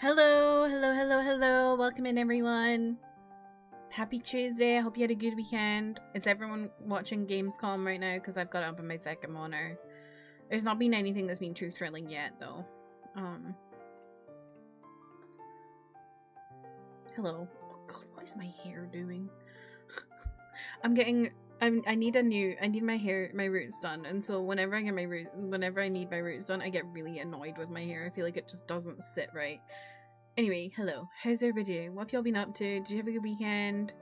Hello, hello, hello, hello. Welcome in, everyone. Happy Tuesday. I hope you had a good weekend. Is everyone watching Gamescom right now? Because I've got it up on my second monitor. There's not been anything that's been too thrilling yet, though. Hello. Oh God, what is my hair doing? I need my roots done, and so whenever I need my roots done, I get really annoyed with my hair. I feel like it just doesn't sit right. Anyway, hello. How's everybody doing? What have y'all been up to? Did you have a good weekend?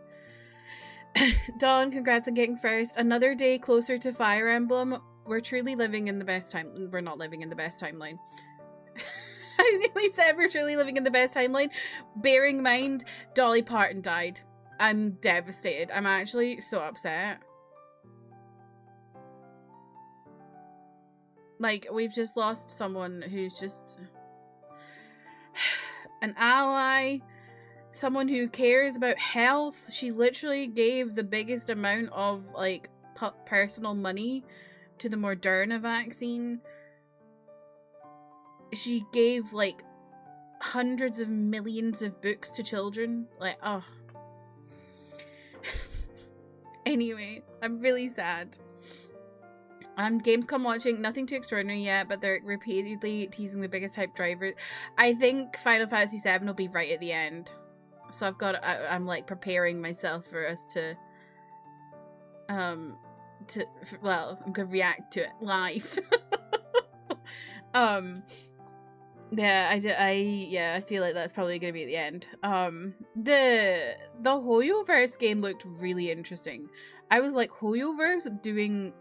Dawn, congrats on getting first. Another day closer to Fire Emblem. We're truly living in the best time. We're not living in the best timeline. I nearly said we're truly living in the best timeline. Bearing in mind, Dolly Parton died. I'm devastated. I'm actually so upset. Like, we've just lost someone who's just an ally, someone who cares about health. She literally gave the biggest amount of, like, personal money to the Moderna vaccine. She gave, like, hundreds of millions of books to children. Like, oh. Anyway, I'm really sad. Gamescom watching, nothing too extraordinary yet, but they're repeatedly teasing the biggest hype drivers. I think Final Fantasy VII will be right at the end. So I'm like preparing myself for us well, I'm gonna react to it live. Yeah, I feel like that's probably gonna be at the end. The Hoyoverse game looked really interesting. I was like, Hoyoverse doing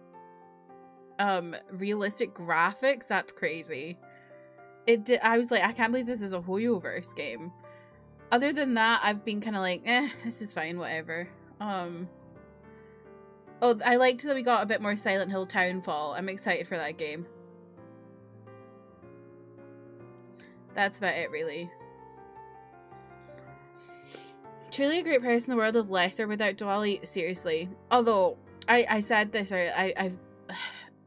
realistic graphics? That's crazy. I was like, I can't believe this is a Hoyoverse game. Other than that, I've been kind of like, this is fine, whatever. Oh, I liked that we got a bit more Silent Hill Townfall. I'm excited for that game. That's about it, really. Truly a great person in the world is lesser without Dolly. Seriously. Although, I said this,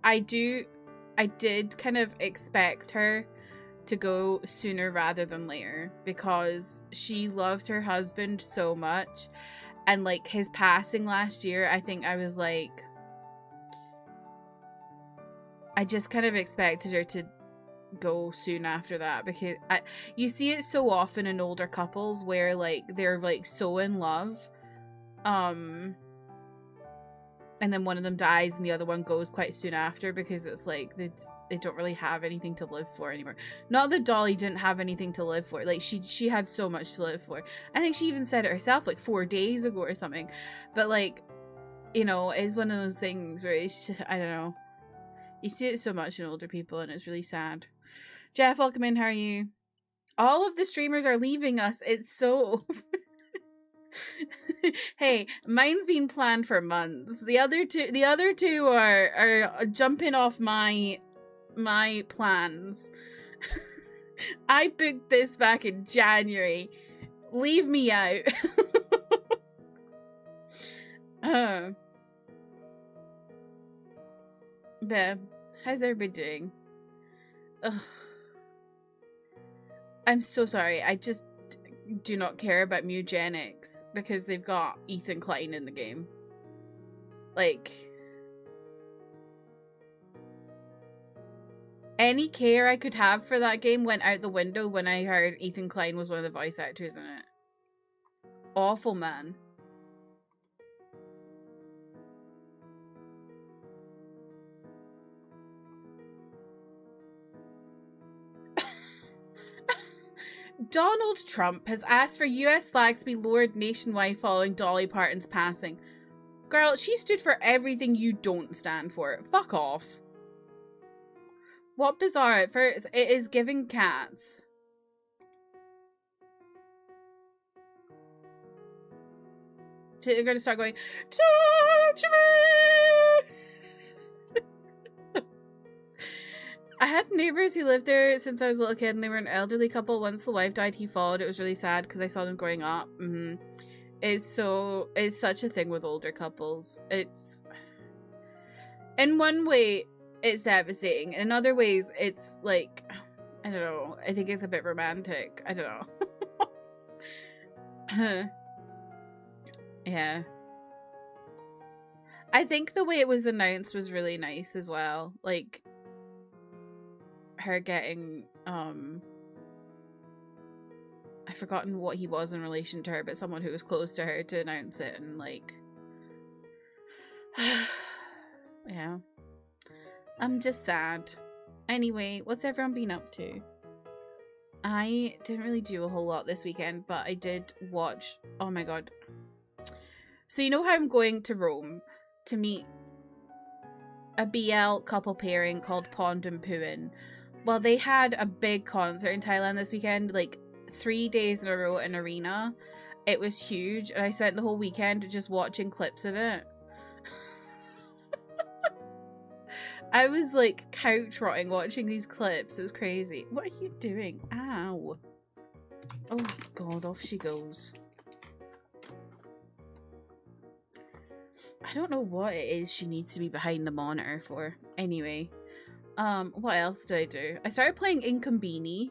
I did kind of expect her to go sooner rather than later, because she loved her husband so much, and like his passing last year, I think I was like, I just kind of expected her to go soon after that, because you see it so often in older couples where like they're like so in love, and then one of them dies and the other one goes quite soon after, because it's like they don't really have anything to live for anymore. Not that Dolly didn't have anything to live for. Like, she had so much to live for. I think she even said it herself like 4 days ago or something. But like, you know, it's one of those things where it's just, I don't know. You see it so much in older people and it's really sad. Jeff, welcome in. How are you? All of the streamers are leaving us. It's so... Hey, mine's been planned for months. The other two are jumping off my plans. I booked this back in January. Leave me out. But how's everybody doing? Ugh. I'm so sorry. I just do not care about Mugenics because they've got Ethan Klein in the game. Like, any care I could have for that game went out the window when I heard Ethan Klein was one of the voice actors in it. Awful, man. Donald Trump has asked for US flags to be lowered nationwide following Dolly Parton's passing. Girl, she stood for everything you don't stand for. Fuck off. What bizarre outfits? It is giving cats. They're gonna start going, touch me! I had neighbors who lived there since I was a little kid, and they were an elderly couple. Once the wife died, he followed. It was really sad because I saw them growing up. It's such a thing with older couples. It's, in one way, it's devastating. In other ways, it's like, I don't know. I think it's a bit romantic. I don't know. Yeah. I think the way it was announced was really nice as well. Like her getting I've forgotten what he was in relation to her, but someone who was close to her to announce it, and like yeah. I'm just sad. Anyway, what's everyone been up to? I didn't really do a whole lot this weekend, but I did watch, oh my god. So you know how I'm going to Rome to meet a BL couple pairing called Pond and Puin? Well, they had a big concert in Thailand this weekend, like 3 days in a row in Arena. It was huge, and I spent the whole weekend just watching clips of it. I was like couch rotting watching these clips. It was crazy. What are you doing? Ow. Oh god, off she goes. I don't know what it is she needs to be behind the monitor for. Anyway. What else did I do? I started playing Incombini.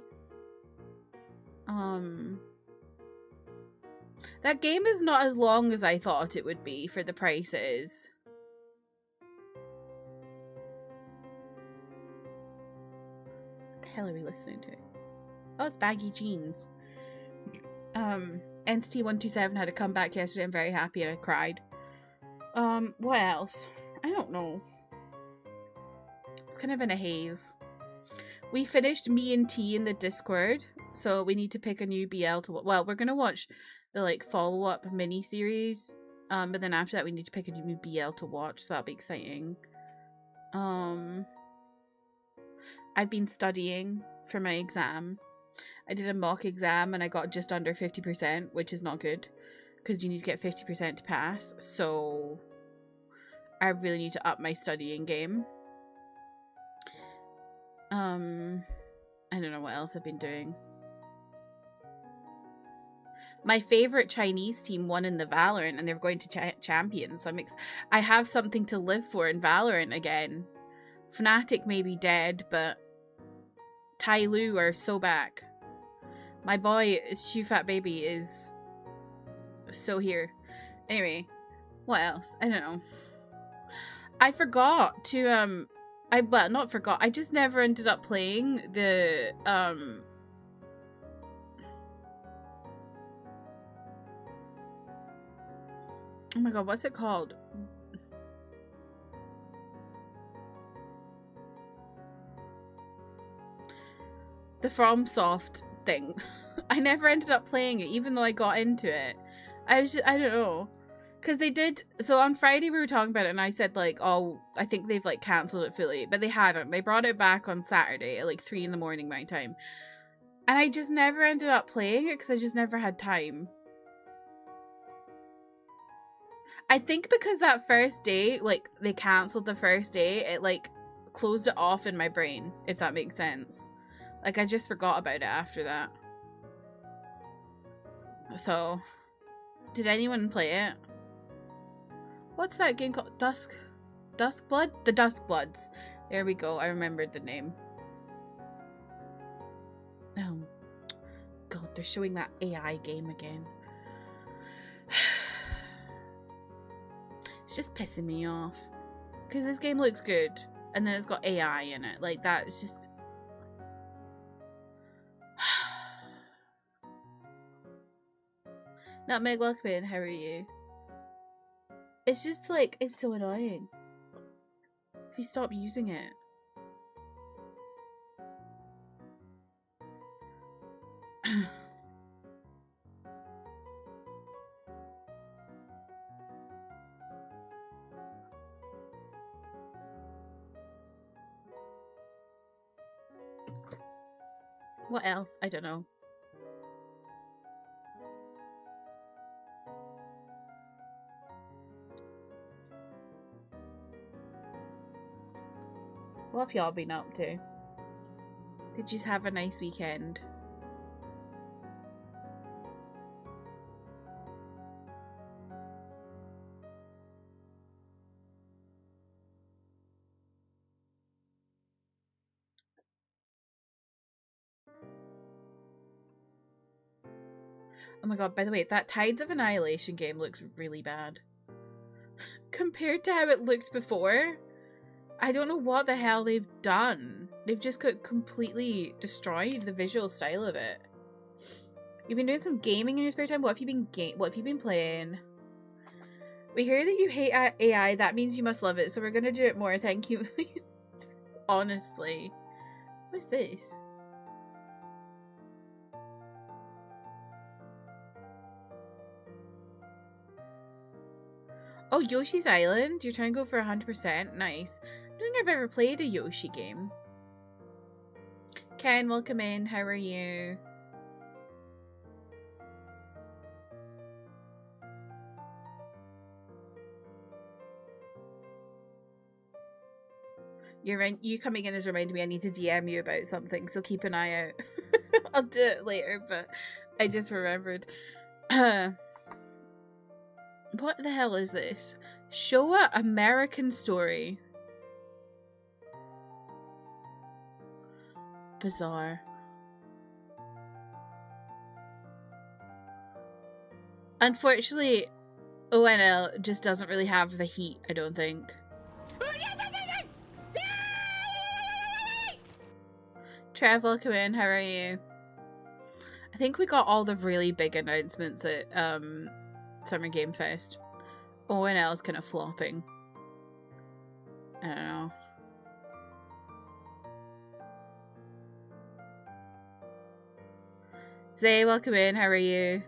That game is not as long as I thought it would be for the price it is. What the hell are we listening to? Oh, it's Baggy Jeans. NCT127 had a comeback yesterday. I'm very happy and I cried. What else? I don't know. It's kind of in a haze. We finished Me and T in the Discord, so we need to pick a new BL to watch. Well, we're gonna watch the like follow-up mini-series, but then after that we need to pick a new BL to watch, so that'll be exciting. I've been studying for my exam. I did a mock exam and I got just under 50%, which is not good because you need to get 50% to pass. So I really need to up my studying game. I don't know what else I've been doing. My favorite Chinese team won in the Valorant and they're going to champions. So I have something to live for in Valorant again. Fnatic may be dead, but Tai Lu are so back. My boy, Shu Fat Baby, is so here. Anyway, what else? I don't know. I forgot to not forgot. I just never ended up playing the oh my god, what's it called? The FromSoft thing. I never ended up playing it, even though I got into it. I don't know. Because they did, so on Friday we were talking about it and I said like, oh, I think they've like cancelled it fully, but they hadn't. They brought it back on Saturday at like 3 in the morning my time. And I just never ended up playing it because I just never had time. I think because that first day, like they cancelled the first day, it like closed it off in my brain, if that makes sense. Like I just forgot about it after that. So, did anyone play it? What's that game called? Duskblood? The Duskbloods. There we go. I remembered the name. Oh. God, they're showing that AI game again. It's just pissing me off. Because this game looks good. And then it's got AI in it. Like, that is just... Nutmeg, welcome in. How are you? It's just like, it's so annoying. If you stop using it. What else? I don't know. What have y'all been up to? Did you have a nice weekend? Oh my god, by the way, that Tides of Annihilation game looks really bad. Compared to how it looked before, I don't know what the hell they've done. They've just got completely destroyed the visual style of it. You've been doing some gaming in your spare time? What have you been playing? We hear that you hate AI, that means you must love it, so we're gonna do it more, thank you. Honestly. What's this? Oh, Yoshi's Island? You're trying to go for 100%? Nice. I don't think I've ever played a Yoshi game. Ken, welcome in. How are you? You coming in has reminded me I need to DM you about something, so keep an eye out. I'll do it later, but I just remembered. What the hell is this? Showa American Story. Bizarre. Unfortunately, ONL just doesn't really have the heat, I don't think. Trev, welcome in. How are you? I think we got all the really big announcements at Summer Game Fest. ONL is kind of flopping. I don't know. Zay, welcome in. How are you?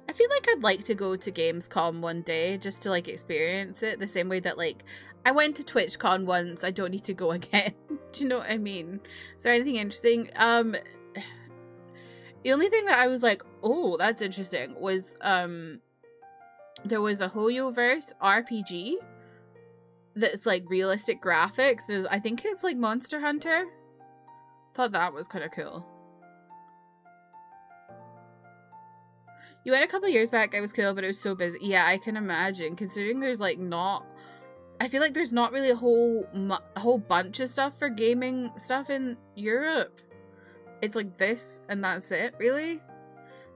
I feel like I'd like to go to Gamescom one day just to like experience it the same way that like I went to TwitchCon once. I don't need to go again. Do you know what I mean? Is there anything interesting? The only thing that I was like, oh, that's interesting was there was a Hoyoverse RPG that's like realistic graphics. I think it's like Monster Hunter. Thought that was kind of cool. You went a couple years back. I was cool, but it was so busy. Yeah, I can imagine. Considering there's like not, I feel like there's not really a whole bunch of stuff for gaming stuff in Europe. It's like this and that's it, really.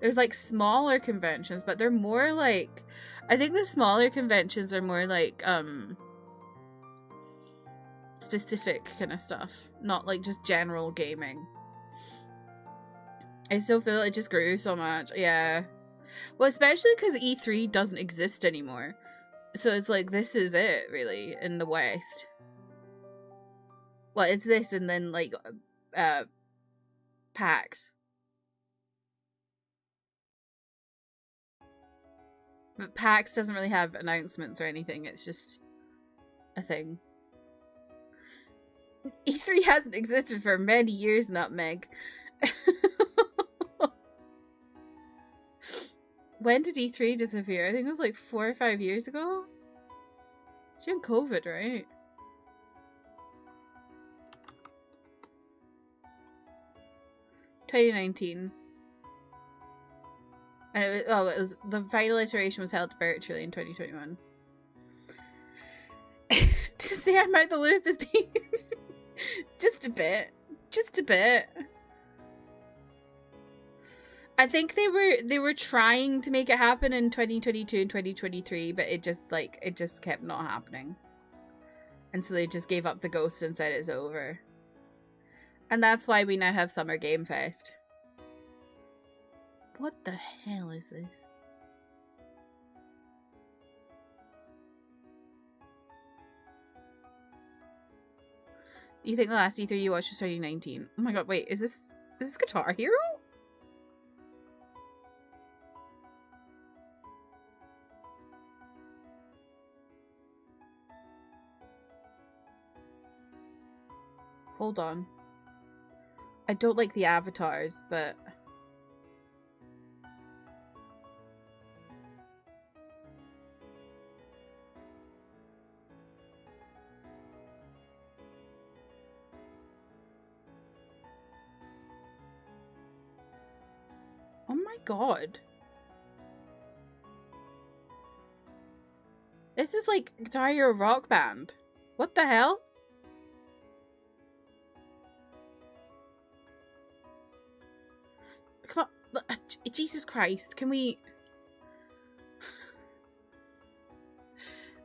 There's like smaller conventions, but they're more like, I think the smaller conventions are more like specific kind of stuff, not like just general gaming. I still feel it just grew so much. Yeah. Well, especially because E3 doesn't exist anymore. So it's like, this is it, really, in the West. Well, it's this and then, like, PAX. But PAX doesn't really have announcements or anything. It's just a thing. E3 hasn't existed for many years, Nutmeg. When did E3 disappear? I think it was like 4 or 5 years ago. During COVID, right? $2019. And it was the final iteration was held virtually in 2021. To say I'm out the loop is being just a bit. I think they were trying to make it happen in 2022 and 2023, but it just kept not happening. And so they just gave up the ghost and said it's over. And that's why we now have Summer Game Fest. What the hell is this? You think the last E3 you watched was 2019? Oh my god, wait, is this Guitar Hero? Hold on. I don't like the avatars, but... Oh my god. This is like Guitar Hero Rock Band. What the hell? Come on. Jesus Christ. Can we...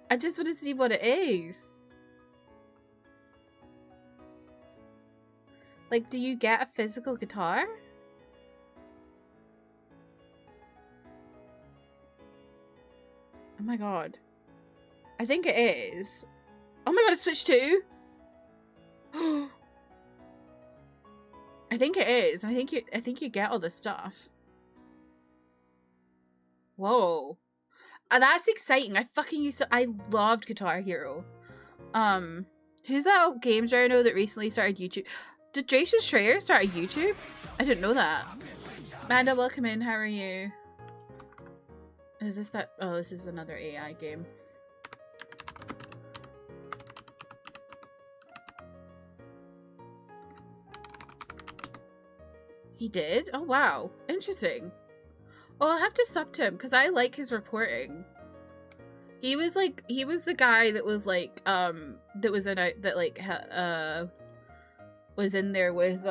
I just want to see what it is. Like, do you get a physical guitar? Oh my god. I think it is. Oh my god, it's Switch 2? I think it is. I think you get all this stuff. Whoa. That's exciting. I loved Guitar Hero. Who's that games journal that recently started YouTube? Did Jason Schreier start a YouTube? I didn't know that. Amanda, welcome in. How are you? Is this that? Oh, this is another AI game. He did? Oh, wow. Interesting. Oh, I'll have to sub to him because I like his reporting. He was the guy that was like, that was was in there with,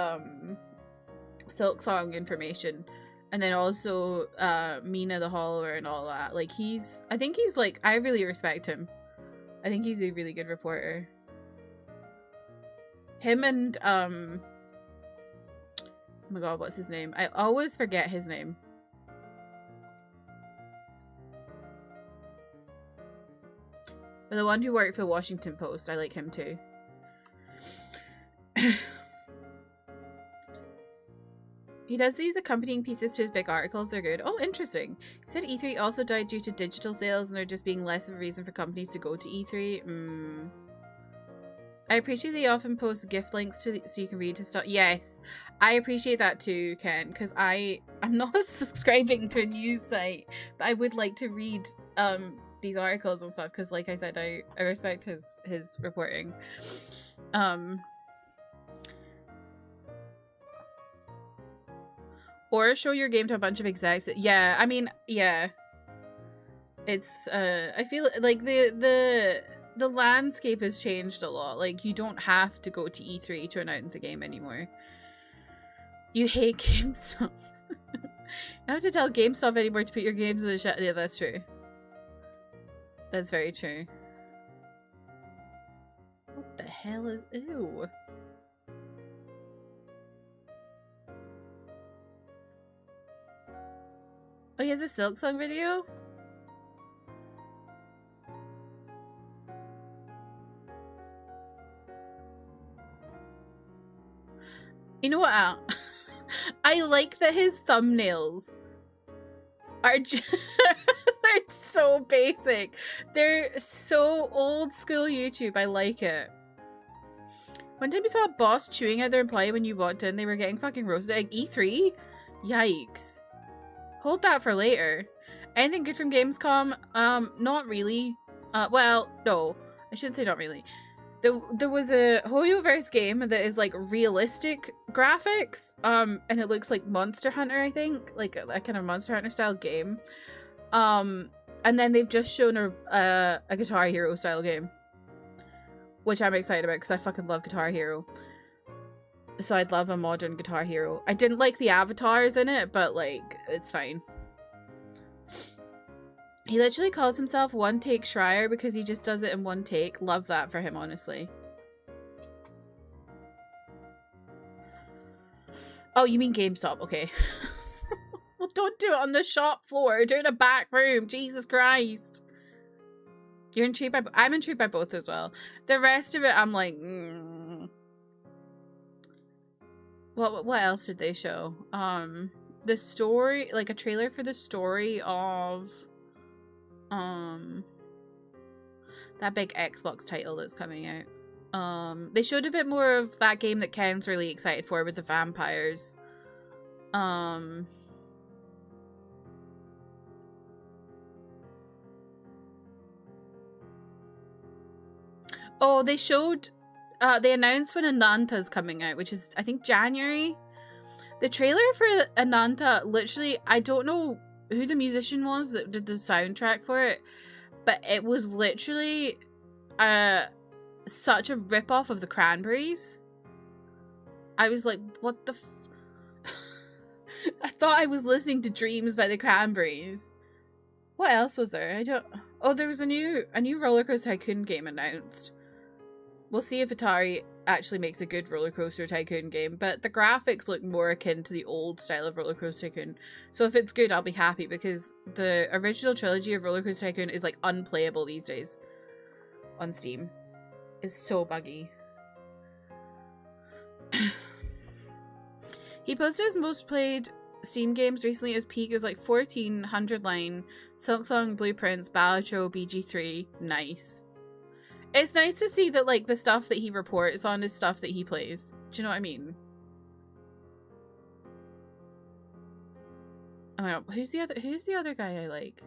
Silk Song information. And then also, Mina the Hollower and all that. Like, I think he's like, I really respect him. I think he's a really good reporter. Him and, oh my god, what's his name? I always forget his name. But the one who worked for the Washington Post, I like him too. He does these accompanying pieces to his big articles. They're good. Oh, interesting. He said E3 also died due to digital sales and there just being less of a reason for companies to go to E3. I appreciate they often post gift links so you can read his stuff. Yes, I appreciate that too, Ken, because I'm not subscribing to a news site, but I would like to read these articles and stuff because, like I said, I respect his reporting. Or show your game to a bunch of execs. Yeah, I mean, yeah. It's I feel like the landscape has changed a lot. Like, you don't have to go to E3 to announce a game anymore. You hate GameStop. You don't have to tell GameStop anymore to put your games in the shelf. Yeah, that's true. That's very true. What the hell is... Ew. Oh, he has a Silk Song video? You know what, Al? I like that his thumbnails are just... They're so basic. They're so old school YouTube. I like it. One time you saw a boss chewing at their employee when you walked in. They were getting fucking roasted. Like, E3? Yikes. Hold that for later. Anything good from Gamescom? Not really. Well, no. I shouldn't say not really. There was a Hoyoverse game that is like realistic graphics. And it looks like Monster Hunter, I think. Like a kind of Monster Hunter style game. And then they've just shown a Guitar Hero style game. Which I'm excited about because I fucking love Guitar Hero. So I'd love a modern Guitar Hero. I didn't like the avatars in it, but like, it's fine. He literally calls himself One Take Schreier because he just does it in one take. Love that for him, honestly. Oh, you mean GameStop? Okay. Well, don't do it on the shop floor. Do it in a back room. Jesus Christ. You're intrigued by... I'm intrigued by both as well. The rest of it, I'm like... What else did they show? The story... Like a trailer for the story of... that big Xbox title that's coming out. They showed a bit more of that game that Ken's really excited for with the vampires. Oh, they showed, they announced when Ananta's coming out, which is, I think, January. The trailer for Ananta, literally, I don't know who the musician was that did the soundtrack for it, but it was literally such a rip-off of the Cranberries. I was like, what the I thought I was listening to Dreams by the Cranberries. What else was there? Oh, there was a new Roller Coaster Tycoon game announced. We'll see if Atari actually makes a good Roller Coaster Tycoon game, but the graphics look more akin to the old style of Roller Coaster Tycoon. So if it's good, I'll be happy, because the original trilogy of Roller Coaster Tycoon is like unplayable these days on Steam. It's so buggy. He posted his most played Steam games recently. His peak was like 1400 Line, Silksong, Blueprints, Balatro, BG3. Nice. It's nice to see that like the stuff that he reports on is stuff that he plays. Do you know what I mean? I don't know. Who's the other guy I like?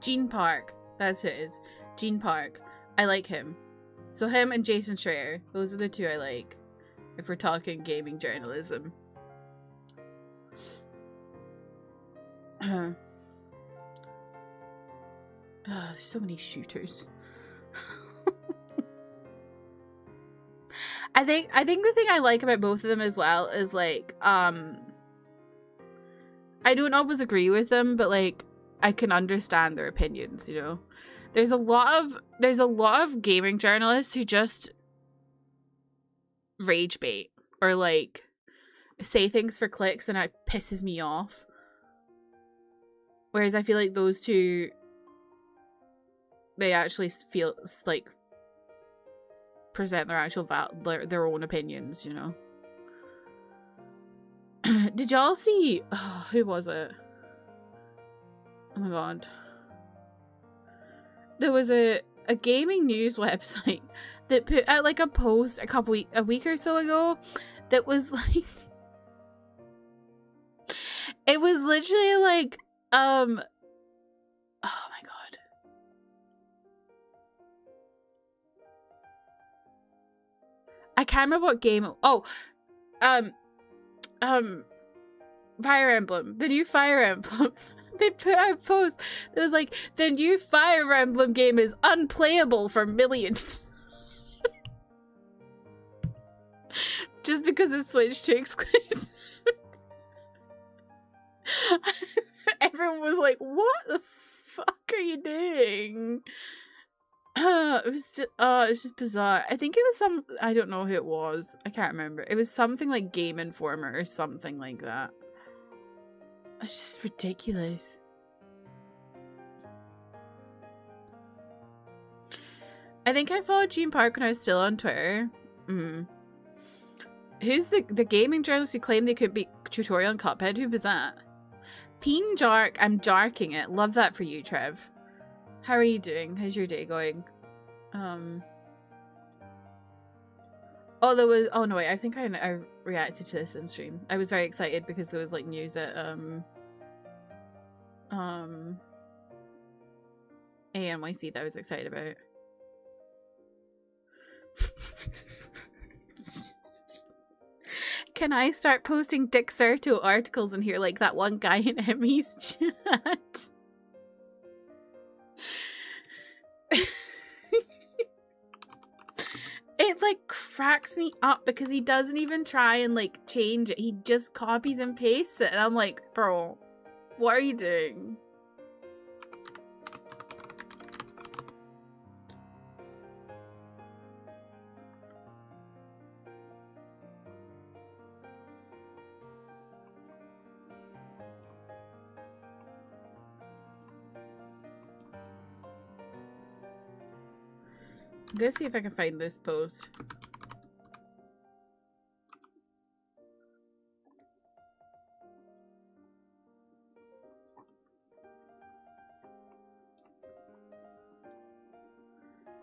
Gene Park. That's who it is. Gene Park. I like him. So him and Jason Schreier. Those are the two I like. If we're talking gaming journalism. Oh, there's so many shooters. I think the thing I like about both of them as well is like, I don't always agree with them, but like, I can understand their opinions, you know. There's a lot of gaming journalists who just rage bait or like say things for clicks, and it pisses me off. Whereas I feel like those two, they actually feel like present their actual their own opinions, you know. Did y'all see? Oh, who was it? Oh my god. There was a gaming news website that put out like a post a week or so ago that was like it was literally like oh my god. I can't remember what game. Fire Emblem. The new Fire Emblem. They put out a post that was like, the new Fire Emblem game is unplayable for millions. Just because it's switched to exclusive. Everyone was like, what the fuck are you doing? It was just bizarre. I think it was I don't know who it was. I can't remember. It was something like Game Informer or something like that. It's just ridiculous. I think I followed Gene Park when I was still on Twitter. Who's the gaming journalist who claimed they could be tutorial on Cuphead? Who was that? Peen Jark. I'm jarking it. Love that for you, Trev. How are you doing? How's your day going? Oh, there was. Oh no, wait. I think I reacted to this in stream. I was very excited because there was like news at ANYC that I was excited about. Can I start posting Dick Serto articles in here like that one guy in Emmy's chat? It like cracks me up because he doesn't even try and like change it. He just copies and pastes it, and I'm like, bro, what are you doing? I'm gonna see if I can find this post.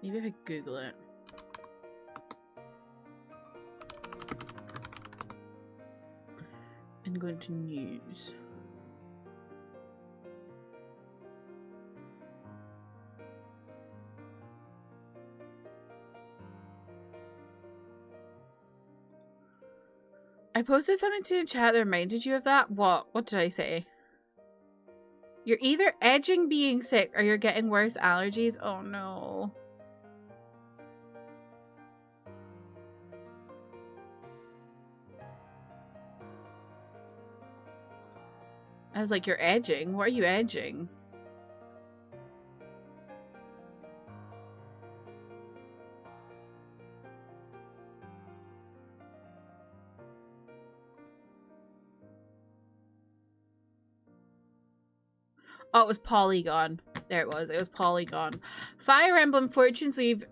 Maybe if I Google it. And go into news. I posted something to the chat that reminded you of that. What? What did I say? You're either edging being sick or you're getting worse allergies. Oh no. I was like, you're edging? What are you edging? Oh, it was Polygon. There it was. It was Polygon. Fire Emblem Fortunes We've...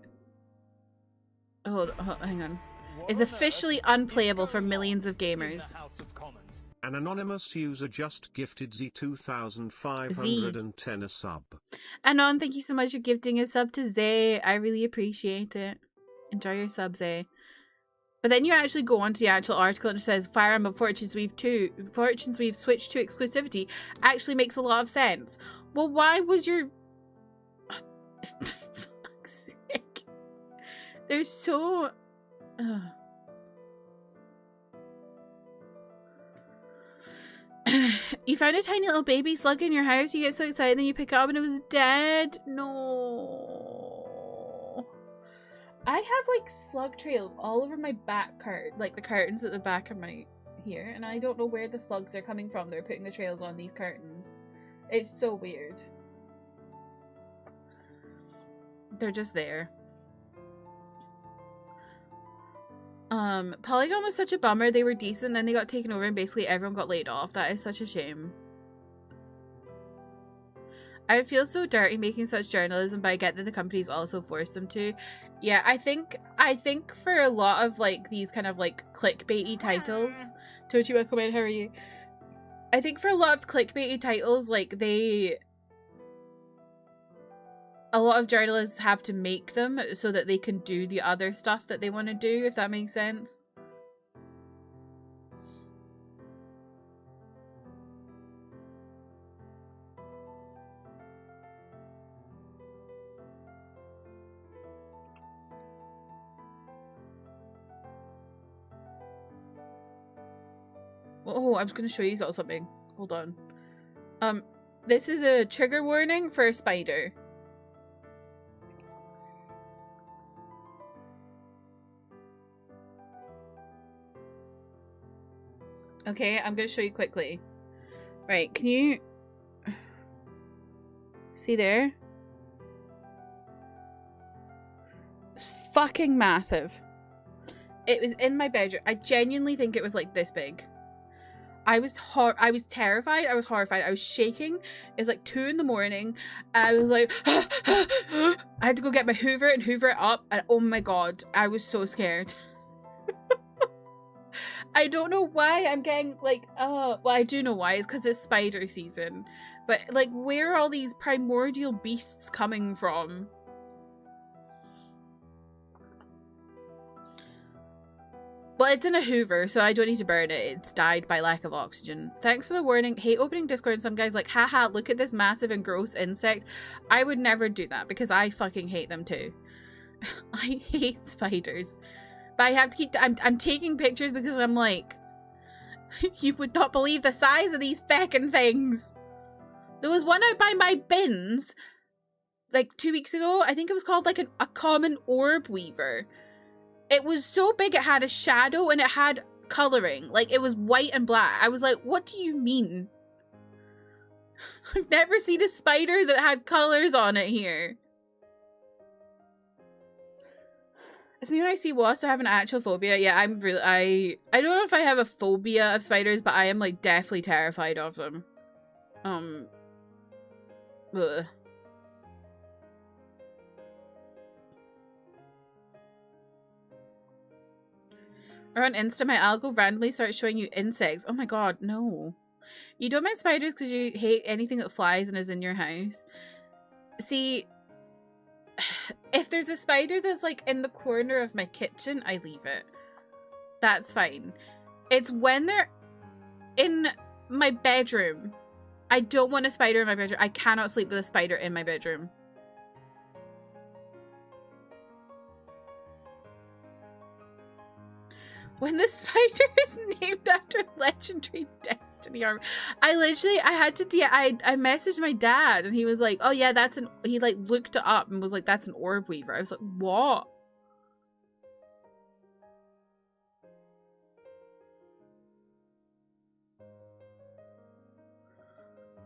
Hold, hang on. Is officially unplayable for millions of gamers. An anonymous user just gifted Z2510 a sub. Anon, thank you so much for gifting a sub to Zay. I really appreciate it. Enjoy your sub, Zay. But then you actually go on to the actual article and it says Fire Emblem Fortunes We've switched to exclusivity. Actually makes a lot of sense. Well, why was your... Fuck's sake. They're so... You found a tiny little baby slug in your house. You get so excited, then you pick it up and it was dead. No. I have like slug trails all over my back like the curtains at the back of my here, and I don't know where the slugs are coming from. They're putting the trails on these curtains. It's so weird. They're just there. Polygon was such a bummer. They were decent, then they got taken over and basically everyone got laid off. That is such a shame. I feel so dirty making such journalism, but I get that the companies also force them to. Yeah, I think for a lot of like these kind of like clickbaity titles, Tochi, welcome in, how are you? I think for a lot of clickbaity titles, like a lot of journalists have to make them so that they can do the other stuff that they want to do, if that makes sense. Oh, I was going to show you all something. Hold on. This is a trigger warning for a spider. Okay, I'm gonna show you quickly. Right, can you see there? It's fucking massive. It was in my bedroom. I genuinely think it was like this big. I was terrified. I was horrified. I was shaking. It's like 2 in the morning. And I was like, I had to go get my Hoover and Hoover it up. And oh my god, I was so scared. I don't know why I'm getting like, well, I do know why. It's because it's spider season. But like, where are all these primordial beasts coming from? Well, it's in a Hoover, so I don't need to burn it. It's died by lack of oxygen. Thanks for the warning. Hate opening Discord and some guys like, haha, look at this massive and gross insect. I would never do that because I fucking hate them too. I hate spiders. But I have to keep... I'm taking pictures because I'm like... You would not believe the size of these feckin' things. There was one out by my bins like 2 weeks ago. I think it was called like a common orb weaver. It was so big it had a shadow and it had coloring. Like it was white and black. I was like, what do you mean? I've never seen a spider that had colors on it here. It's me when I see wasps. I have an actual phobia. Yeah, I'm really... I don't know if I have a phobia of spiders, but I am like definitely terrified of them. Ugh. Or on Insta, my algo randomly starts showing you insects. Oh my god, no. You don't mind spiders because you hate anything that flies and is in your house. See, if there's a spider that's like in the corner of my kitchen, I leave it. That's fine. It's when they're in my bedroom. I don't want a spider in my bedroom. I cannot sleep with a spider in my bedroom. When the spider is named after legendary destiny armor. I had to, I messaged my dad and he was like, oh yeah, that's an, he like looked it up and was like, that's an orb weaver. I was like, what?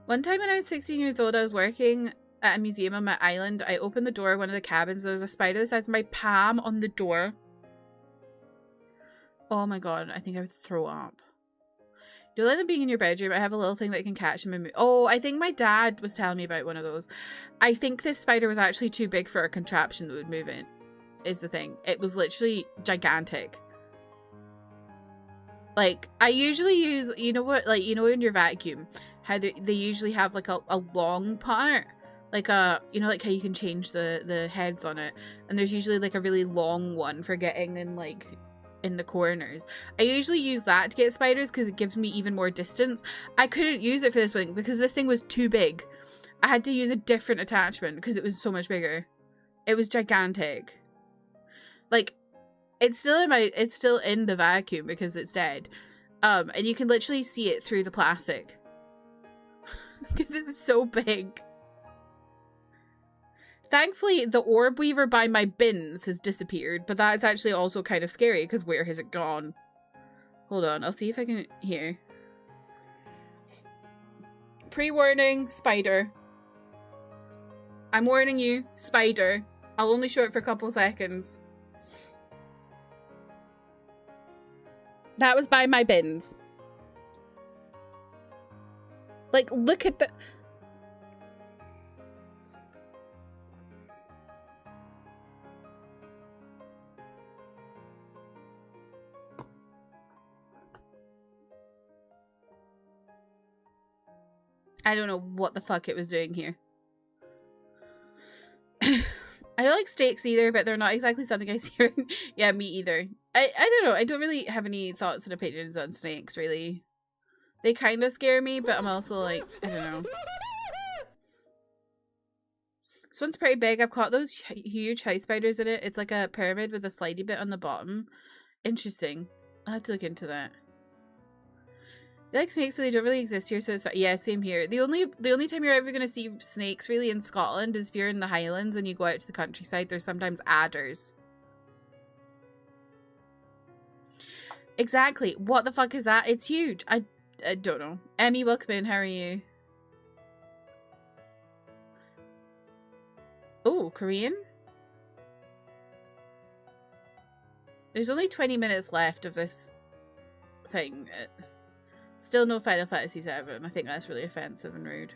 One time when I was 16 years old, I was working at a museum on my island. I opened the door of one of the cabins. There was a spider the size of my palm on the door. Oh my god, I think I would throw up. Don't let them being in your bedroom. I have a little thing that can catch them and move. Oh, I think my dad was telling me about one of those. I think this spider was actually too big for a contraption that would move in, is the thing. It was literally gigantic. Like, I usually use, you know what, like, you know in your vacuum, how they usually have like a long part? Like a, you know, like how you can change the heads on it. And there's usually like a really long one for getting in like in the corners. I usually use that to get spiders because it gives me even more distance. I couldn't use it for this one because this thing was too big. I had to use a different attachment because it was so much bigger. It was gigantic. Like, it's still in the vacuum because it's dead. And you can literally see it through the plastic. Because it's so big. Thankfully, the orb weaver by my bins has disappeared, but that's actually also kind of scary because where has it gone? Hold on, I'll see if I can hear. Pre-warning, spider. I'm warning you, spider. I'll only show it for a couple seconds. That was by my bins. Like, look at the... I don't know what the fuck it was doing here. I don't like steaks either, but they're not exactly something I see. Yeah, me either. I don't know. I don't really have any thoughts and opinions on snakes, really. They kind of scare me, but I'm also like, I don't know. This one's pretty big. I've caught those huge house spiders in it. It's like a pyramid with a slidey bit on the bottom. Interesting. I'll have to look into that. I like snakes, but they don't really exist here, so it's fine. Yeah, same here. The only time you're ever going to see snakes really in Scotland is if you're in the Highlands and you go out to the countryside. There's sometimes adders. Exactly. What the fuck is that? It's huge. I don't know. Emmy, welcome in. How are you? Oh, Korean? There's only 20 minutes left of this thing. Still no Final Fantasy VII. I think that's really offensive and rude.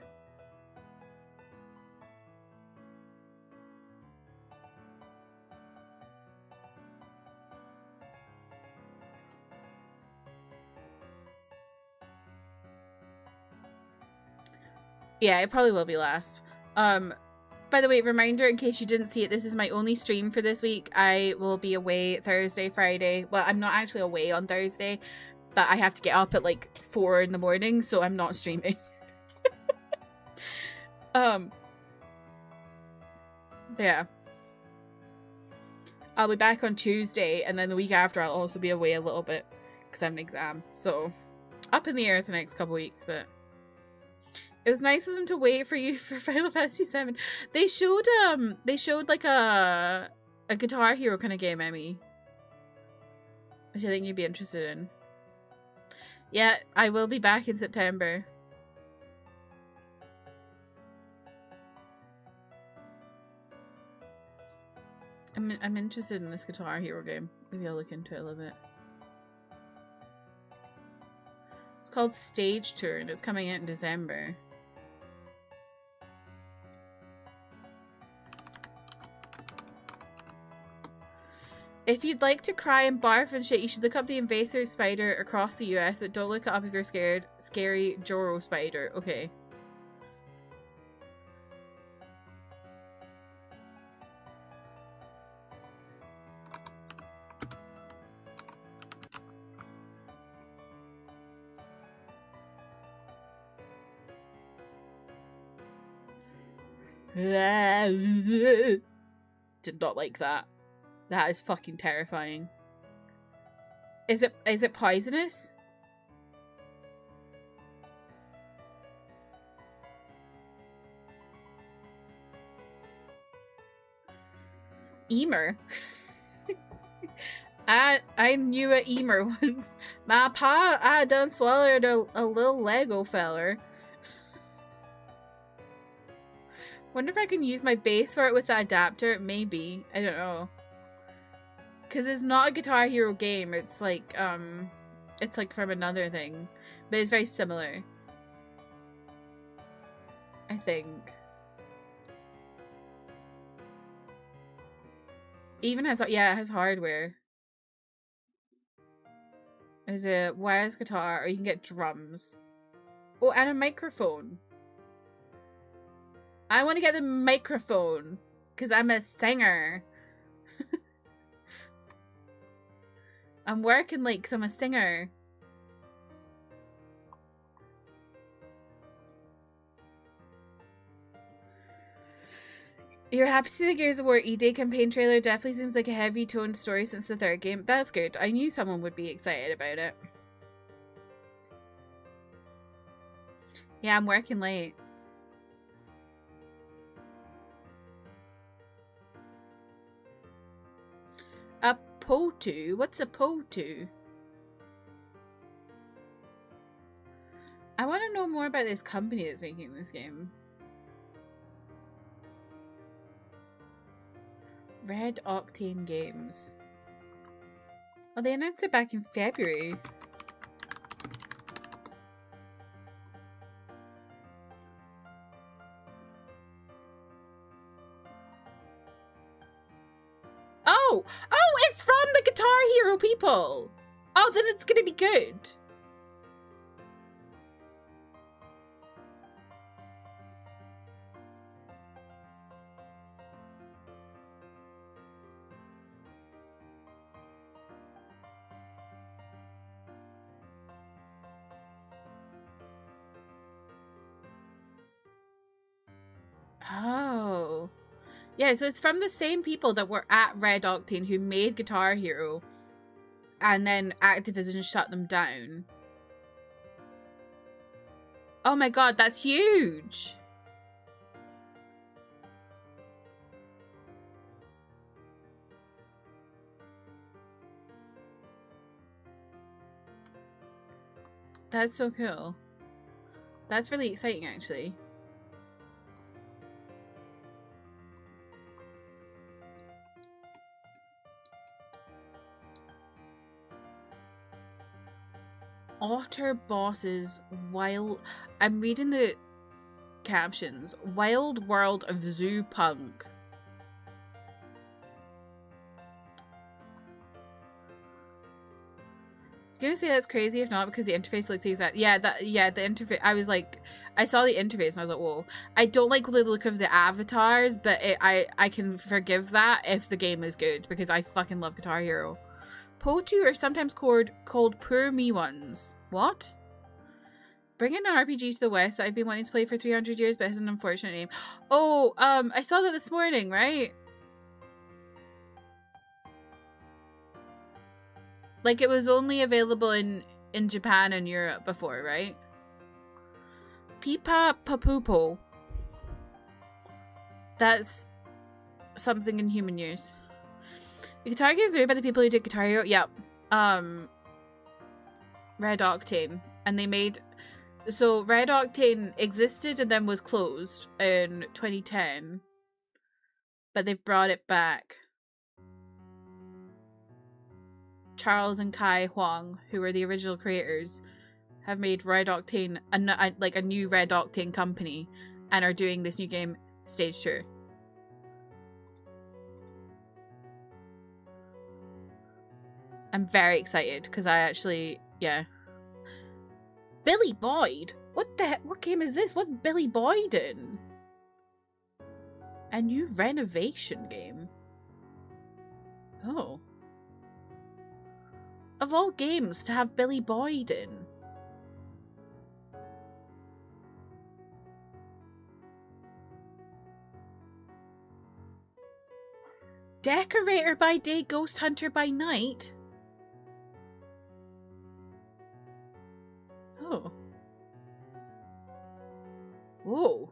Yeah, it probably will be last. By the way, reminder in case you didn't see it, this is my only stream for this week. I will be away Thursday, Friday. Well, I'm not actually away on Thursday, but I have to get up at like 4 in the morning, so I'm not streaming. Yeah. I'll be back on Tuesday, and then the week after I'll also be away a little bit because I have an exam. So, up in the air the next couple weeks, but it was nice of them to wait for you for Final Fantasy VII. They showed like a Guitar Hero kind of game, Emmy, which I think you'd be interested in. Yeah, I will be back in September. I'm interested in this Guitar Hero game. Maybe I'll look into it a little bit. It's called Stage Tour and it's coming out in December. If you'd like to cry and barf and shit, you should look up the invasive spider across the US, but don't look it up if you're scared. Scary Joro spider. Okay. Did not like that. That is fucking terrifying. Is it poisonous? Emer. I knew a Emer once. My pa, I done swallowed a little Lego feller. Wonder if I can use my bass for it with the adapter. Maybe. I don't know. Because it's not a Guitar Hero game. It's like from another thing. But it's very similar. I think. Even has, yeah, it has hardware. There's a wireless guitar, or you can get drums. Oh, and a microphone. I want to get the microphone, because I'm a singer. I'm working like 'cause I'm a singer. You're happy to see the Gears of War E-Day campaign trailer. Definitely seems like a heavy-toned story since the third game. That's good. I knew someone would be excited about it. Yeah, I'm working late. A POTU? What's a POTU? I want to know more about this company that's making this game. Red Octane Games. Oh, they announced it back in February. Oh! Oh, it's from the Guitar Hero people! Oh, then it's gonna be good. Oh. Yeah, so it's from the same people that were at Red Octane who made Guitar Hero. And then Activision shut them down. Oh my god, that's huge! That's so cool. That's really exciting, actually. Otter bosses wild. I'm reading the captions. Wild World of Zoo Punk. I'm gonna say that's crazy if not because the interface looks exact. Yeah, the interface. I was like, I saw the interface and I was like, whoa. I don't like the look of the avatars, but I can forgive that if the game is good because I fucking love Guitar Hero. POTU are sometimes called Poor Me Ones. What? Bringing an RPG to the West that I've been wanting to play for 300 years but has an unfortunate name. Oh, I saw that this morning, right? Like, it was only available in Japan and Europe before, right? Pipa Papupo. That's something in human years. The Guitar Game is made by the people who did Guitar Hero. Yep. Red Octane. And they made... So, Red Octane existed and then was closed in 2010. But they've brought it back. Charles and Kai Huang, who were the original creators, have made Red Octane, a new Red Octane company, and are doing this new game, Stage 2. I'm very excited because I actually, yeah. Billy Boyd? What the heck? What game is this? What's Billy Boyd in? A new renovation game. Oh. Of all games to have Billy Boyd in. Decorator by day, ghost hunter by night? Oh. Whoa.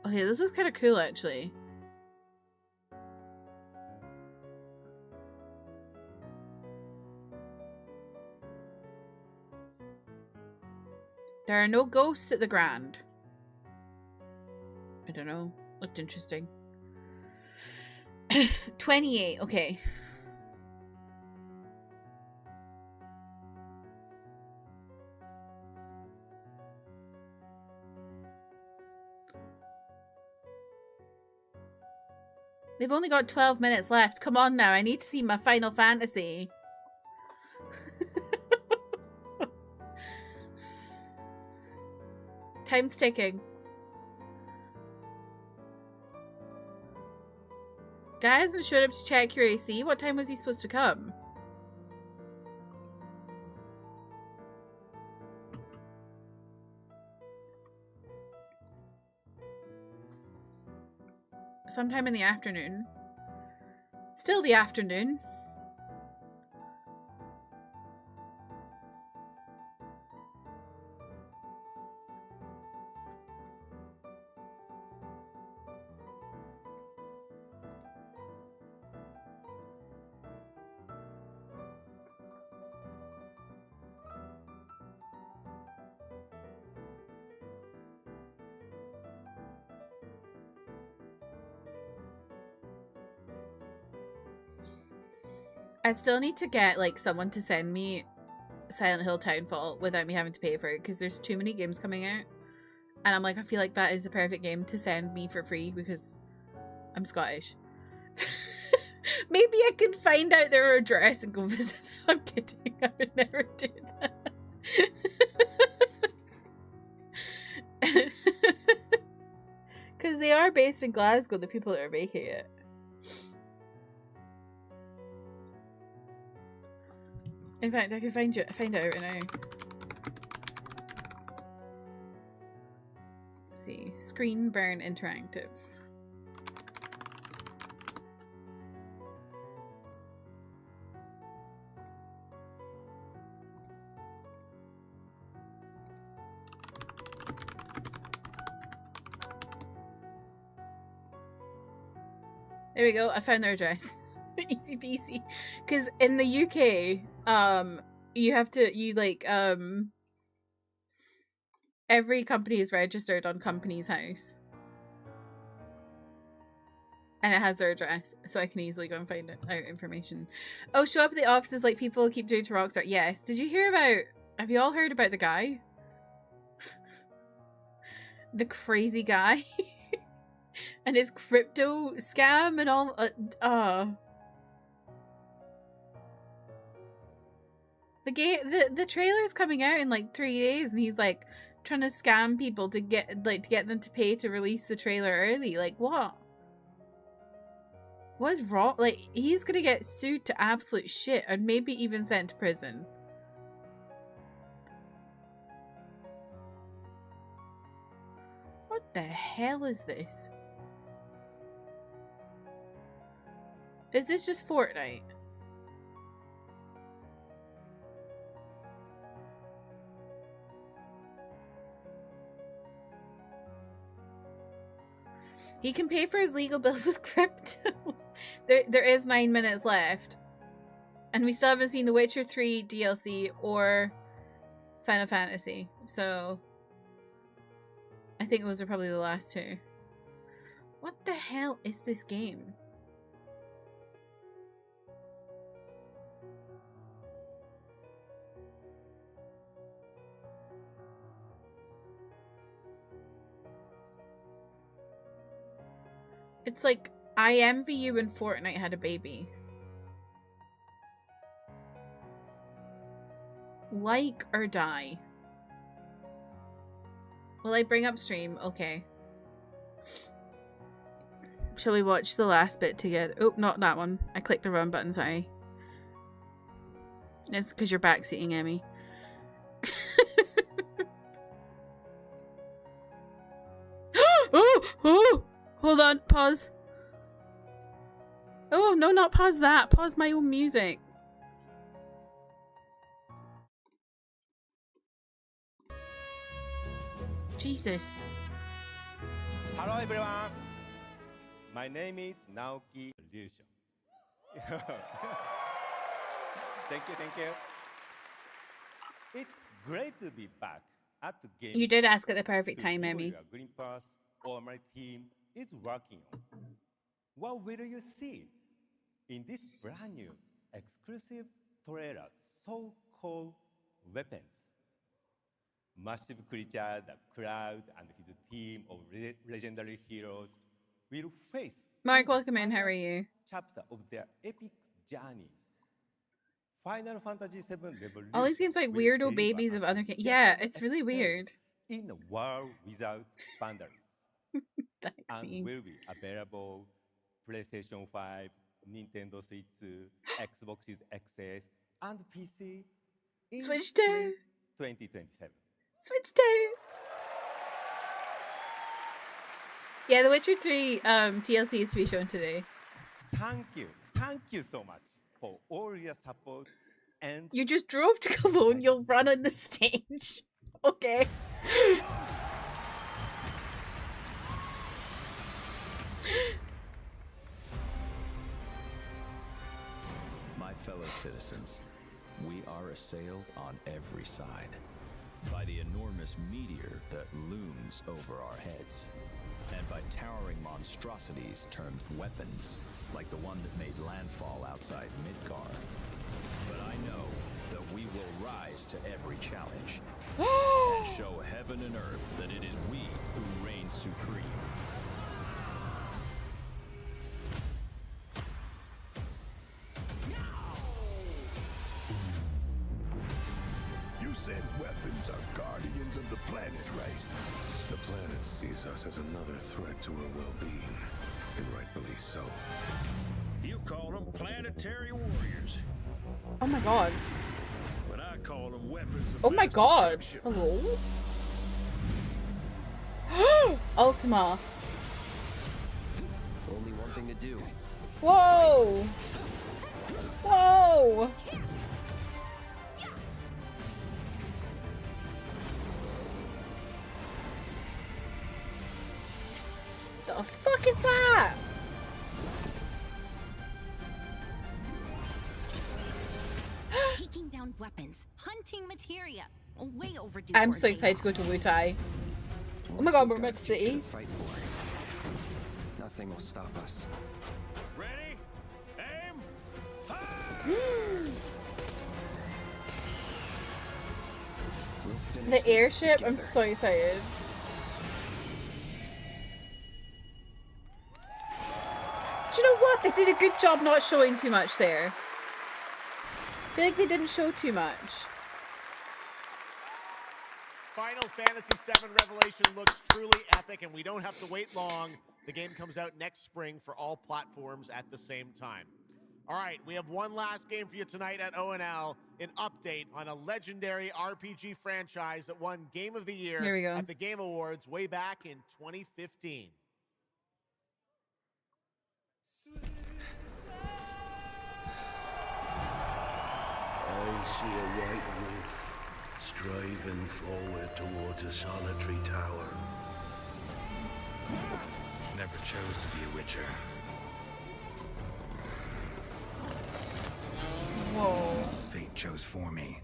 Okay, this is kind of cool, actually. There are no ghosts at the Grand. I don't know. Looked interesting. 28, okay. They've only got 12 minutes left. Come on now, I need to see my Final Fantasy. Time's ticking. Guy hasn't showed up to check your AC. What time was he supposed to come? Sometime in the afternoon. Still the afternoon. I still need to get like someone to send me Silent Hill Townfall without me having to pay for it, because there's too many games coming out, and I'm like, I feel like that is the perfect game to send me for free because I'm Scottish. Maybe I can find out their address and go visit them. I'm kidding. I would never do that. Because they are based in Glasgow, the people that are making it. In fact, I can find out right now. Let's see. Screen Burn Interactive. There we go. I found their address. Easy peasy. Because in the UK, you have to, every company is registered on Companies House. And it has their address, so I can easily go and find out information. Oh, show up at the offices like people keep doing to Rockstar. Yes. Did you hear about... Have you all heard about the guy? The crazy guy? And his crypto scam and all... The trailer's coming out in like 3 days, and he's like trying to scam people to get them to pay to release the trailer early. Like, what? What is wrong? Like, he's gonna get sued to absolute shit and maybe even sent to prison. What the hell is this? Is this just Fortnite? He can pay for his legal bills with crypto. There is 9 minutes left. And we still haven't seen The Witcher 3 DLC or Final Fantasy. So I think those are probably the last two. What the hell is this game? It's like I envy you when Fortnite had a baby. Like or die? Will I bring up stream? Okay. Shall we watch the last bit together? Oh, not that one. I clicked the wrong button, sorry. It's because you're backseating, Emmy. Oh! Hold on, pause. Oh, no, not pause that. Pause my own music. Jesus. Hello everyone. My name is Naoki Ryusho. Thank you. It's great to be back at the game. You did ask at the perfect time, Emmy. Green pass or my team is working on. What will you see in this brand new exclusive trailer, so-called Weapons? Massive creature, the Cloud, and his team of legendary heroes will face Mark, welcome in. How are you? Chapter of their epic journey. Final Fantasy VII Revolution. All these games like weirdo babies of other games. Yeah, it's really weird. In a world without boundaries. And will be available PlayStation 5, Nintendo Switch 2, Xbox XS, and PC in Switch 2. 2027. Switch 2. Yeah, The Witcher 3 DLC is to be shown today. Thank you so much for all your support. And you just drove to Cologne, you'll run on the stage. Okay. My fellow citizens, we are assailed on every side by the enormous meteor that looms over our heads, and by towering monstrosities termed weapons, like the one that made landfall outside Midgar. But I know that we will rise to every challenge and show heaven and earth that it is we who reign supreme. You said weapons are guardians of the planet, right? The planet sees us as another threat to her well-being, and rightfully so. You call them planetary warriors. Oh my god. But I call them weapons of Oh my god. destruction. Hello? Ultima. Only one thing to do. Whoa! Whoa! The fuck is that? Taking down weapons, hunting materia. Way overdue. I'm so excited to go to Wutai. Oh my god, we're Mid City. Fight for it. Nothing will stop us. Ready? Aim! Fire! We'll finish The this airship, I'm together. so excited. Do you know what? They did a good job not showing too much there. I feel like they didn't show too much. Final Fantasy VII Revelation looks truly epic, and we don't have to wait long. The game comes out next spring for all platforms at the same time. All right, we have one last game for you tonight at ONL, an update on a legendary RPG franchise that won Game of the Year Here we go. at the Game Awards way back in 2015. I see a white wolf striving forward towards a solitary tower. Never chose to be a witcher. Whoa. Fate chose for me.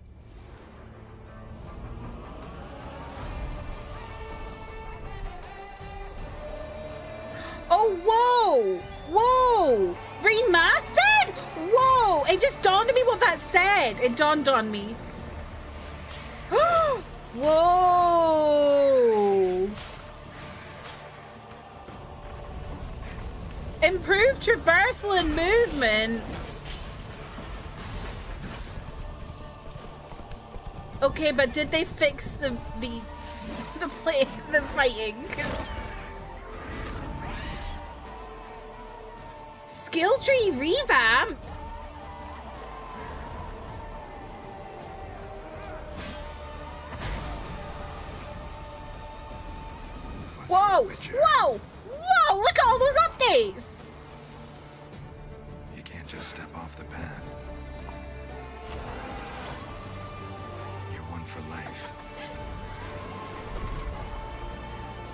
Oh, whoa! Whoa! Remastered? Whoa! It just dawned on me what that said. It dawned on me. Whoa! Improved traversal and movement. Okay, but did they fix the fighting? Skill tree revamp. Whoa! Whoa! Whoa! Look at all those updates! You can't just step off the path. You're one for life.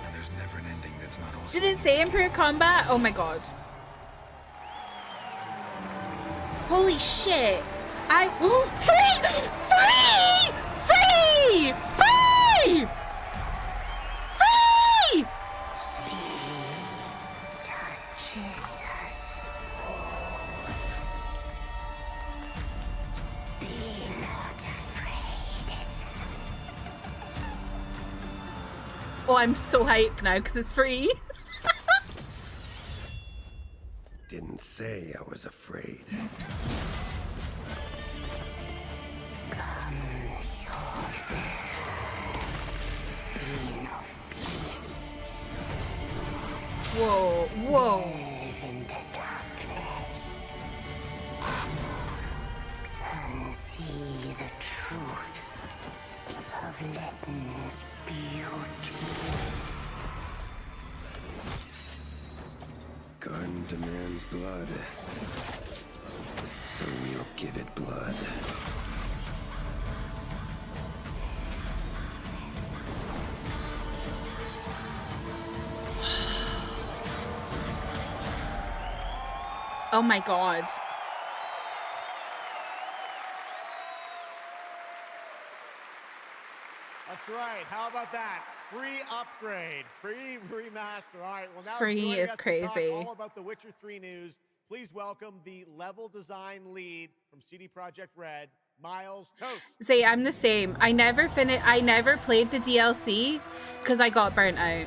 And there's never an ending that's not also... Did it say improved combat? Oh my god. Holy shit. Free! Free! Free! Free! Free! Touches us. Be not afraid. Oh, I'm so hyped now because it's free. Didn't say I was afraid. Come, sword. Being of beasts. Whoa, whoa. Live in the darkness. And see the truth of Letton's beauty. Garden demands blood, so we'll give it blood. Oh my god. That's right. How about that? Free upgrade, free remaster. All right. Well, now Free joining is us to crazy. talk all about the Witcher 3 news. Please welcome the level design lead from CD Projekt Red, Miles Toast. Say, I'm the same. I never played the DLC because I got burnt out.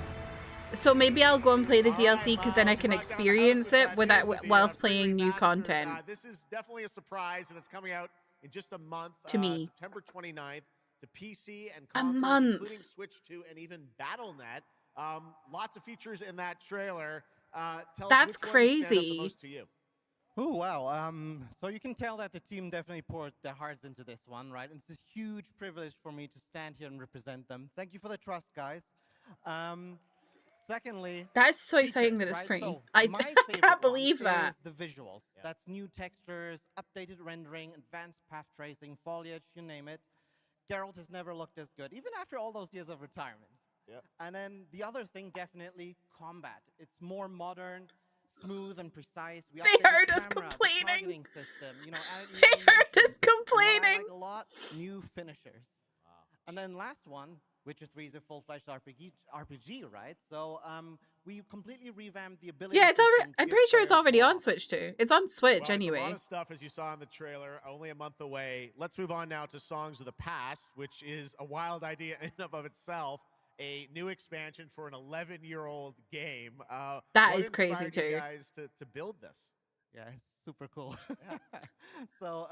So maybe I'll go and play the DLC because then I can experience it whilst playing new content. This is definitely a surprise, and it's coming out in just a month. To me. September 29th to PC and A consoles, month. including Switch 2 and even Battle.net. Lots of features in that trailer. Tell That's us which one stands out the crazy. most to you. Oh, wow. So you can tell that the team definitely poured their hearts into this one, right? And it's a huge privilege for me to stand here and represent them. Thank you for the trust, guys. Secondly, That is so exciting that features, it's right? free. So I my can't favorite believe one that. is the visuals. Yeah. That's new textures, updated rendering, advanced path tracing, foliage, you name it. Geralt has never looked as good, even after all those years of retirement. Yep. And then the other thing, definitely combat. It's more modern, smooth, and precise. We They updated heard us camera, the complaining. targeting system, you know, added new They heard animations, us and what I complaining. like a lot, new finishers. And then last one, Witcher 3 is a full-fledged RPG, right? So we completely revamped the ability. Yeah, it's already. system to I'm give pretty sure it's players already on more Switch too. It's on Switch Well, anyway. It's a lot of stuff, as you saw in the trailer, only a month away. Let's move on now to Songs of the Past, which is a wild idea in and of itself. A new expansion for an 11-year-old game. That what is crazy inspired you too. guys to build this? Yeah, it's super cool. So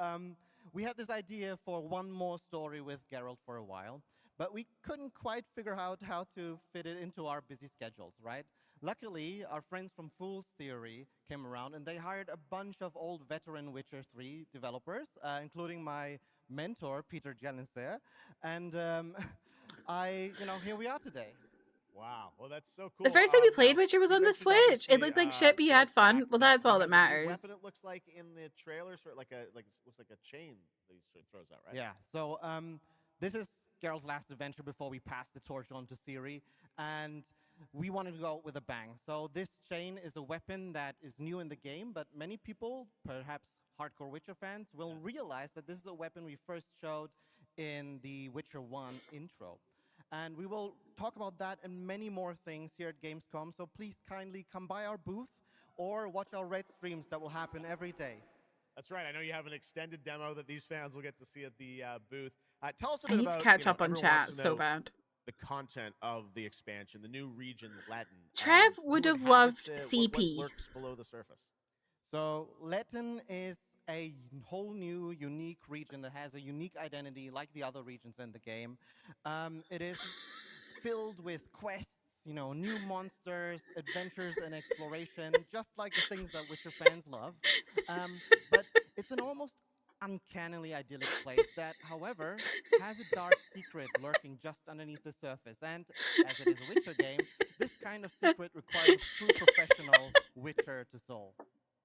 we had this idea for one more story with Geralt for a while, but we couldn't quite figure out how to fit it into our busy schedules, right? Luckily, our friends from Fool's Theory came around, and they hired a bunch of old veteran Witcher 3 developers, including my mentor, Peter Jelenser, and here we are today. Wow. Well, that's so cool. The first time we played now, Witcher was you on the mentioned, Switch. obviously, It looked like shit, but you had fun. Well, that's all that there's a new matters. weapon, it looks like in the trailer, sort of looks like a chain that he sort of throws out, right? Yeah, so this is Geralt's last adventure before we pass the torch on to Ciri, and we wanted to go out with a bang. So this chain is a weapon that is new in the game, but many people, perhaps hardcore Witcher fans, will realize that this is a weapon we first showed in the Witcher 1 intro. And we will talk about that and many more things here at Gamescom, so please kindly come by our booth or watch our Red streams that will happen every day. That's right. I know you have an extended demo that these fans will get to see at the booth. Tell us a I bit need about. to catch up on everyone chat wants to so know bad. the content of the expansion, the new region, Latin. Trev who would have have loved it, CP. What lurks below the surface? So Latin is a whole new, unique region that has a unique identity like the other regions in the game. It is filled with quests, you know, new monsters, adventures, and exploration, just like the things that Witcher fans love. But it's an almost uncannily idyllic place that, however, has a dark secret lurking just underneath the surface. And as it is a Witcher game, this kind of secret requires a true professional Witcher to solve.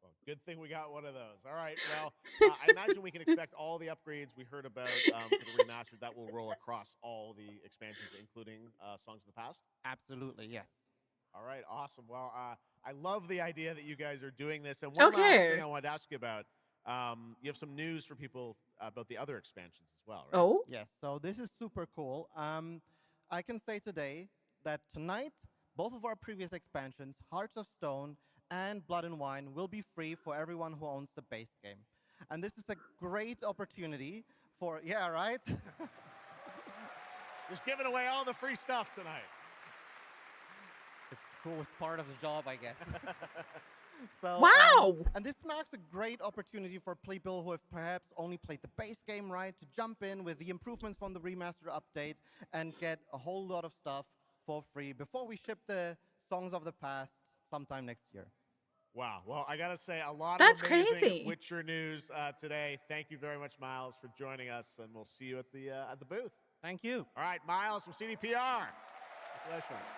Well, good thing we got one of those. All right. Well, I imagine we can expect all the upgrades we heard about for the remastered that will roll across all the expansions, including Songs of the Past. Absolutely, yes. All right. Awesome. Well, I love the idea that you guys are doing this. And one last thing I wanted to ask you about. You have some news for people about the other expansions as well, right? Oh? Yes, so this is super cool. I can say today that tonight, both of our previous expansions, Hearts of Stone and Blood and Wine, will be free for everyone who owns the base game. And this is a great opportunity for, yeah, right? Just giving away all the free stuff tonight. It's the coolest part of the job, I guess. So, wow! And this marks a great opportunity for people who have perhaps only played the base game, right, to jump in with the improvements from the remaster update and get a whole lot of stuff for free before we ship the Songs of the Past sometime next year. Wow. Well, I got to say, a lot That's of amazing crazy. Witcher news today. Thank you very much, Miles, for joining us, and we'll see you at the booth. Thank you. All right, Miles from CDPR. Congratulations.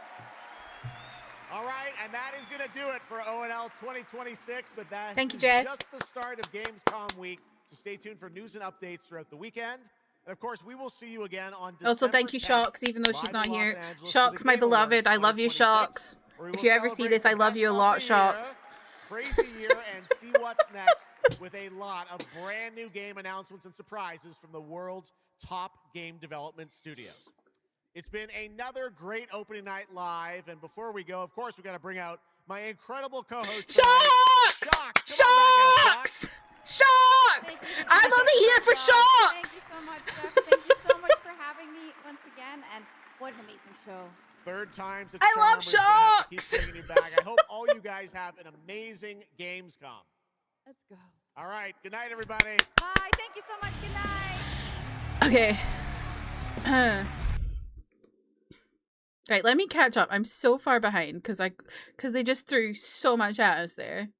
All right, and that is going to do it for ONL 2026, but that's just the start of Gamescom week, so stay tuned for news and updates throughout the weekend. And of course, we will see you again on December Also, thank you, 10th, Shocks, even though she's live not in Los here. Angeles Shocks, for the my Game Awards beloved. I love you, 2026, Shocks. where we If will you ever see celebrate this, I the love best you a of lot, the Shocks. year, praise the year, and see what's next with a lot of brand new game announcements and surprises from the world's top game development studios. It's been another great opening night live, and before we go, of course, we got to bring out my incredible co-host, Shocks! Shocks! Shocks! I'm only here for Shocks! Thank you so much, Jeff. Thank you so much for having me once again, and what an amazing show. Third time's a I charm. love We're just gonna have to keep Shocks! bringing you back. I hope all you guys have an amazing Gamescom. Let's go. All right. Good night, everybody. Bye. Thank you so much. Good night. Okay. Right, let me catch up. I'm so far behind because they just threw so much at us there.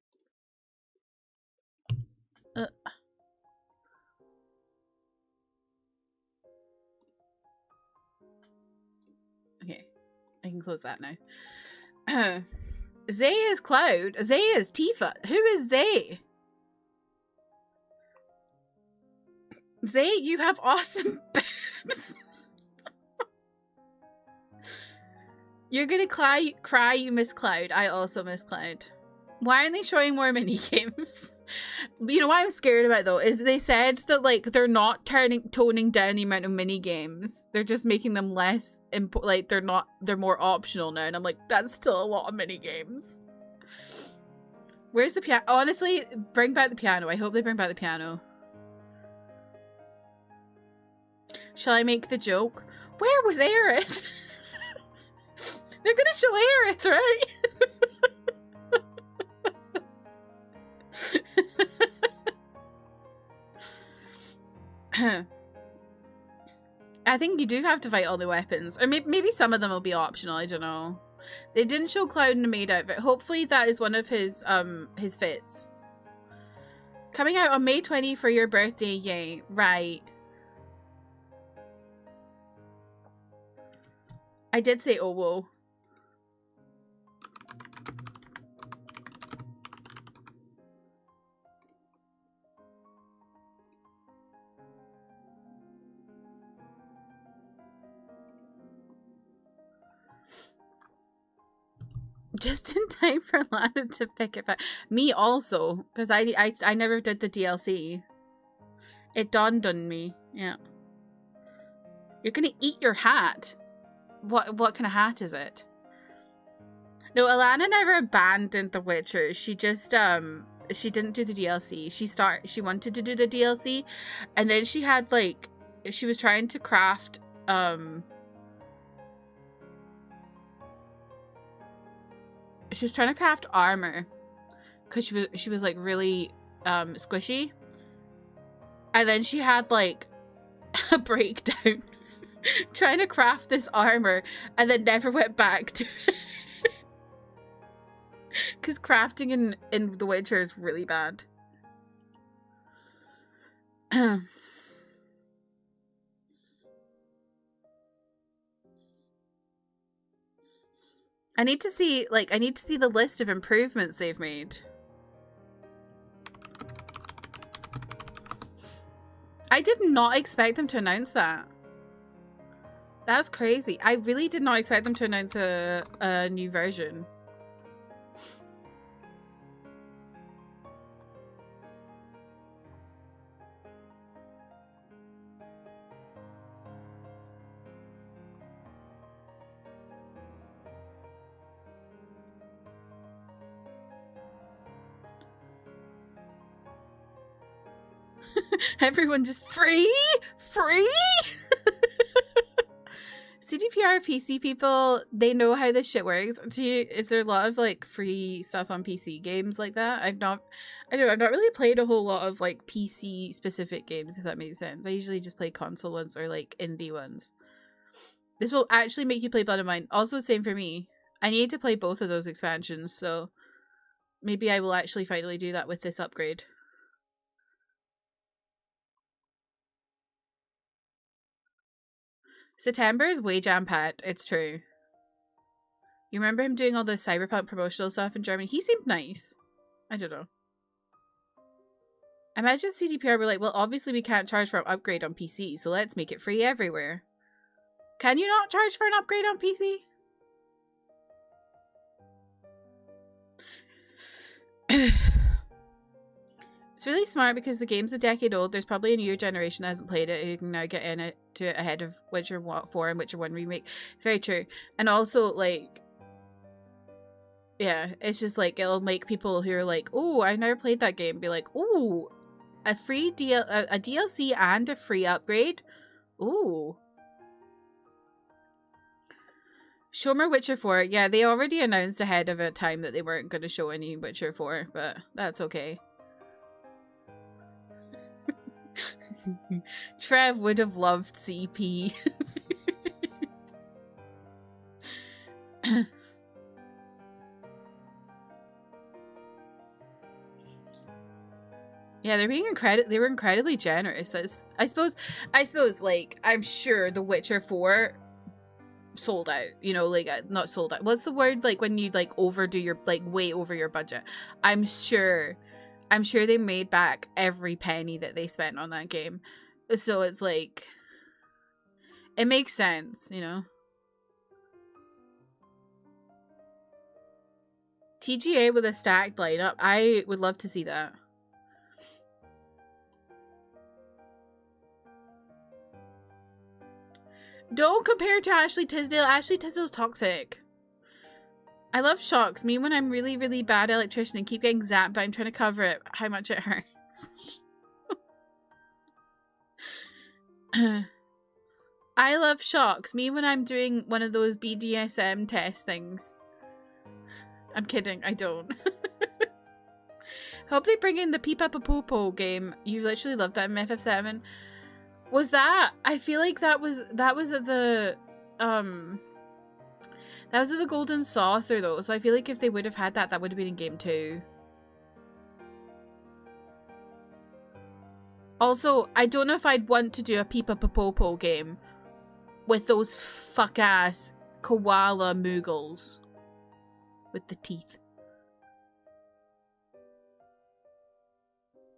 Okay, I can close that now. Zay is Cloud. Zay is Tifa. Who is Zay? Zay, you have awesome boobs. You're gonna cry you miss Cloud. I also miss Cloud. Why aren't they showing more minigames? You know what I'm scared about though is they said that like they're not toning down the amount of minigames. They're just making them less like they're more optional now, and I'm like, that's still a lot of minigames. Where's the piano? Honestly, bring back the piano. I hope they bring back the piano. Shall I make the joke? Where was Aerith? They're gonna show Aerith, right? I think you do have to fight all the weapons. Or maybe some of them will be optional, I don't know. They didn't show Cloud in a maid outfit. Hopefully that is one of his fits. Coming out on May 20 for your birthday, yay. Right. I did say oh whoa. Just in time for Lana to pick it back. Me also, because I never did the DLC. It dawned on me. Yeah. You're gonna eat your hat. What kind of hat is it? No, Alana never abandoned The Witcher. She just she didn't do the DLC. She wanted to do the DLC, and then she had like she was trying to craft she was trying to craft armor because she was like really squishy, and then she had like a breakdown trying to craft this armor, and then never went back to it because crafting in The Witcher is really bad. I need to see the list of improvements they've made. I did not expect them to announce that. That was crazy. I really did not expect them to announce a new version. Everyone just free? CDPR PC people, they know how this shit works. Is there a lot of like free stuff on PC games like that? I've not really played a whole lot of like PC specific games, if that makes sense. I usually just play console ones or like indie ones. This will actually make you play Blood and Wine. Also same for me. I need to play both of those expansions, so maybe I will actually finally do that with this upgrade. September is way jam-packed, it's true. You remember him doing all the Cyberpunk promotional stuff in Germany? He seemed nice. I don't know. Imagine CDPR were like, well, obviously we can't charge for an upgrade on PC, so let's make it free everywhere. Can you not charge for an upgrade on PC? It's really smart because the game's a decade old. There's probably a newer generation that hasn't played it who can now get in it to ahead of Witcher 4 and Witcher 1 remake. It's very true. And also, like, yeah, it's just like it'll make people who are like, oh, I've never played that game, be like, oh, a free a DLC and a free upgrade. Ooh. Show more Witcher 4. Yeah, they already announced ahead of a time that they weren't going to show any Witcher 4, but that's okay. Trev would have loved CP. Yeah, they were incredibly generous. I suppose like I'm sure The Witcher 4 sold out, you know, like not sold out. What's the word, like when you like overdo your, like way over your budget? I'm sure they made back every penny that they spent on that game. So it's like, it makes sense, you know? TGA with a stacked lineup. I would love to see that. Don't compare to Ashley Tisdale. Ashley Tisdale's toxic. I love shocks. Me when I'm really, really bad electrician and keep getting zapped, but I'm trying to cover it, how much it hurts. I love shocks. Me when I'm doing one of those BDSM test things. I'm kidding. I don't. Hope they bring in the Peepapapopo game. You literally loved that in FF7. Was that? I feel like that was at the that was at the Golden Saucer though, so I feel like if they would have had that, that would have been in game 2. Also, I don't know if I'd want to do a Peepapapopo game with those fuck-ass koala moogles with the teeth.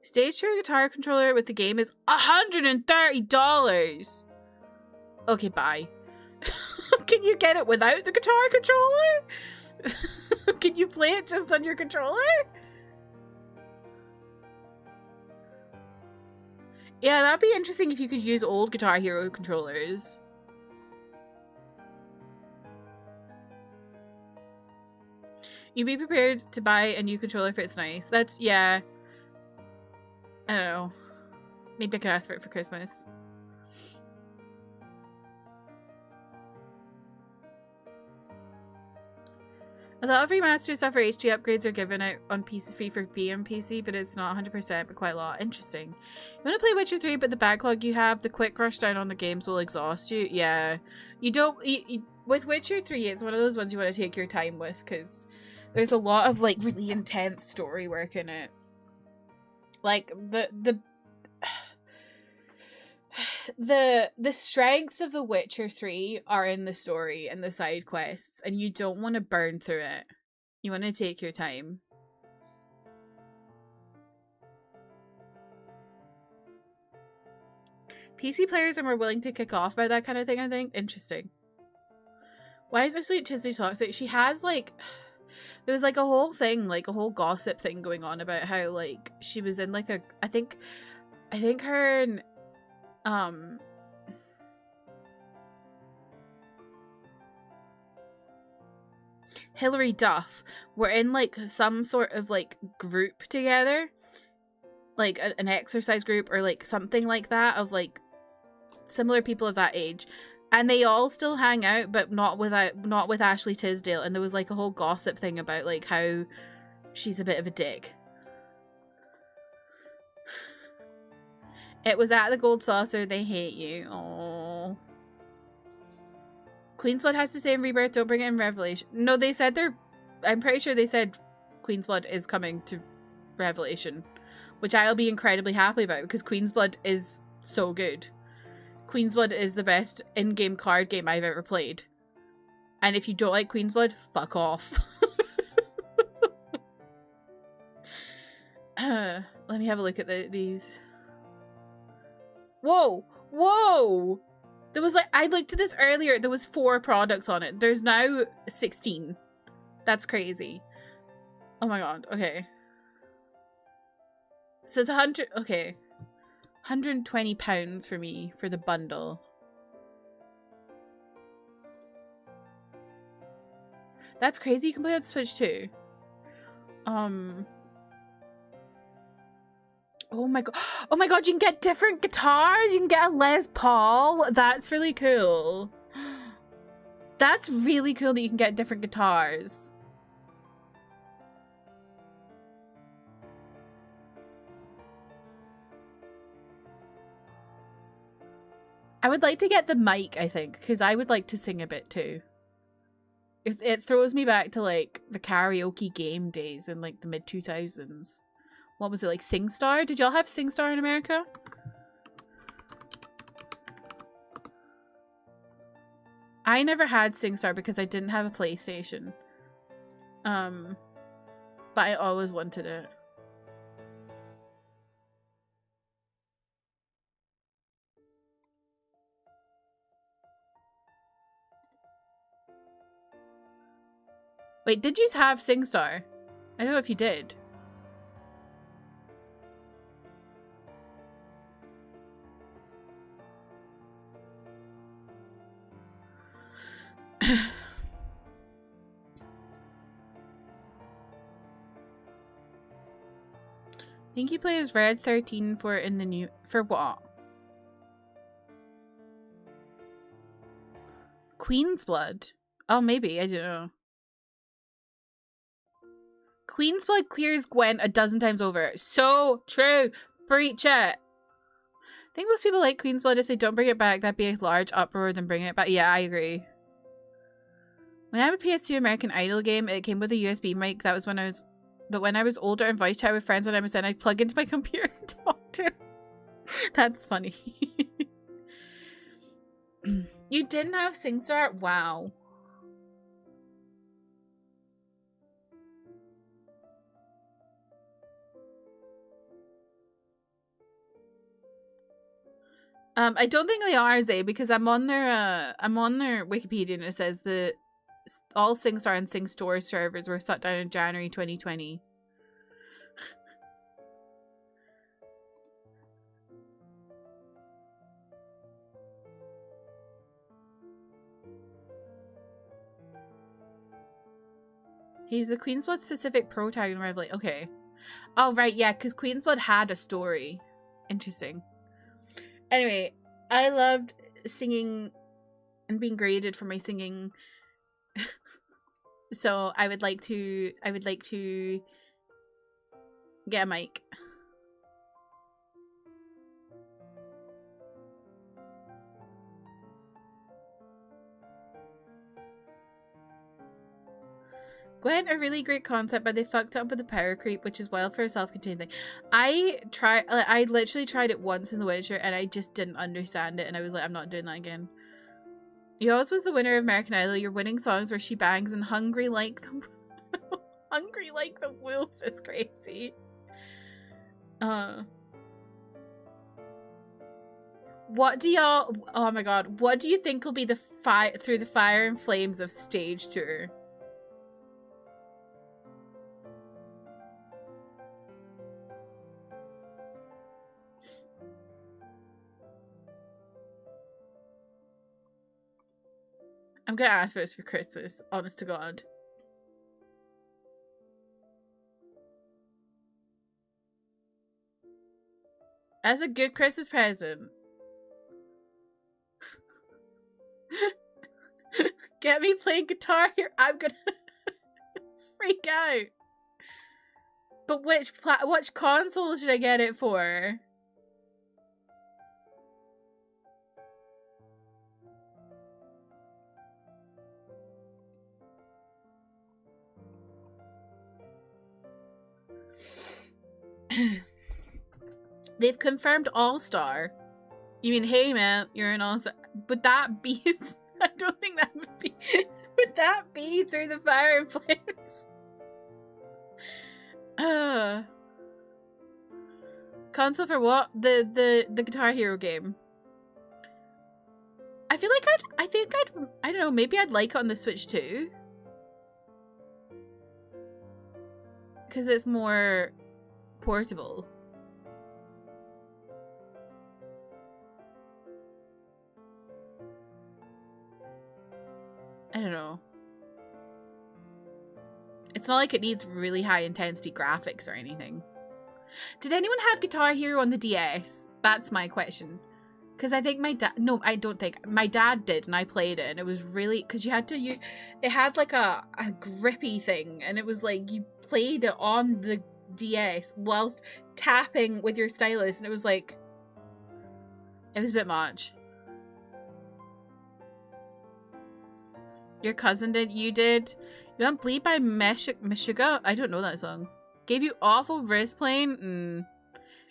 Stage 2 guitar controller with the game is $130. Okay, bye. Can you get it without the guitar controller? Can you play it just on your controller? Yeah, that'd be interesting if you could use old Guitar Hero controllers. You'd be prepared to buy a new controller if it's nice. That's, yeah. I don't know. Maybe I could ask for it for Christmas. A lot of remastered stuff for HD upgrades are given out on PC for PM PC, but it's not 100%, but quite a lot. Interesting. You want to play Witcher 3, but the backlog you have, the quick rush down on the games will exhaust you. Yeah. You don't... with Witcher 3, it's one of those ones you want to take your time with, because there's a lot of, like, really intense story work in it. Like, the strengths of The Witcher 3 are in the story and the side quests, and you don't want to burn through it. You want to take your time. PC players are more willing to kick off by that kind of thing, I think. Interesting. Why is Ashley Tisdale toxic? She has, like... There was, like, a whole thing, like, a whole gossip thing going on about how, like, she was in, like, a... I think her and... Hilary Duff were in, like, some sort of, like, group together. Like, an exercise group or, like, something like that of, like, similar people of that age. And they all still hang out, but not with Ashley Tisdale. And there was, like, a whole gossip thing about, like, how she's a bit of a dick. It was at the Gold Saucer. They hate you. Aww. Queen's Blood has to say in Rebirth, don't bring it in Revelation. No, they said I'm pretty sure they said Queen's Blood is coming to Revelation. Which I'll be incredibly happy about, because Queen's Blood is so good. Queen's Blood is the best in-game card game I've ever played. And if you don't like Queen's Blood, fuck off. Let me have a look at these. Whoa! Whoa! There was, like, I looked at this earlier, there was 4 products on it. There's now 16. That's crazy. Oh my god, okay. So it's 100, okay. £120 for me for the bundle. That's crazy, you can play on Switch too. Oh my god, you can get different guitars! You can get a Les Paul! That's really cool. That's really cool that you can get different guitars. I would like to get the mic, I think, because I would like to sing a bit too. It throws me back to, like, the karaoke game days in, like, the mid-2000s. What was it, like, SingStar? Did y'all have SingStar in America? I never had SingStar because I didn't have a PlayStation. But I always wanted it. Wait, did you have SingStar? I don't know if you did. I think you play as Red 13 for in the new... For what? Queen's Blood? Oh, maybe. I don't know. Queen's Blood clears Gwen a dozen times over. So true. Preach it. I think most people like Queen's Blood. If they don't bring it back, that'd be a large uproar than bring it back. Yeah, I agree. When I had a PS2 American Idol game, it came with a USB mic. That was when I was... But when I was older and voice chat with friends on MSN, I'd plug into my computer and talk to. That's funny. You didn't have SingStar? Wow. I don't think they are, Zay, because I'm on their Wikipedia and it says that all SingStar and SingStore servers were shut down in January 2020. He's the Queen's Blood specific pro tag in Revelation. Okay. Oh, right, yeah, because Queen's Blood had a story. Interesting. Anyway, I loved singing and being graded for my singing. So I would like to get a mic. Gwent, a really great concept, but they fucked up with the power creep, which is wild for a self-contained thing. I literally tried it once in The Witcher, and I just didn't understand it, and I was like, I'm not doing that again. Yours was the winner of American Idol. Your winning songs were She Bangs and Hungry Like the Hungry Like the Wolf is crazy. What do y'all? Oh my god! What do you think will be the Through the Fire and Flames of stage tour? I'm gonna ask for this for Christmas, honest to God. As a good Christmas present. Get me playing guitar here. I'm gonna freak out. But which console should I get it for? They've confirmed All-Star. You mean, hey man, you're an All-Star. Would that be... I don't think that would be... Would that be Through the Fire and Flames? Console for what? The Guitar Hero game. I feel like I don't know, maybe I'd like it on the Switch too. Because it's more portable. I don't know. It's not like it needs really high intensity graphics or anything. Did anyone have Guitar Hero on the DS? That's my question. Because I think my dad... No, I don't think. My dad did, and I played it, and it was really... Because you had to... It had like a grippy thing, and it was like you played it on the DS whilst tapping with your stylus, and it was like... It was a bit much. Your cousin did? You did? You want Bleed by Meshuggah? I don't know that song. Gave you awful wrist playing?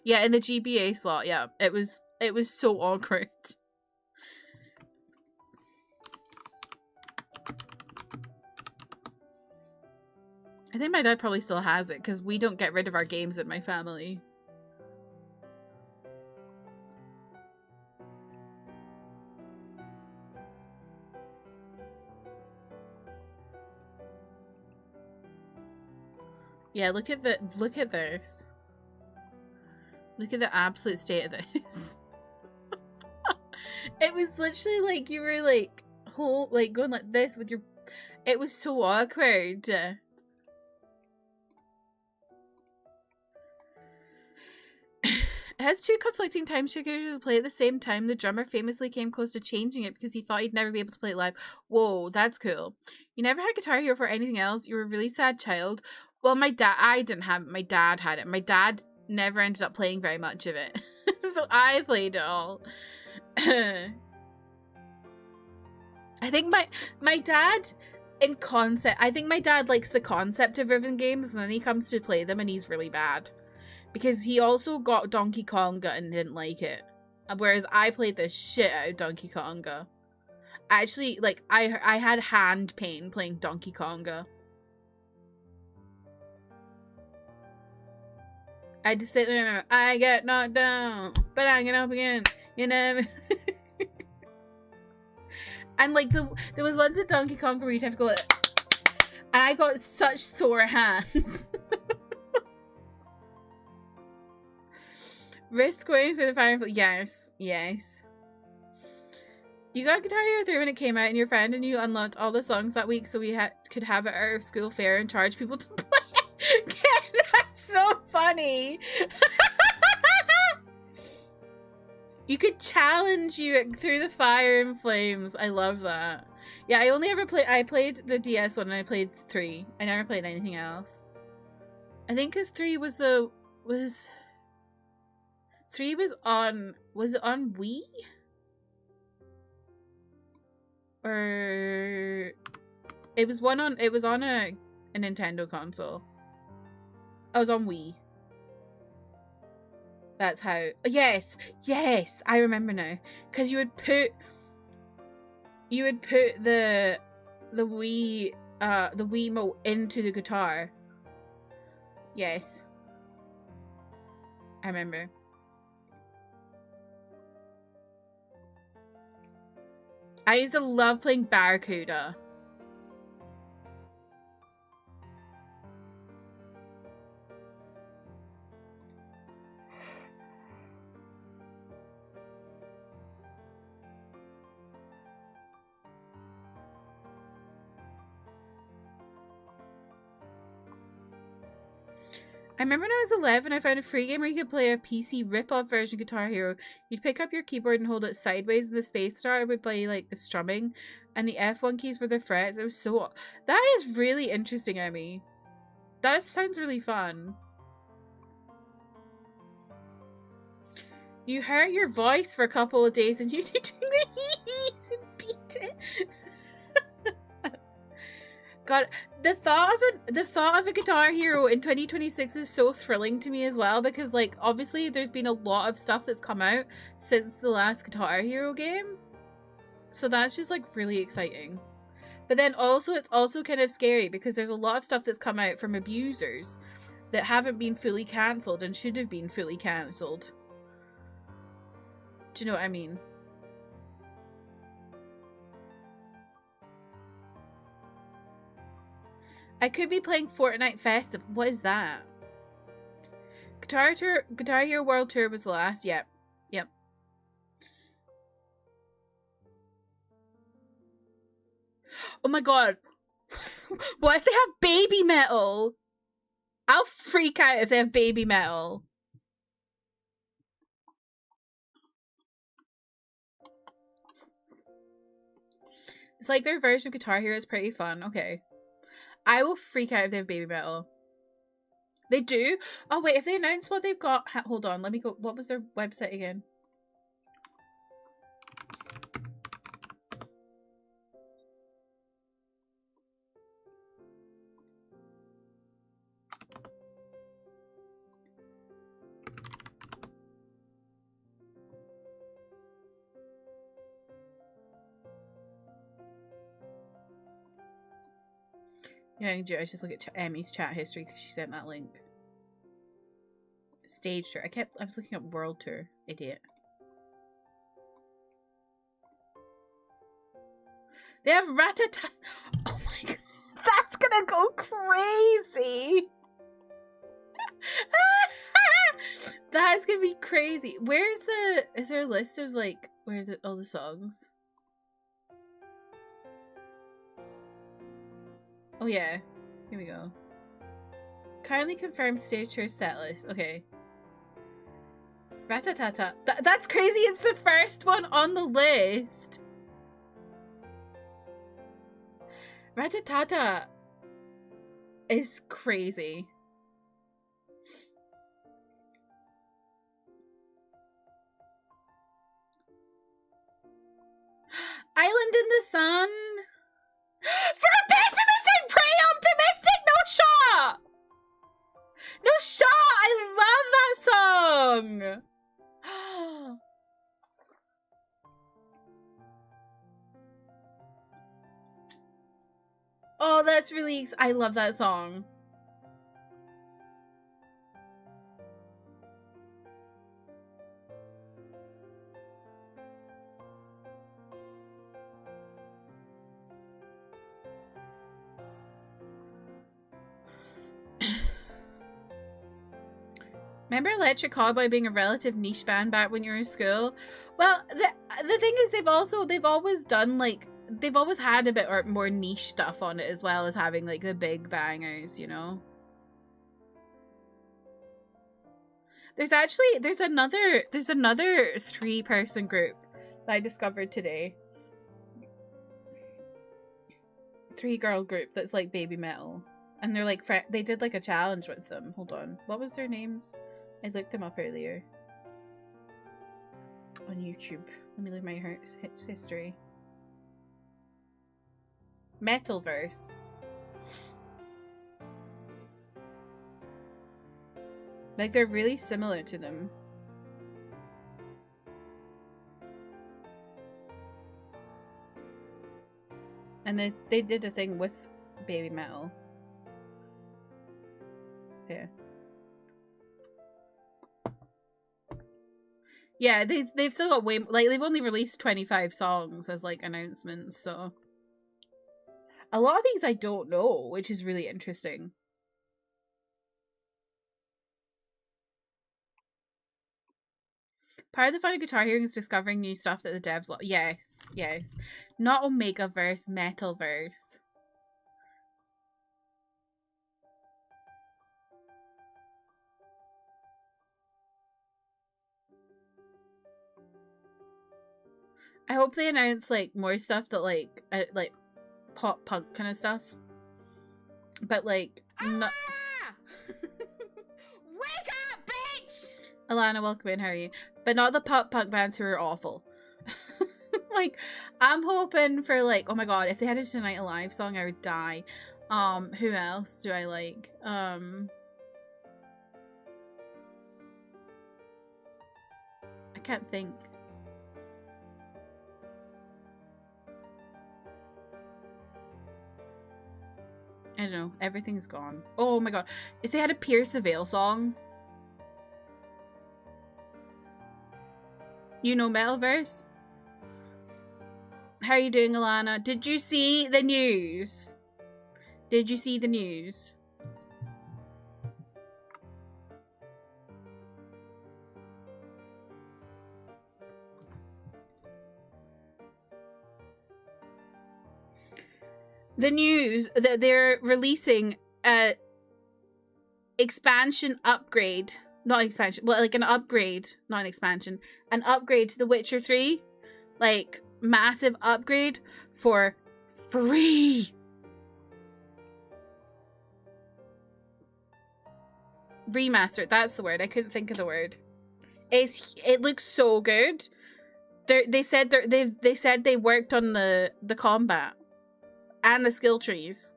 Yeah, in the GBA slot, yeah. It was so awkward. I think my dad probably still has it, because we don't get rid of our games in my family. Yeah, look at this. Look at the absolute state of this. It was literally like you were like going like this with your... It was so awkward. It has two conflicting time triggers to play at the same time. The drummer famously came close to changing it because he thought he'd never be able to play it live. Whoa, that's cool. You never had Guitar Hero for anything else? You were a really sad child. Well, I didn't have it. My dad had it. My dad never ended up playing very much of it. So I played it all. I think my dad, in concept, I think my dad likes the concept of rhythm games, and then he comes to play them and he's really bad. Because he also got Donkey Konga and didn't like it. Whereas I played the shit out of Donkey Konga. Actually, like, I had hand pain playing Donkey Konga. I just sit there and remember, I get knocked down, but I get up again. You know? And like there was ones at Donkey Kong where you'd have to go like, and I got such sore hands. Wrist going through the fire. Yes, yes. You got Guitar Hero 3 when it came out, and your friend and you unlocked all the songs that week, so we could have it at our school fair and charge people to play. That's so funny. You could challenge you Through the Fire and Flames. I love that. Yeah, I only ever I played the DS one and I played 3. I never played anything else. I think because 3 was 3 was it on Wii? Or it was on a Nintendo console. I was on Wii. That's how. Yes, I remember now. Because you would put the Wiimote into the guitar. Yes, I remember. I used to love playing Barracuda. I remember when I was 11, I found a free game where you could play a PC rip-off version of Guitar Hero. You'd pick up your keyboard and hold it sideways, and the space star would play like the strumming, and the F1 keys were the frets. It was so... That is really interesting, Emmy. That sounds really fun. You hurt your voice for a couple of days and you need to doing the hee-hees and beat it. God, the thought of a Guitar Hero in 2026 is so thrilling to me as well, because like obviously there's been a lot of stuff that's come out since the last Guitar Hero game. So that's just like really exciting. But then also it's also kind of scary because there's a lot of stuff that's come out from abusers that haven't been fully cancelled and should have been fully cancelled. Do you know what I mean? I could be playing Fortnite Festive. What is that? Guitar Hero World Tour was the last. Yep. Oh my god. What if they have baby metal? I'll freak out if they have baby metal. It's like their version of Guitar Hero is pretty fun. Okay. I will freak out if they have baby metal. They do? Oh wait, if they announce what they've got... Hold on, let me go... What was their website again? Yeah, I just look at Emmy's chat history because she sent that link. Stage tour. I was looking up world tour. Idiot. They have Ratata. Oh my god. That's gonna go crazy. That's gonna be crazy. Where's the... Is there a list of like where all the songs? Oh yeah, here we go. Currently confirmed stage tour setlist. Okay. Ratatata. That's crazy. It's the first one on the list. Ratatata is crazy. Island in the Sun. For a pessimist and pray optimistic, no shot! No shot! I love that song! Oh, that's really... I love that song. Remember Electric Cowboy being a relative niche band back when you were in school? Well, the thing is, they've always done like, they've always had a bit more niche stuff on it as well as having like the big bangers, you know? There's another 3-person group that I discovered today. 3-girl group that's like Baby Metal, and they're like they did like a challenge with them. Hold on, what was their names? I looked them up earlier on YouTube. Let me look at my history. Metalverse. Like, they're really similar to them. And they did a thing with Baby Metal. Yeah. Yeah, they've still got way, like, they've only released 25 songs as like announcements, so a lot of these I don't know, which is really interesting. Part of the fun of guitar hearing is discovering new stuff that the devs love. Yes, yes. Not Omegaverse, Metalverse. I hope they announce like more stuff that like pop punk kind of stuff. But like not. Wake up, bitch! Alana, welcome in. How are you? But not the pop punk bands who are awful. Like, I'm hoping for like, oh my god, if they had a Tonight Alive song, I would die. Who else do I like? I can't think. I don't know. Everything's gone. Oh my god. If they had a Pierce the Veil song. You know Metalverse? How are you doing, Alana? Did you see the news? Did you see the news? The news that they're releasing a expansion upgrade. Not expansion, well, like an upgrade, not an expansion. An upgrade to The Witcher 3. Like, massive upgrade for free. Remastered, that's the word. I couldn't think of the word. It looks so good. They said they worked on the combat and the skill trees.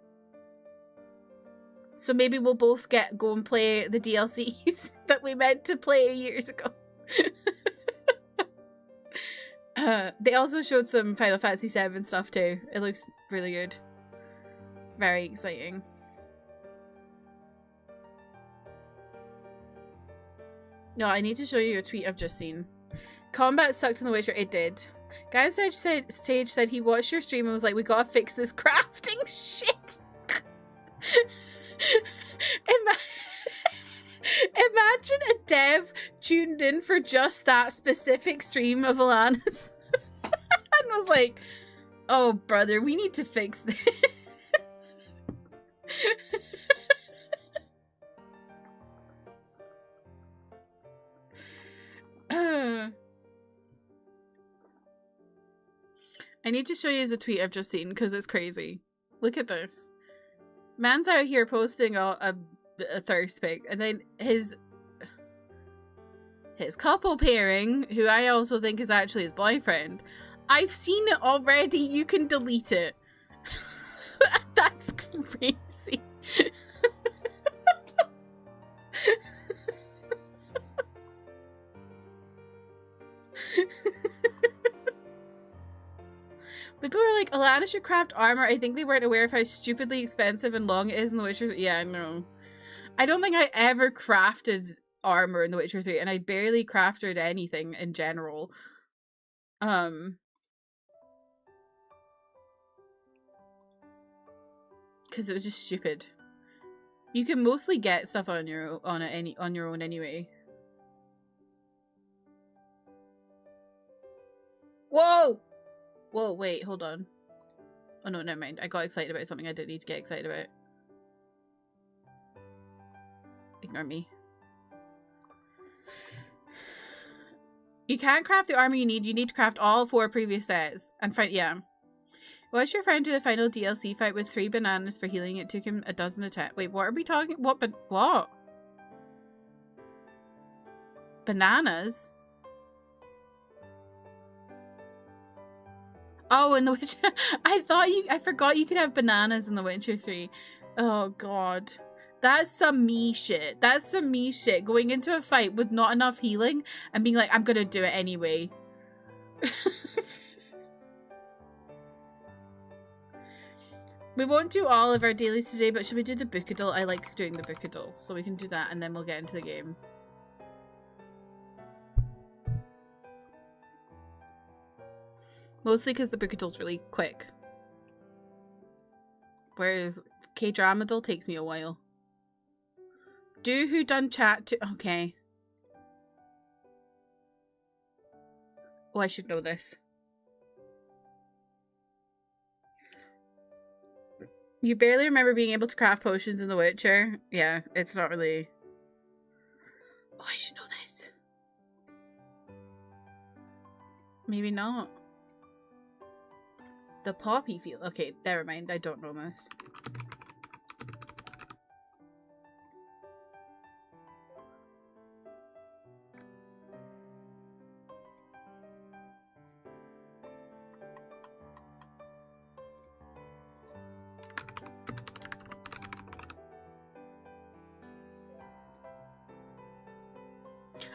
So maybe we'll both go and play the DLCs that we meant to play years ago. They also showed some Final Fantasy VII stuff too. It looks really good. Very exciting. No, I need to show you a tweet I've just seen. Combat sucked in The Witcher. It did. Guy on stage said he watched your stream and was like, we gotta fix this crafting shit. Imagine a dev tuned in for just that specific stream of Alana's and was like, oh brother, we need to fix this. I need to show you a tweet I've just seen because it's crazy. Look at this. Man's out here posting a thirst pic, and then his couple pairing, who I also think is actually his boyfriend. I've seen it already. You can delete it. That's crazy. People were like, Alana should craft armor. I think they weren't aware of how stupidly expensive and long it is in The Witcher. Yeah, no. I don't think I ever crafted armor in The Witcher 3, and I barely crafted anything in general. Because it was just stupid. You can mostly get stuff on your own anyway. Whoa! Whoa, wait, hold on. Oh no, never mind. I got excited about something I didn't need to get excited about. Ignore me. You can't craft the armor you need. You need to craft all 4 previous sets. And find, yeah. Watch your friend do the final DLC fight with 3 bananas for healing. It took him a dozen attempts. Wait, what are we talking? What? What? Bananas? Oh, in The Witcher. I forgot you could have bananas in The Witcher 3. Oh, God. That's some me shit. That's some me shit. Going into a fight with not enough healing and being like, I'm gonna do it anyway. We won't do all of our dailies today, but should we do the bookadil? I like doing the bookadil, so we can do that and then we'll get into the game. Mostly because the bookadil's really quick. Whereas KDRAMA takes me a while. Do who done chat to... Okay. Oh, I should know this. You barely remember being able to craft potions in The Witcher? Yeah, it's not really... Oh, I should know this. Maybe not. The poppy field. Okay, never mind. I don't know this.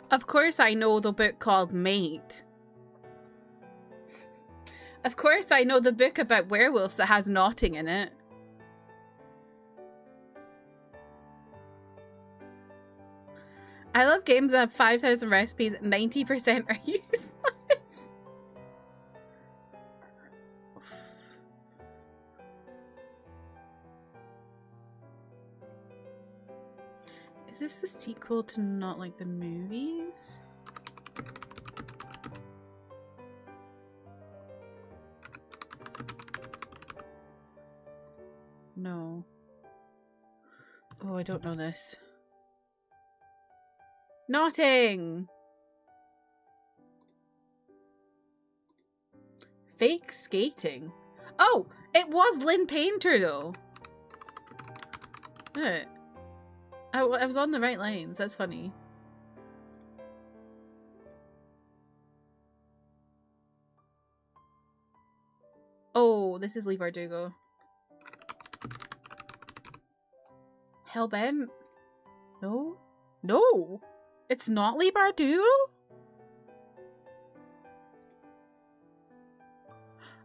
Of course I know the book called Mate. Of course I know the book about werewolves that has knotting in it. I love games that have 5,000 recipes, 90% are useless. Is this the sequel to Not Like the Movies? No. Oh, I don't know this. Knotting! Fake skating? Oh! It was Lynn Painter though! Look. I was on the right lines. That's funny. Oh, this is Lee Bardugo. Hellbent? No? No! It's not Lee Bardugo?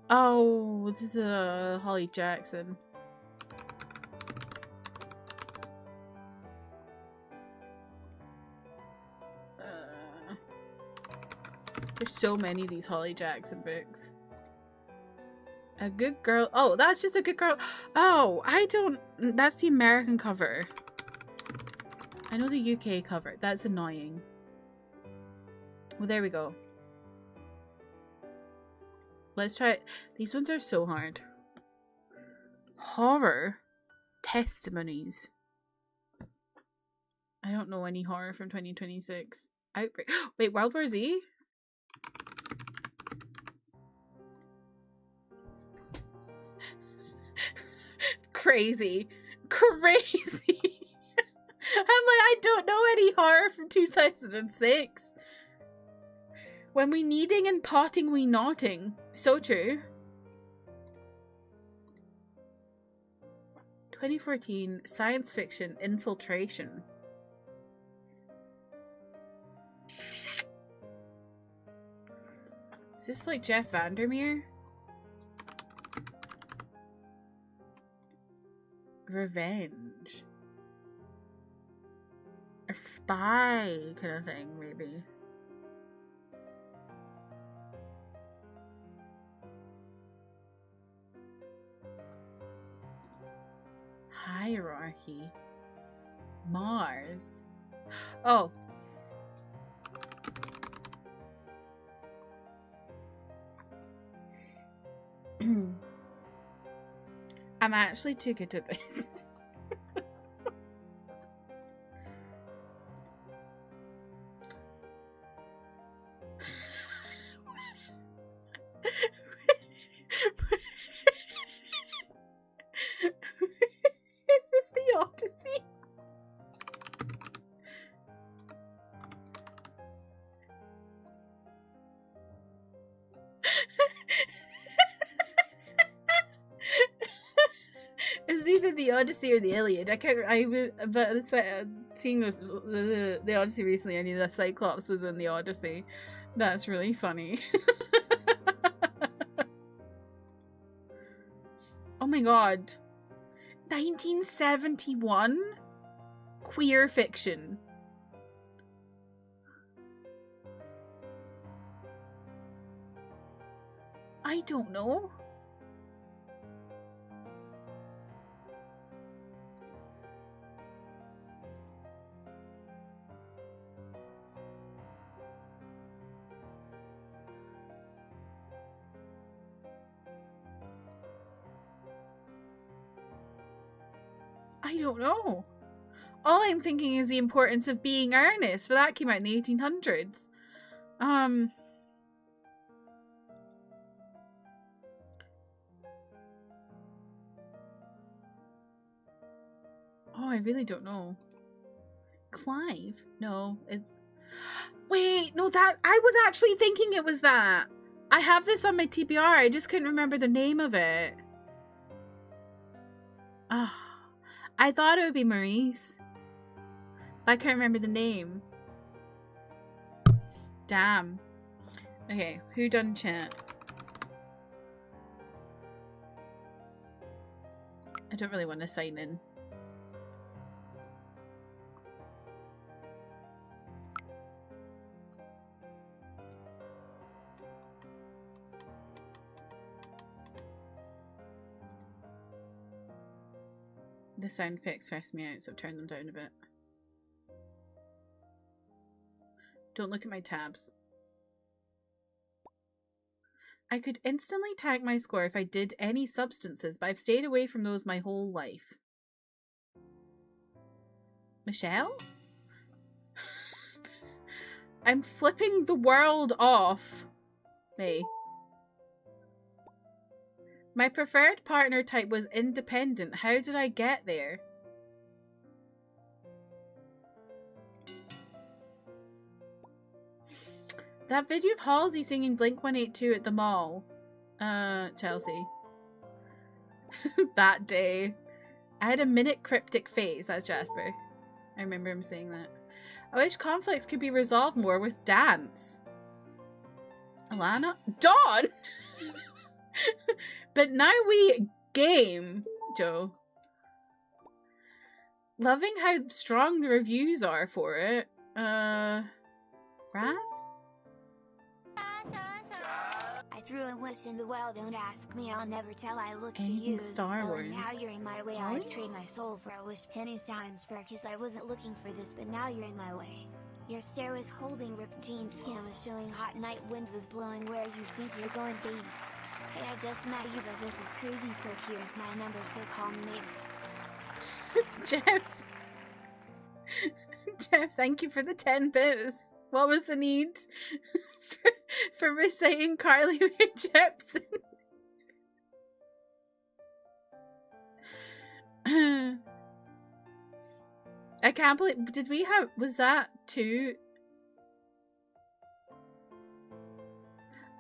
Oh, this is Holly Jackson. There's so many of these Holly Jackson books. A Good Girl. Oh, that's just A Good Girl. Oh, I don't. That's the American cover. I know the UK cover. That's annoying. Well, there we go. Let's try it. These ones are so hard. Horror testimonies. I don't know any horror from 2026. Outbreak. Wait, World War Z? Crazy. Crazy. I'm like, I don't know any horror from 2006. When we kneading and potting, we knotting. So true. 2014 science fiction Infiltration. Is this like Jeff Vandermeer? Revenge. A spy kind of thing, maybe. Hierarchy. Mars. Oh. I'm actually too good at this. it the Odyssey or the Iliad? I can't. But it's seeing the Odyssey recently. I knew that Cyclops was in the Odyssey. That's really funny. Oh my god, 1971 queer fiction. I don't know. I don't know. All I'm thinking is the importance of being earnest, but that came out in the 1800s. Oh, I really don't know. Clive? No, it's... Wait, no, that... I was actually thinking it was that. I have this on my TBR, I just couldn't remember the name of it. Ah, I thought it would be Maurice. But I can't remember the name. Damn. Okay, who done chat? I don't really want to sign in. The sound effects stress me out, so I've turned them down a bit. Don't look at my tabs. I could instantly tag my score if I did any substances, but I've stayed away from those my whole life. Michelle? I'm flipping the world off. Hey. My preferred partner type was independent. How did I get there? That video of Halsey singing Blink-182 at the mall. Chelsea. That day. I had a minute cryptic phase. That's Jasper. I remember him saying that. I wish conflicts could be resolved more with dance. Alana? Dawn! But now we game, Joe. Loving how strong the reviews are for it. Raz? I threw a wish in the well, don't ask me, I'll never tell, I look to Anything you. Star Wars. Now you're in my way, I What? would trade my soul for a wish pennies times for a kiss, I wasn't looking for this, but now you're in my way. Your stare was holding ripped jeans, skin was showing, hot night wind was blowing, where you think you're going, baby? Hey, I just met you, but this is crazy, so here's my number, so call me later. Jeff. Jeff, thank you for the 10 bits. What was the need for reciting Carly Rae Jepsen? I can't believe... Did we have... Was that 2?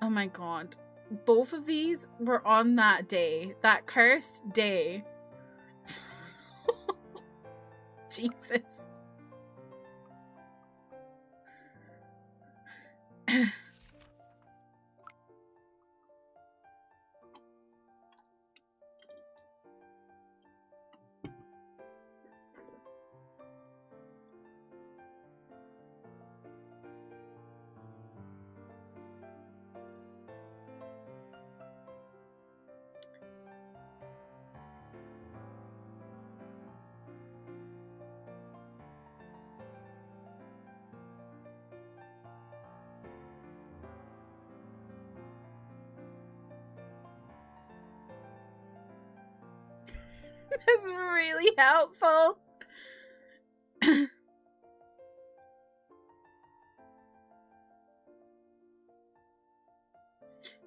Oh my god. Both of these were on that day. That cursed day. Jesus. That's really helpful.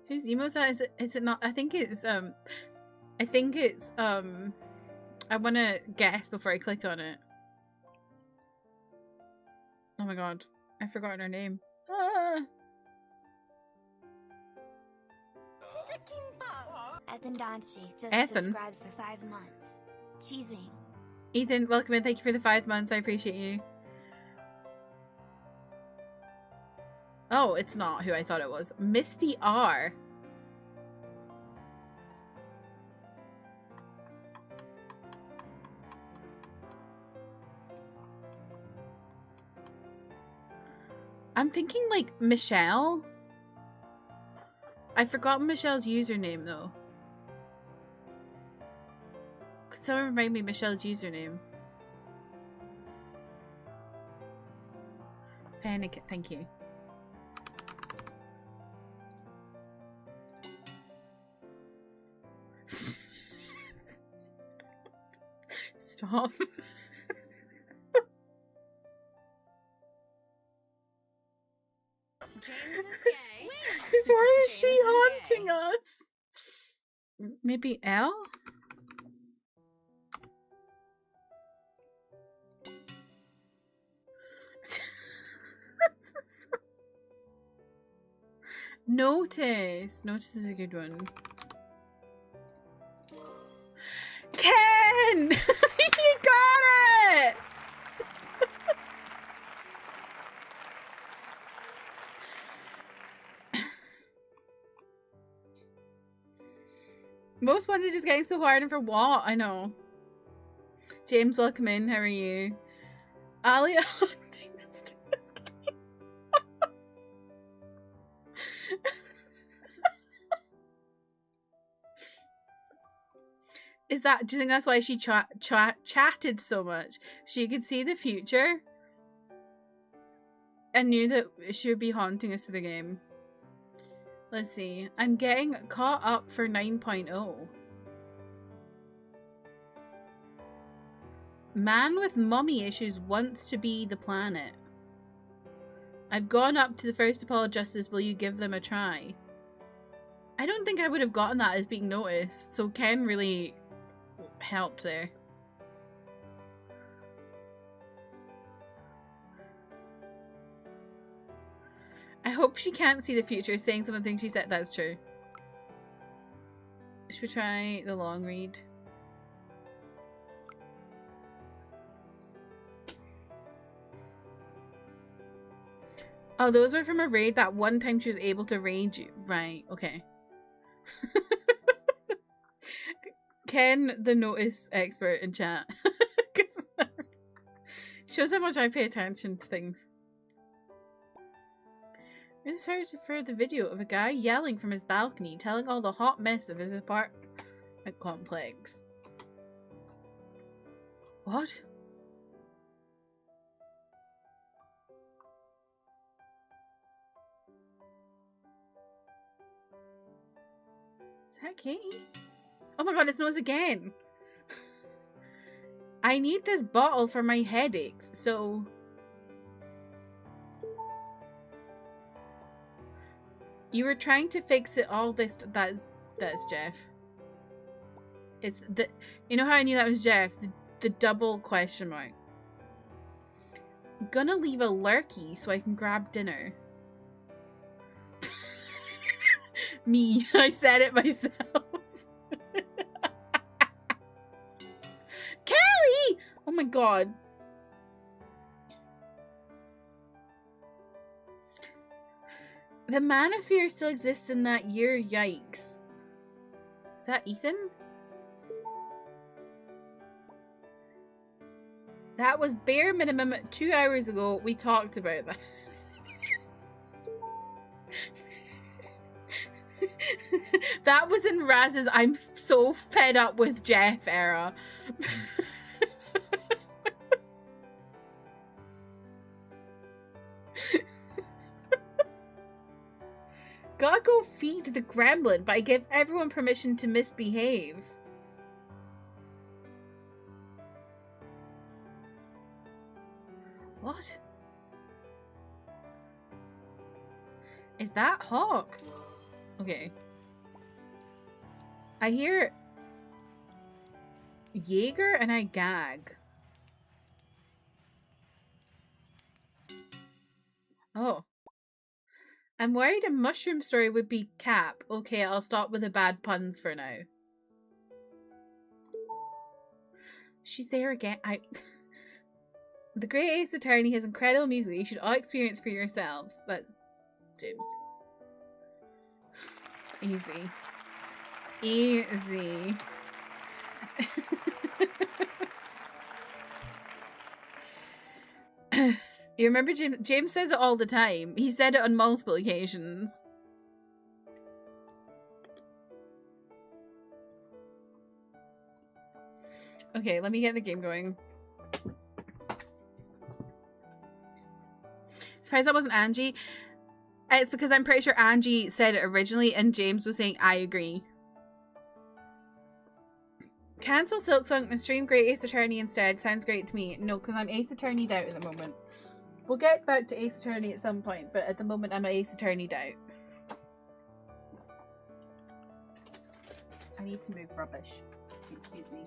Whose emo is that? Is it not? I think it's I wanna guess before I click on it. Oh my god. I've forgotten her name. Ah. Ethan Donchik just Ethan? subscribed for 5 months. Teasing. Ethan, welcome in. Thank you for the 5 months. I appreciate you. Oh, it's not who I thought it was. Misty R. I'm thinking like Michelle. I forgot Michelle's username though. Could someone remind me Michelle's username? Panic, thank you. Stop. James is gay. Why is James she is haunting us? Maybe Elle? Notice. Notice is a good one. Ken! You got it! Most Wanted is getting so hard, and for what? I know. James, welcome in. How are you? Alia. Is that? Do you think that's why she chatted so much? She could see the future and knew that she would be haunting us through the game. Let's see. I'm getting caught up for 9.0. Man with mummy issues wants to be the planet. I've gone up to the first apologists. Will you give them a try? I don't think I would have gotten that as being noticed. So Ken really helped there. I hope she can't see the future, saying some of the things she said. That's true. Should we try the long read? Oh, those were from a raid. That one time she was able to raid you. Right, okay. Ken, the notice expert in chat. Shows how much I pay attention to things. I searched for the video of a guy yelling from his balcony, telling all the hot mess of his apartment complex. What? Is that Katie? Oh my god, it's Nose again! I need this bottle for my headaches, so... You were trying to fix it all this... That's Jeff. It's the... You know how I knew that was Jeff? The double question mark. I'm gonna leave a lurky so I can grab dinner. Me, I said it myself. Kelly! Oh my god. The manosphere still exists in that year, yikes. Is that Ethan? That was bare minimum 2 hours ago. We talked about that. That was in Raz's I'm so fed up with Jeff era. Gotta go feed the gremlin, but I give everyone permission to misbehave. What? Is that Hawk? Okay. I hear Jaeger and I gag. Oh. I'm worried a mushroom story would be Cap. Okay, I'll stop with the bad puns for now. She's there again. The Great Ace Attorney has incredible music you should all experience for yourselves. That's James. Easy. Easy. You remember James? James says it all the time. He said it on multiple occasions. Okay, let me get the game going. Surprised that wasn't Angie. It's because I'm pretty sure Angie said it originally and James was saying, I agree. Cancel Silksong and stream Great Ace Attorney instead. Sounds great to me. No, because I'm Ace Attorney'd out at the moment. We'll get back to Ace Attorney at some point, but at the moment I'm Ace Attorney'd out. I need to move rubbish. Excuse me.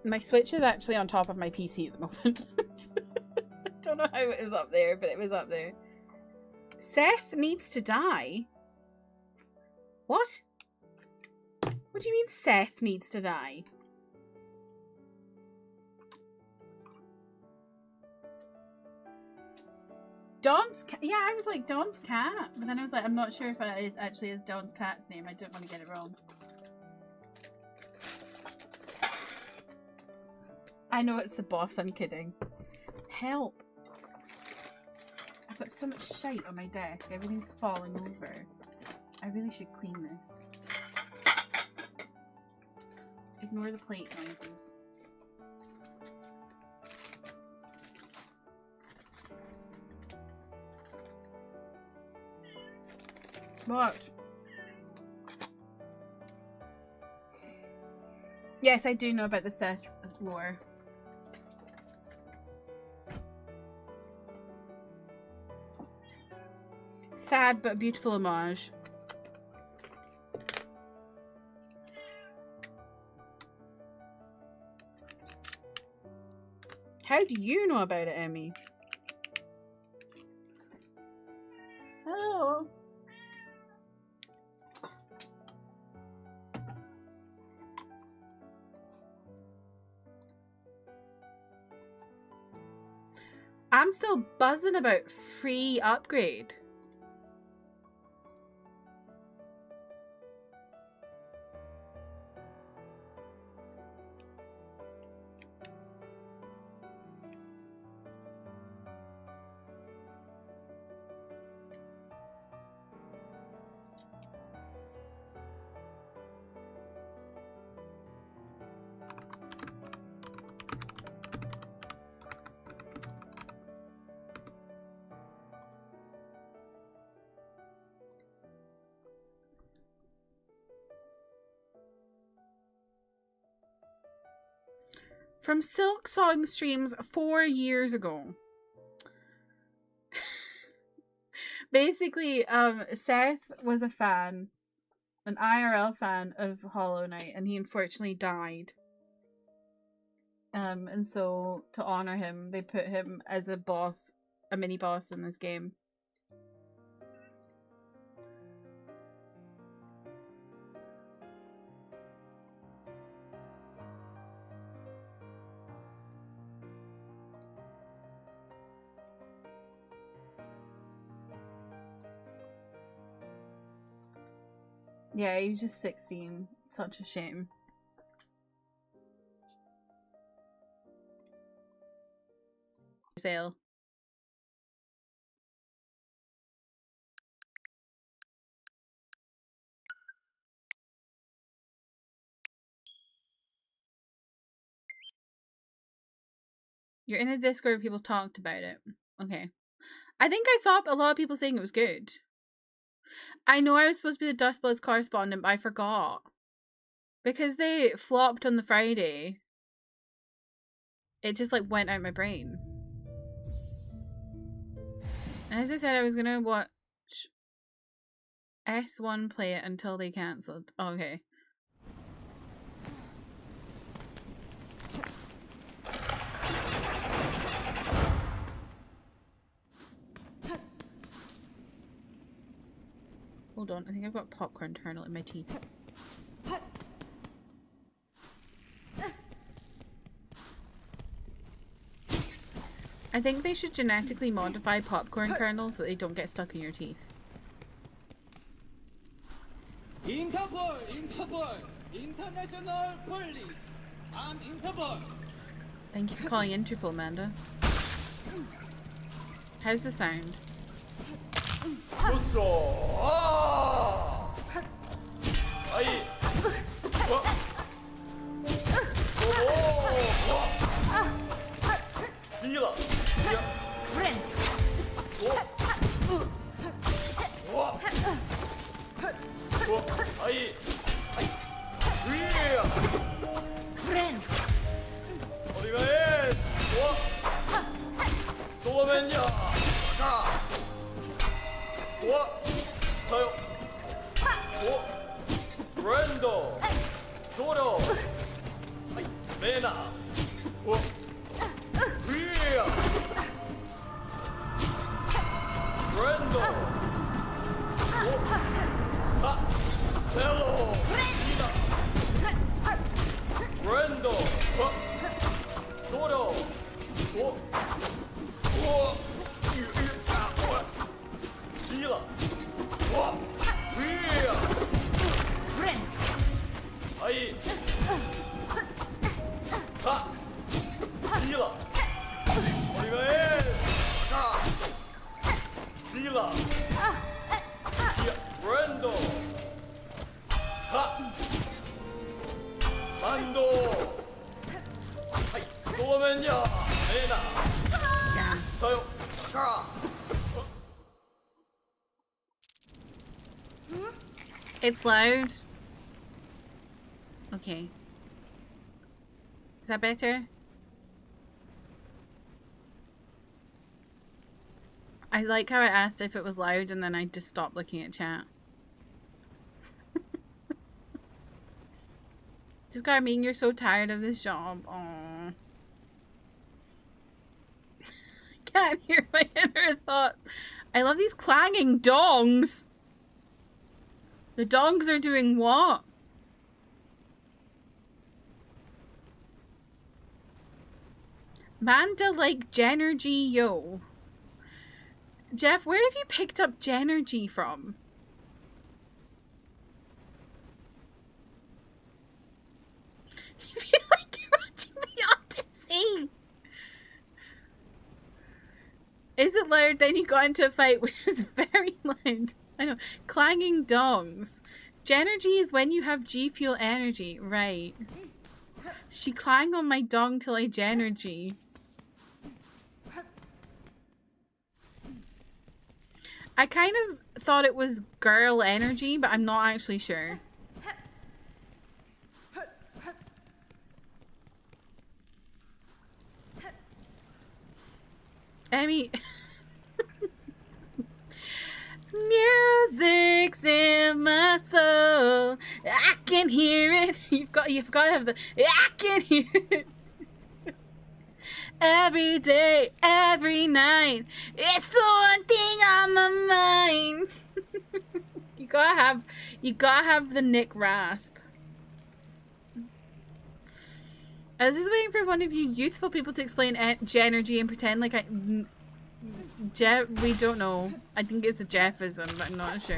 My Switch is actually on top of my PC at the moment. I don't know how it is up there, but it was up there. Seth needs to die? What? What do you mean Seth needs to die? Don's cat? Yeah, I was like, Don's cat. But then I was like, I'm not sure if it is actually is Don's cat's name. I didn't want to get it wrong. I know it's the boss, I'm kidding. Help! I've got so much shite on my desk, everything's falling over. I really should clean this. Ignore the plate noises. What? Yes, I do know about the Seth lore. Sad but beautiful homage. How do you know about it, Emmy? Hello. I'm still buzzing about free upgrade. From Silk Song streams 4 years ago. Basically, Seth was a fan, an IRL fan of Hollow Knight, and he unfortunately died. And so to honor him, they put him as a boss, a mini boss in this game. Yeah, he was just 16. Such a shame. Sale. You're in a Discord where people talked about it. Okay. I think I saw a lot of people saying it was good. I know I was supposed to be the Dustbloods correspondent, but I forgot. Because they flopped on the Friday. It just like went out my brain. And as I said, I was gonna watch S1 play it until they cancelled. Okay. Hold on, I think I've got popcorn kernel in my teeth. I think they should genetically modify popcorn kernels so they don't get stuck in your teeth. Interpol, Interpol, International Police. I'm Interpol. Thank you for calling Interpol, Amanda. How's the sound? It's loud. Okay. Is that better? I like how I asked if it was loud and then I just stopped looking at chat. Just gotta mean you're so tired of this job. Aww. I can't hear my inner thoughts. I love these clanging dongs. The dongs are doing what? Manda like Genergy, yo. Jeff, where have you picked up Genergy from? You feel like you're watching me on to see. Is it loud? Then you got into a fight, which was very loud. I know. Clanging dongs. Genergy is when you have G Fuel energy. Right. She clanged on my dong till I Genergy. I kind of thought it was girl energy, but I'm not actually sure. Emmy. Music's in my soul. I can hear it. You've got to have the I can hear it. Every day, every night. It's the one thing on my mind. You gotta have the Nick rasp. I was just waiting for one of you youthful people to explain Genergy and pretend like Jeff, we don't know. I think it's a Jeffism, but I'm not sure.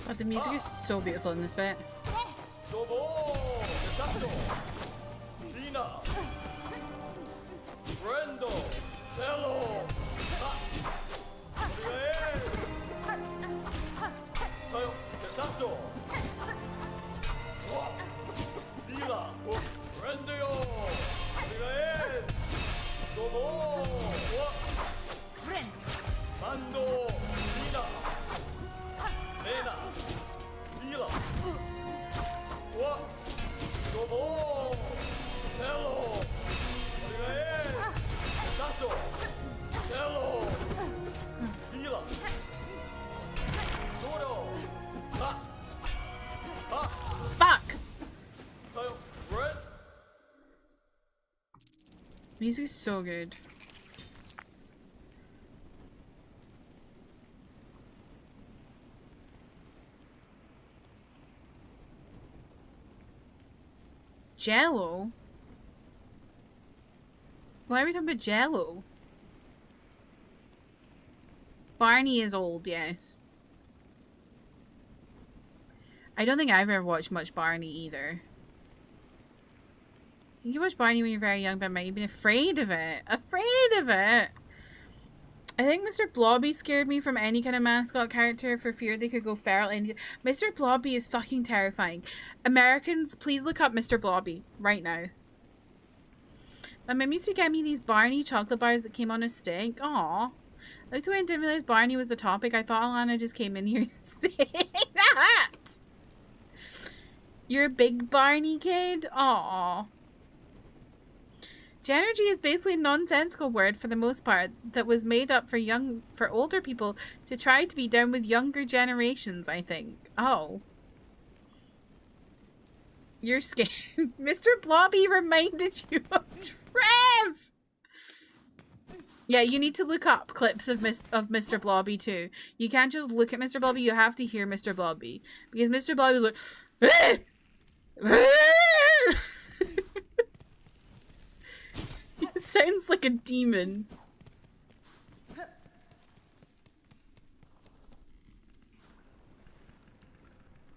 Oh, the music is so beautiful in this bit. Fuck! Music is so good. Jello? Why are we talking about Jello? Barney is old, yes. I don't think I've ever watched much Barney either. You watch Barney when you're very young, but might have been afraid of it. Afraid of it! I think Mr. Blobby scared me from any kind of mascot character for fear they could go feral. And Mr. Blobby is fucking terrifying. Americans, please look up Mr. Blobby right now. My mum used to get me these Barney chocolate bars that came on a stick. Aww. I liked when I didn't realize Barney was the topic. I thought Alana just came in here saying that. You're a big Barney kid? Aww. Genergy is basically a nonsensical word for the most part that was made up for older people to try to be down with younger generations, I think. Oh. You're scared. Mr. Blobby reminded you of Trev! Yeah, you need to look up clips of Mr. Blobby too. You can't just look at Mr. Blobby, you have to hear Mr. Blobby. Because Mr. Blobby was like... It sounds like a demon.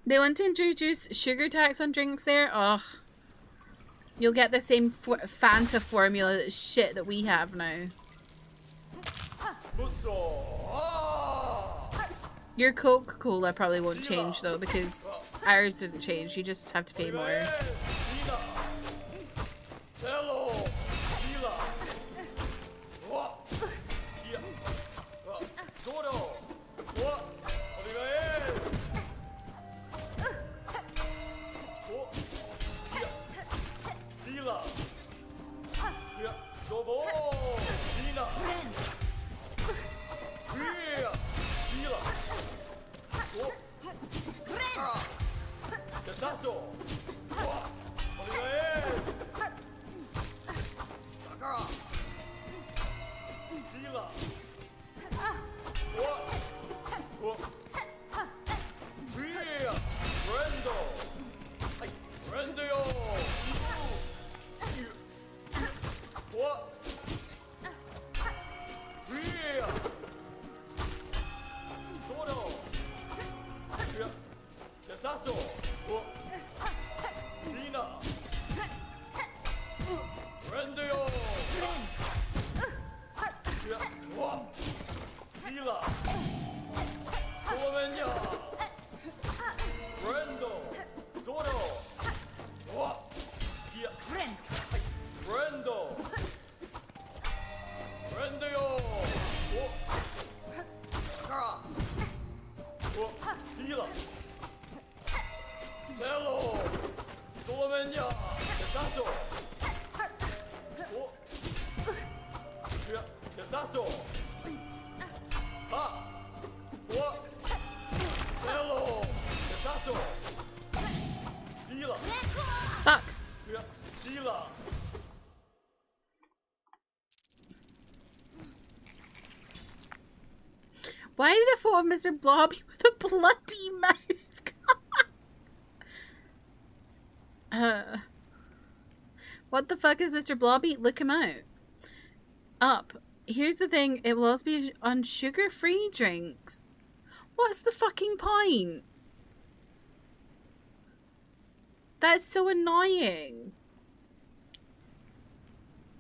They want to introduce sugar tax on drinks there? Ugh. You'll get the same Fanta formula shit that we have now. Your Coca-Cola probably won't change though, because ours didn't change. You just have to pay more. Fuck. Why did I fall of Mr. Blobby with a bloody mouth? What the fuck is Mr. Blobby? Look him out. Up. Here's the thing, it will also be on sugar-free drinks. What's the fucking point? That's so annoying.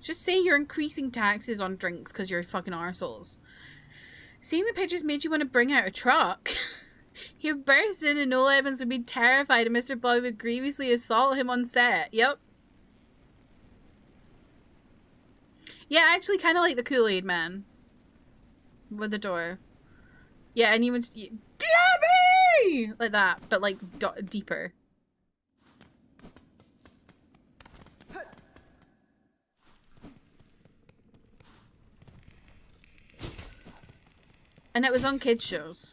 Just say you're increasing taxes on drinks because you're fucking arseholes. Seeing the pictures made you want to bring out a truck. He burst in and Noel Evans would be terrified and Mr. Blobby would grievously assault him on set. Yep. Yeah, I actually kind of like the Kool-Aid man. With the door. Yeah, and he would... Blobby! Like that, but like deeper. And it was on kids' shows.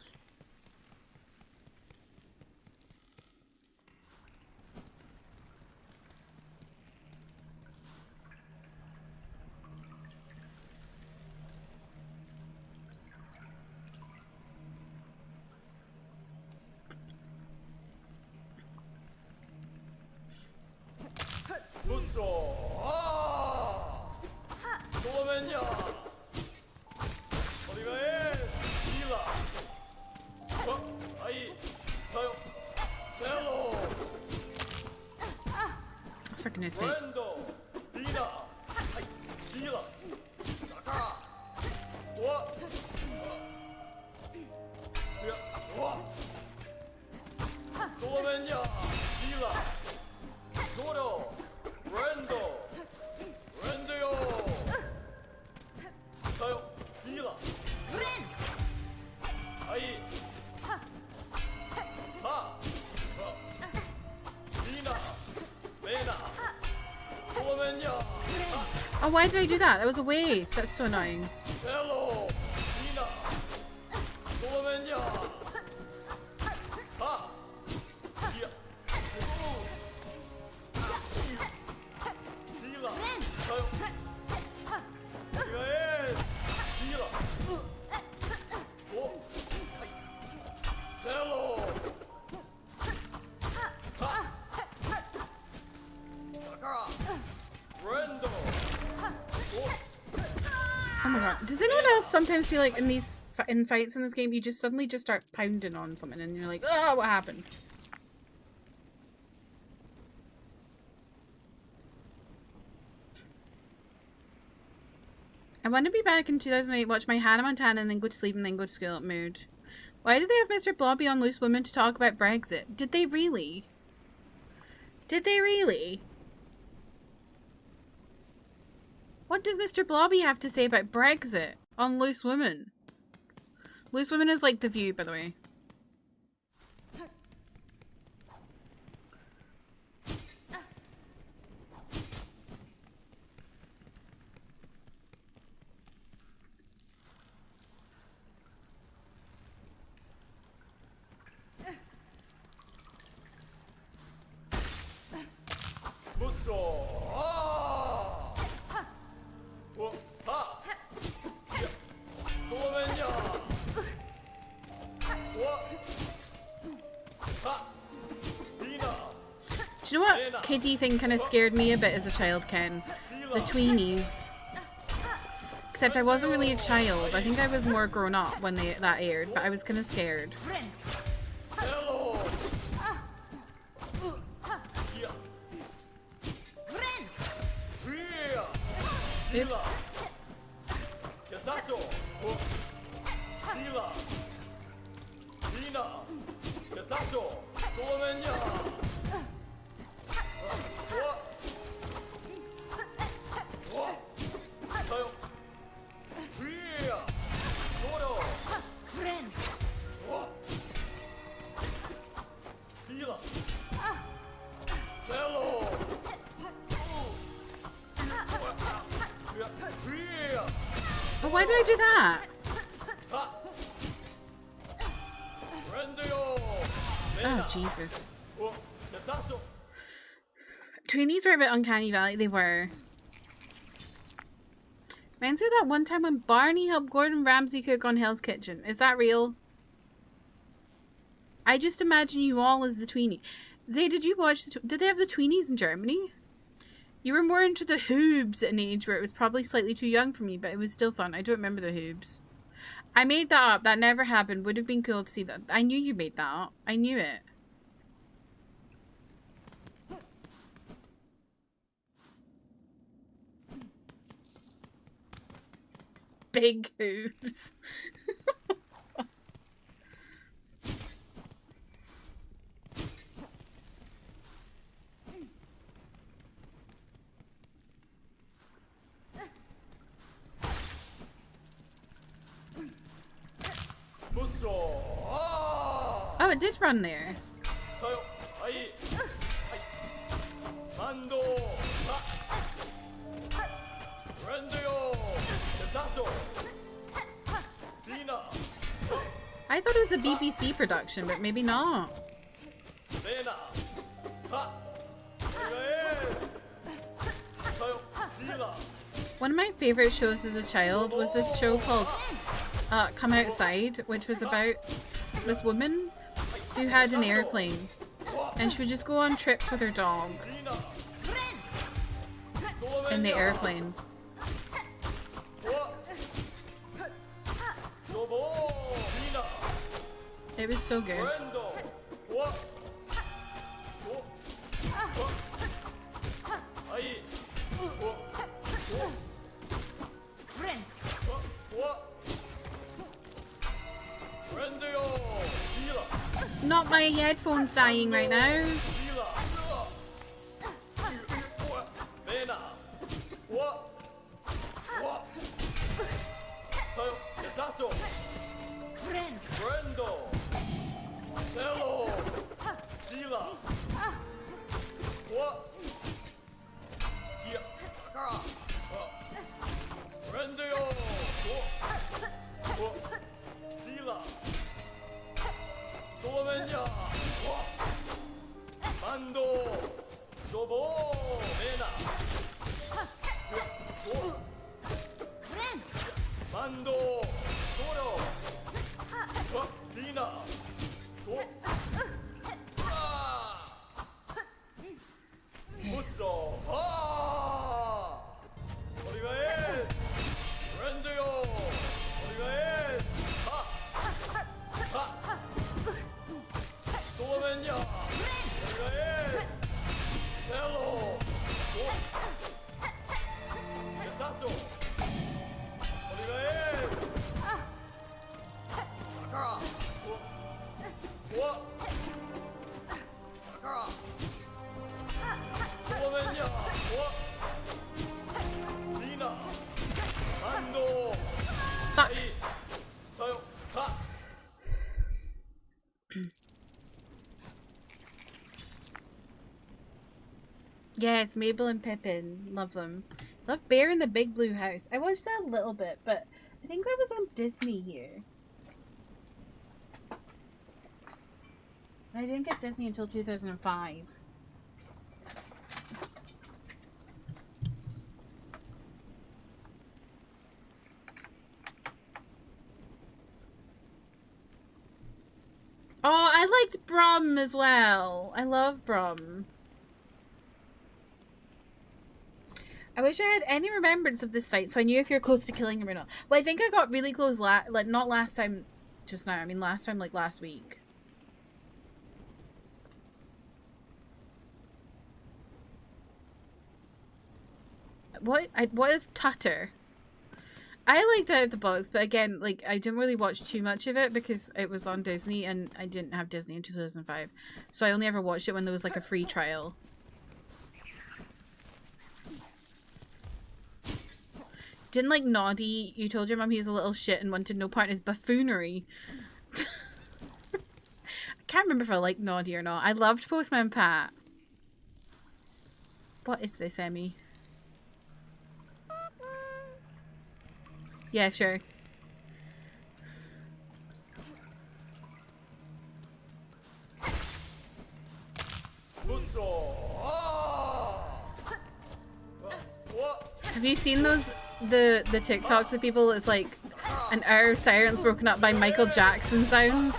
Freaking insane. Oh, why did I do that? That was a waste. That's so annoying. Oh my god. Does anyone else sometimes feel like in these fights in this game, you just suddenly just start pounding on something and you're like, oh, what happened? I want to be back in 2008, watch my Hannah Montana and then go to sleep and then go to school mood. Why did they have Mr. Blobby on Loose Women to talk about Brexit? Did they really? Did they really? What does Mr. Blobby have to say about Brexit on Loose Women? Loose Women is like The View, by the way. Do you know what kiddie thing kind of scared me a bit as a child, Ken? The tweenies. Except I wasn't really a child. I think I was more grown up when that aired, but I was kind of scared. Oops. why did I do that? Oh, Jesus. Tweenies were a bit uncanny valley. They were. Reminds me of that one time when Barney helped Gordon Ramsay cook on Hell's Kitchen. Is that real? I just imagine you all as the tweenie. Zay, did you watch did they have the tweenies in Germany? You were more into the Hoobs at an age where it was probably slightly too young for me, but it was still fun. I don't remember the Hoobs. I made that up. That never happened. Would have been cool to see that. I knew you made that up. I knew it. Big Hoobs. Oh, it did run there. I thought it was a BBC production, but maybe not. One of my favorite shows as a child was this show called Come Outside, which was about this woman who had an airplane and she would just go on trips with her dog in the airplane. It was so good. Not my headphones dying right now. Yes, Mabel and Pippin. Love them. Love Bear in the Big Blue House. I watched that a little bit, but I think that was on Disney here. I didn't get Disney until 2005. Oh, I liked Brum as well. I love Brum. I wish I had any remembrance of this fight, so I knew if you're close to killing him or not. Well, I think I got really close like not last time just now. I mean last time, like last week. What is Tutter? I liked Out of the Box, but again, like I didn't really watch too much of it because it was on Disney and I didn't have Disney in 2005. So I only ever watched it when there was like a free trial. Didn't like Noddy, you told your mum he was a little shit and wanted no part in his buffoonery. I can't remember if I liked Noddy or not. I loved Postman Pat. What is this, Emmy? Yeah, sure. Have you seen those the TikToks of people? It's like an hour of silence broken up by Michael Jackson sounds.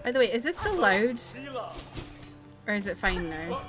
By the way, is this still loud? Or is it fine now?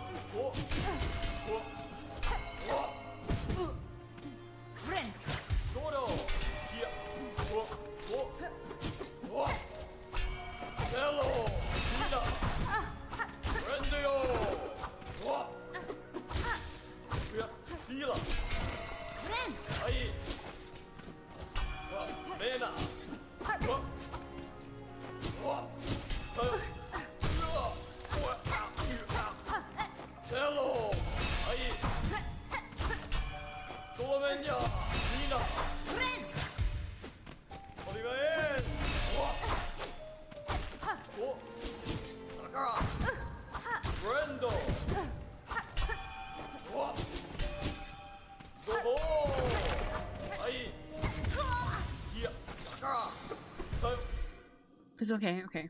It's okay, okay.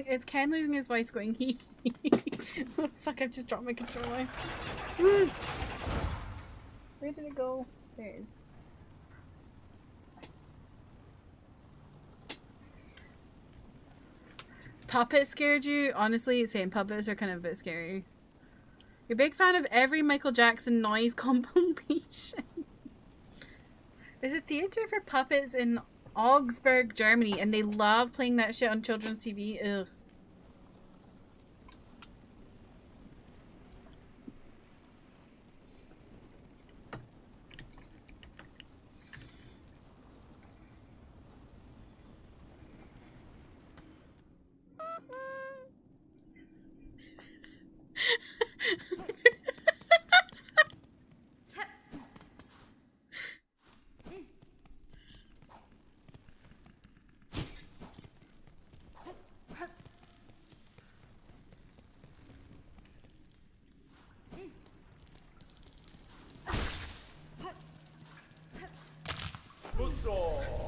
Is Ken losing his voice going he? Oh, fuck, I've just dropped my controller. Where did it go? There it is. Puppet scared you? Honestly, saying puppets are kind of a bit scary. You're a big fan of every Michael Jackson noise compilation. There's a theater for puppets in Augsburg, Germany, and they love playing that shit on children's TV. Ugh.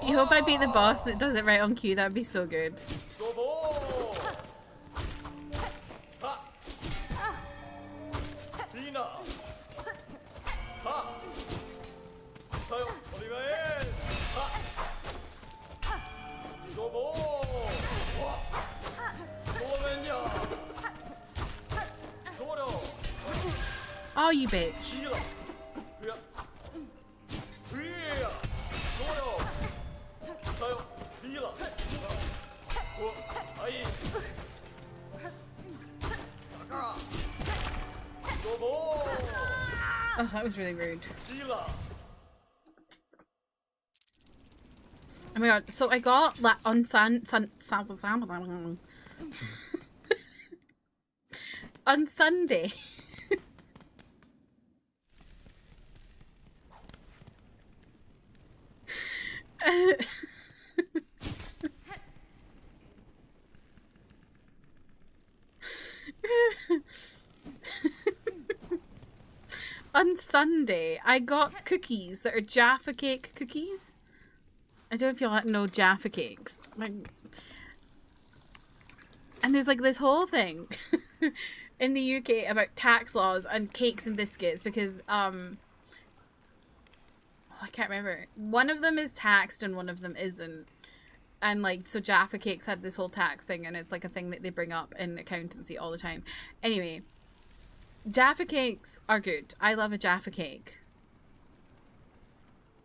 You hope I beat the boss and it does it right on cue. That'd be so good. Oh, you bitch. Oh, that was really rude. Oh my god, so I got on on Sunday. On Sunday, I got cookies that are Jaffa cake cookies. I don't know if y'all know Jaffa cakes. Like, and there's like this whole thing in the UK about tax laws and cakes and biscuits because oh, I can't remember. One of them is taxed and one of them isn't. And like, so Jaffa cakes had this whole tax thing, and it's like a thing that they bring up in accountancy all the time. Anyway, Jaffa cakes are good. I love a Jaffa cake.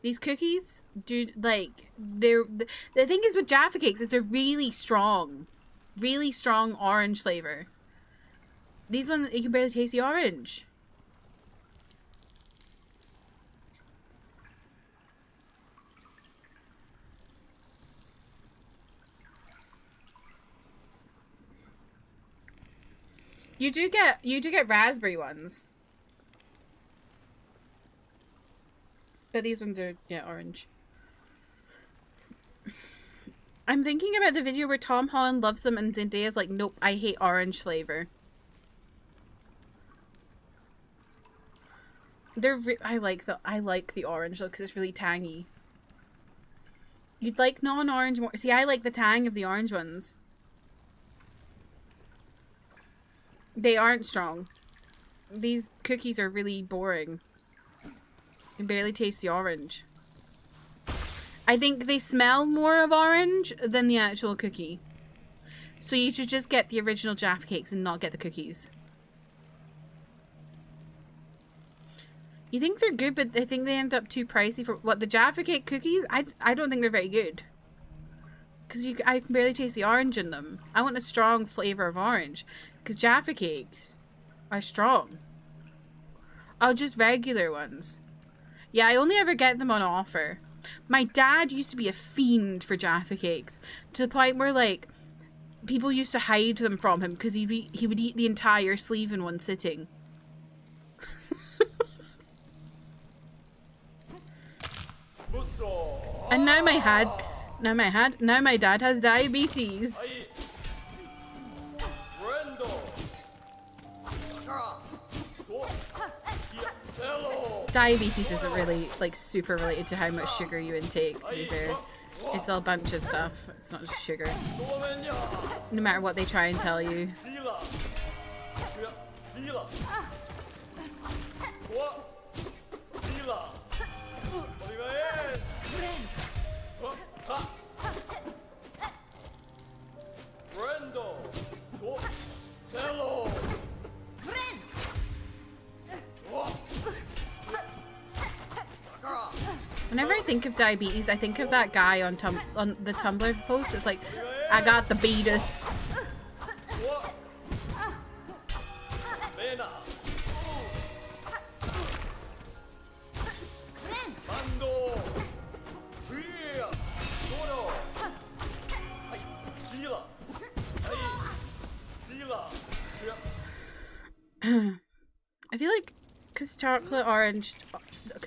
These cookies do, like, they're, the thing is with Jaffa cakes is they're really strong orange flavor. These ones, you can barely taste the orange. You do get raspberry ones. But these ones are, yeah, orange. I'm thinking about the video where Tom Holland loves them and Zendaya's like, nope, I hate orange flavor. I like the orange though, because it's really tangy. You'd like non-orange more. See, I like the tang of the orange ones. They aren't strong. These cookies are really boring. You can barely taste the orange. I think they smell more of orange than the actual cookie. So you should just get the original Jaffa cakes and not get the cookies. You think they're good, but I think they end up too pricey for what the Jaffa cake cookies. I don't think they're very good. Because I can barely taste the orange in them. I want a strong flavor of orange. Because Jaffa cakes are strong. Oh, just regular ones. Yeah, I only ever get them on offer. My dad used to be a fiend for Jaffa cakes. To the point where, like, people used to hide them from him. Because he would eat the entire sleeve in one sitting. And now my dad has diabetes. Diabetes isn't really like super related to how much sugar you intake, to be fair. It's a bunch of stuff. It's not just sugar. No matter what they try and tell you. Whenever I think of diabetes, I think of that guy on the Tumblr post. It's like, I got the beatus. I feel like because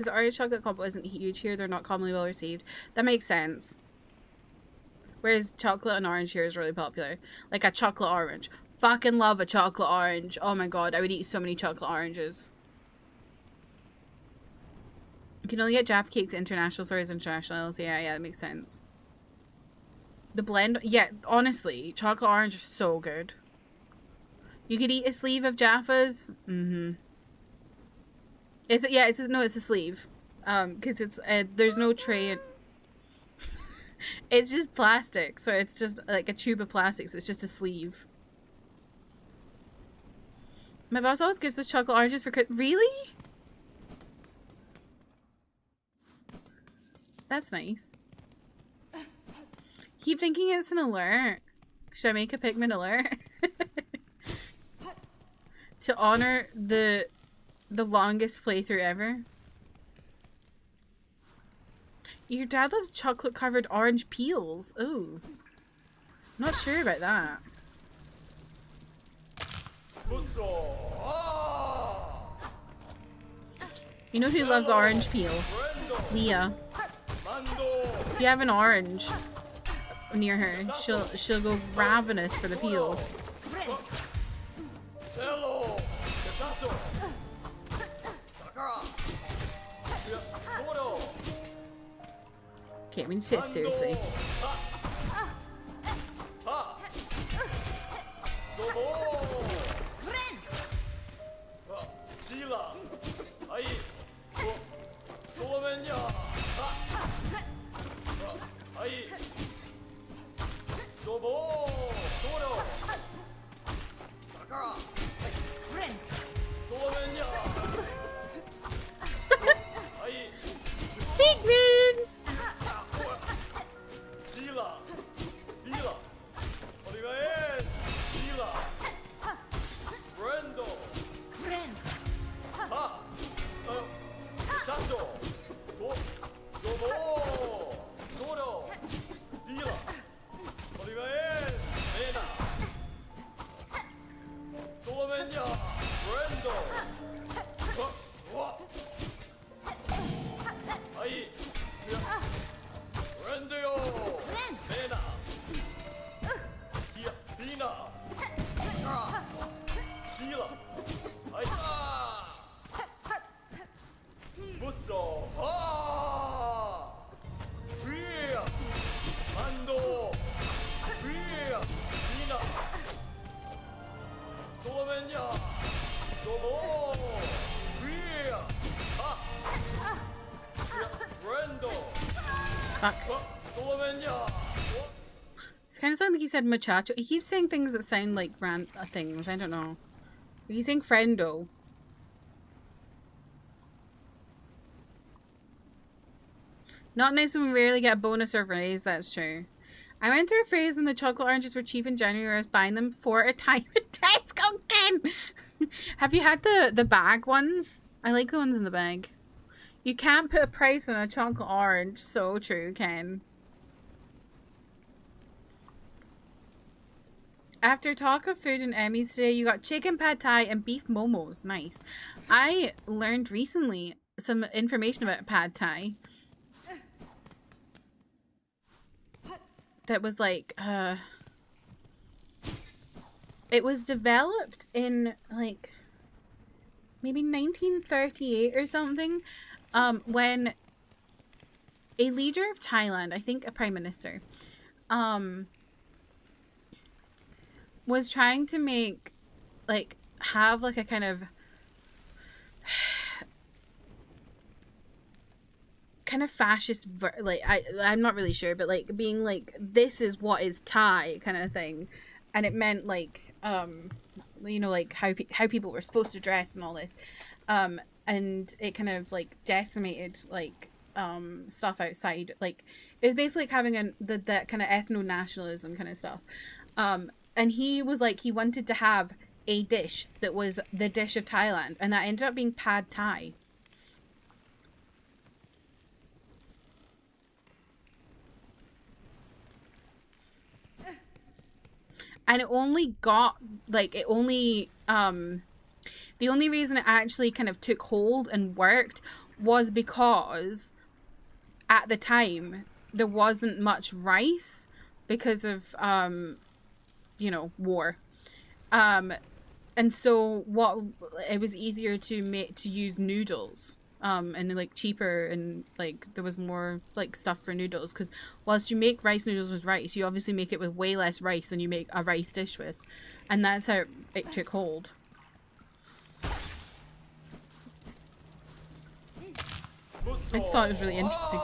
orange chocolate combo isn't huge here, they're not commonly well received. That makes sense. Whereas chocolate and orange here is really popular. Like a chocolate orange. Fucking love a chocolate orange. Oh my god, I would eat so many chocolate oranges. You can only get Jaffa cakes at international stores, internationals. Yeah, that makes sense. The blend, yeah, honestly, chocolate orange is so good. You could eat a sleeve of Jaffas. It's a sleeve. Because it's there's no tray. It's just plastic, so it's just like a tube of plastic. So it's just a sleeve. My boss always gives us chocolate oranges for really? That's nice. Keep thinking it's an alert. Should I make a Pikmin alert? To honor the longest playthrough ever. Your dad loves chocolate covered orange peels. Ooh. Not sure about that. You know who loves orange peel? Leah. If you have an orange near her, she'll go ravenous for the peel. Okay, we need to take it seriously. Pikmin! Fuck. It's kind of sounding like he said muchacho. He keeps saying things that sound like things. I don't know. He's saying friendo. Not nice when we rarely get a bonus or raise, that's true. I went through a phase when the chocolate oranges were cheap in January. I was buying them for a time at Tesco, Ken! Have you had the bag ones? I like the ones in the bag. You can't put a price on a chocolate orange. So true, Ken. After talk of food and Emmys today, you got chicken pad thai and beef momos. Nice. I learned recently some information about pad thai. That was like, it was developed in like maybe 1938 or something, when a leader of Thailand, I think a prime minister, was trying to make, like, have like a kind of fascist I'm not really sure, but like being like, this is what is Thai kind of thing, and it meant like you know, like how people were supposed to dress and all this, and it kind of like decimated like stuff outside. Like it was basically like having that kind of ethno-nationalism kind of stuff, and he was like, he wanted to have a dish that was the dish of Thailand, and that ended up being pad thai. And it only got, like, the only reason it actually kind of took hold and worked was because at the time there wasn't much rice because of, you know, war. And so it was easier to use noodles. And like cheaper, and like there was more like stuff for noodles, because whilst you make rice noodles with rice, you obviously make it with way less rice than you make a rice dish with, and that's how it took hold. I thought it was really interesting.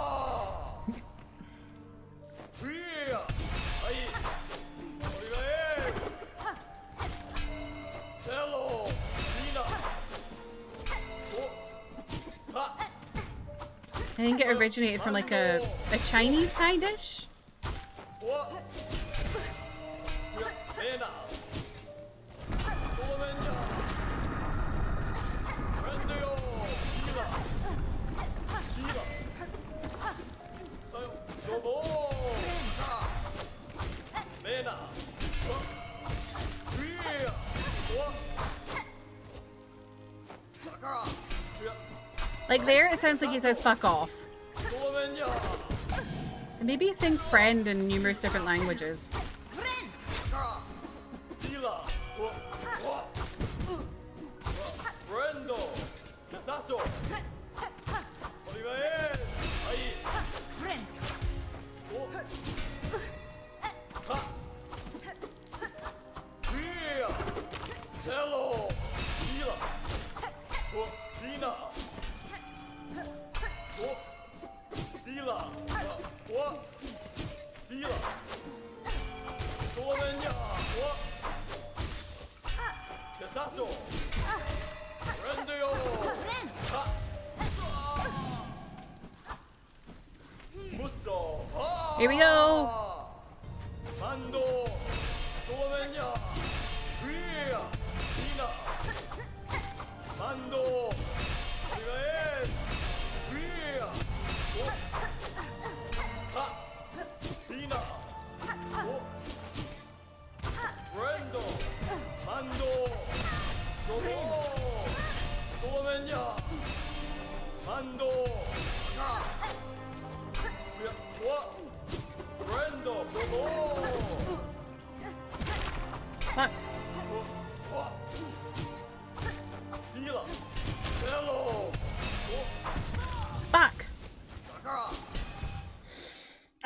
I think it originated from like a Chinese Thai dish. Like there, it sounds like he says "fuck off." And maybe he's saying "friend" in numerous different languages. Here we go. Fuck.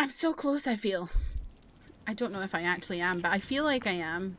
I'm so close, I feel. I don't know if I actually am, but I feel like I am.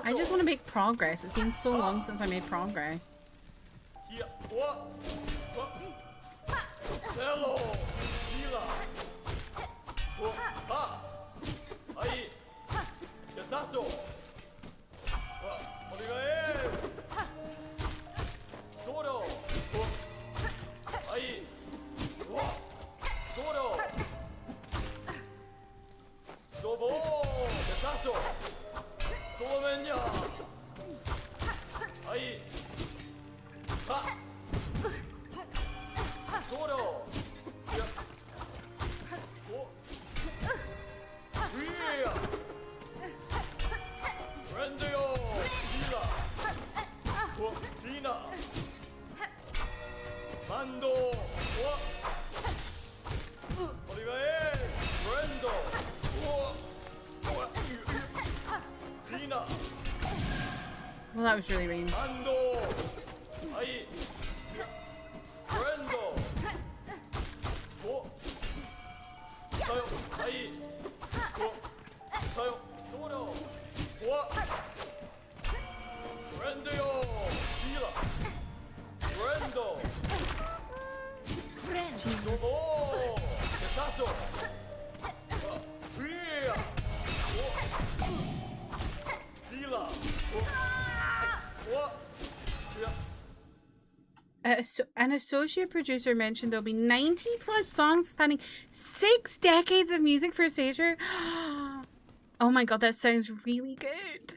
I just want to make progress. It's been so long since I made progress. Well, that was really mean. An associate producer mentioned there'll be 90 plus songs spanning 6 decades of music for Sager. Oh my god, that sounds really good.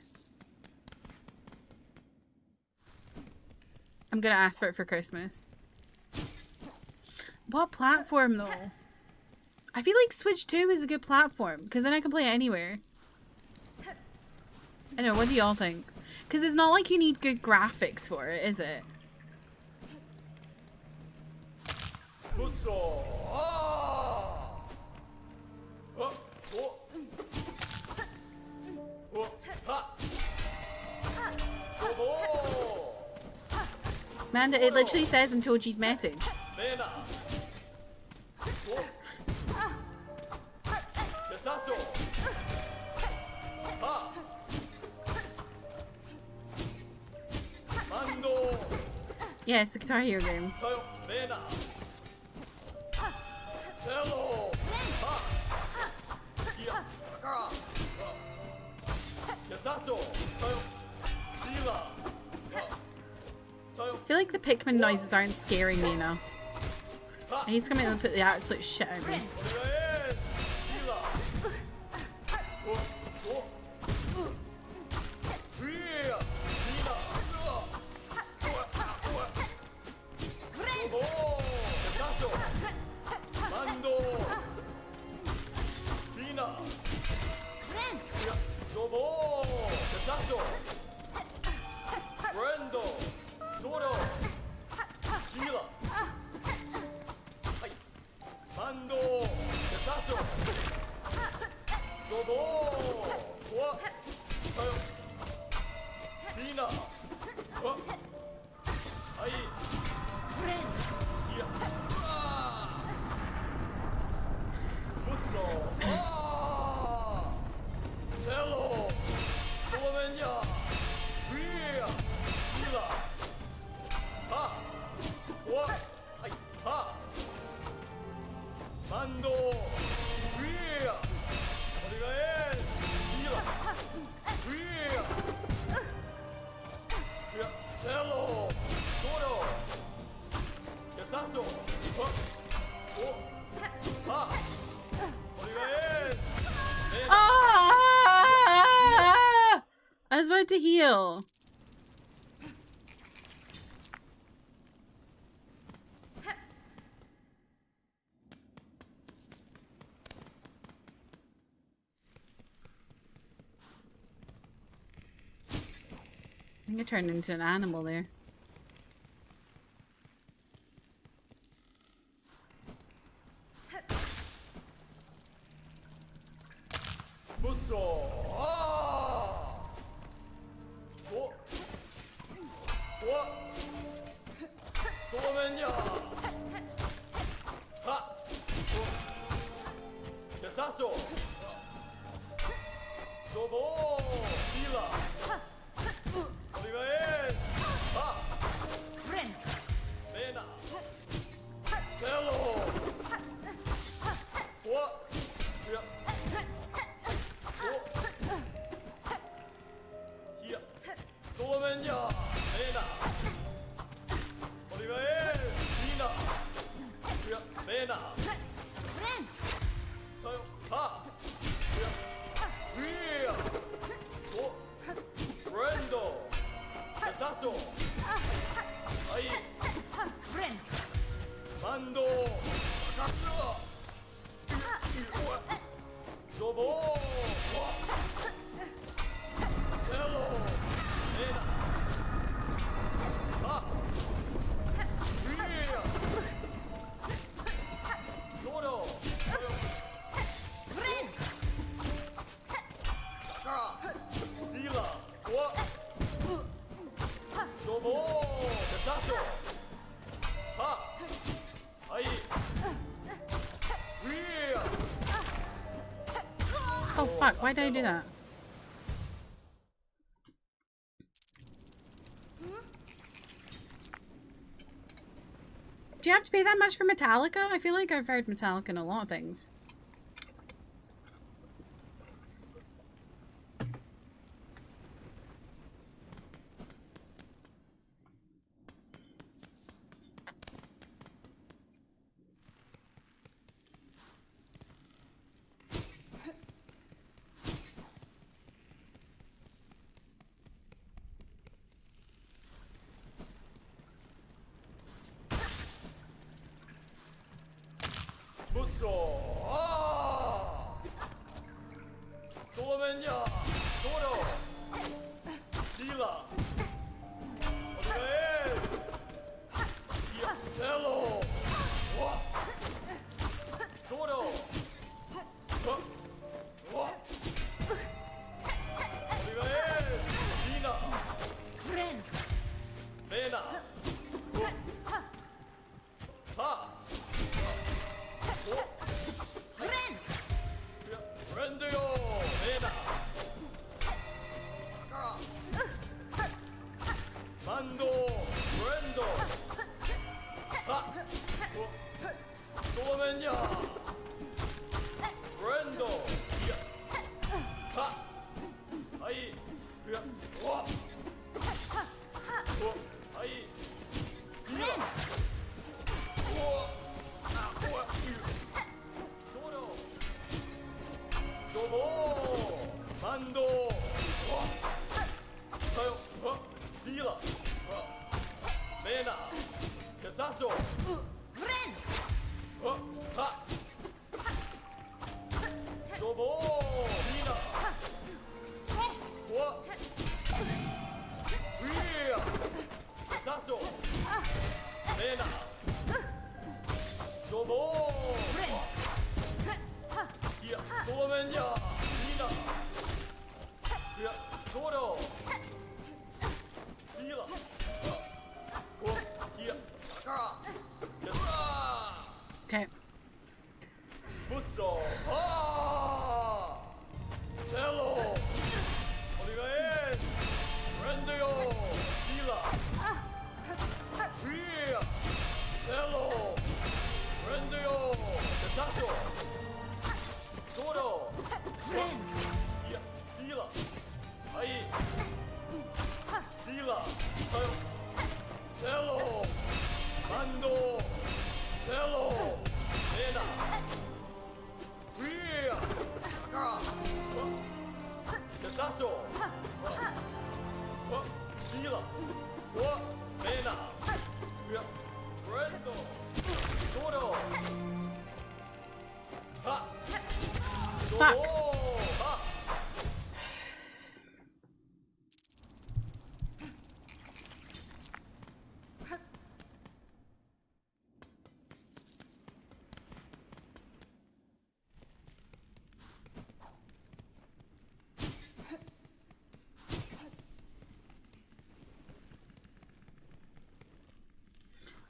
I'm gonna ask for it for Christmas. What platform though? I feel like Switch 2 is a good platform because then I can play it anywhere. I know, what do y'all think? Because it's not like you need good graphics for it, is it? Amanda, it literally says in Toji's message. Yeah, it's the Guitar Hero game. I feel like the Pikmin noises aren't scaring me enough. I need to come in and put the absolute shit out of me. I was about to heal. think I turned into an animal there. Oh fuck, why did I do that? Do you have to pay that much for Metallica? I feel like I've heard Metallica in a lot of things. Okay.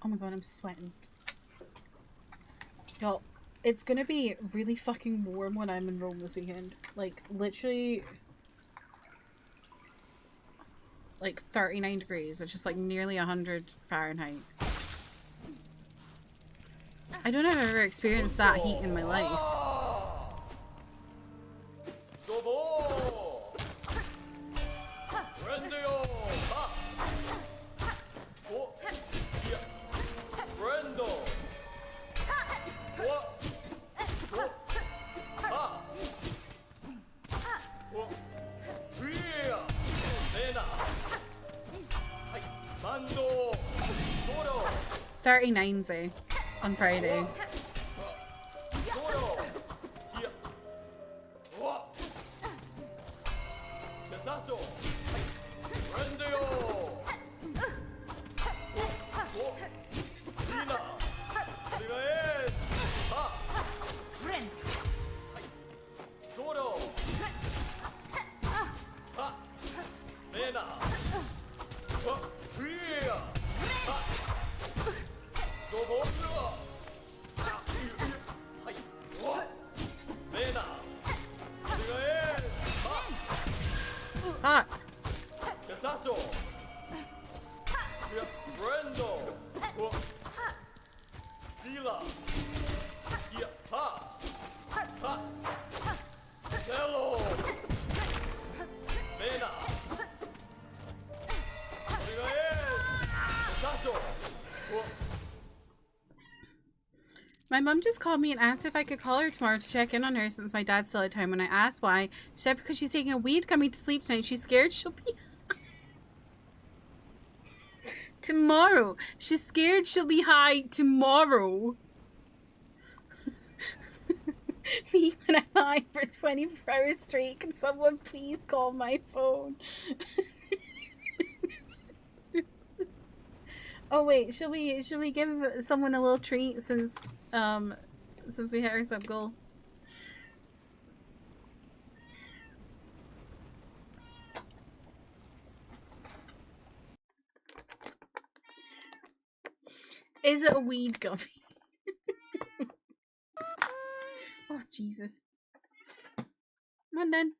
Oh my god, I'm sweating. Y'all, it's gonna be really fucking warm when I'm in Rome this weekend. Like, literally... like 39 degrees, which is like nearly 100 Fahrenheit. I don't know if I've ever experienced that heat in my life. $39 on Friday. Fuck. My mum just called me and asked if I could call her tomorrow to check in on her since my dad's still at time. When I asked why, she said because she's taking a weed coming to sleep tonight. She's scared she'll be... tomorrow. She's scared she'll be high tomorrow. Me when I'm high for 24 hours straight. Can someone please call my phone? Oh wait, should we give someone a little treat since we hit our sub goal? Is it a weed gummy? Oh Jesus. Come on then.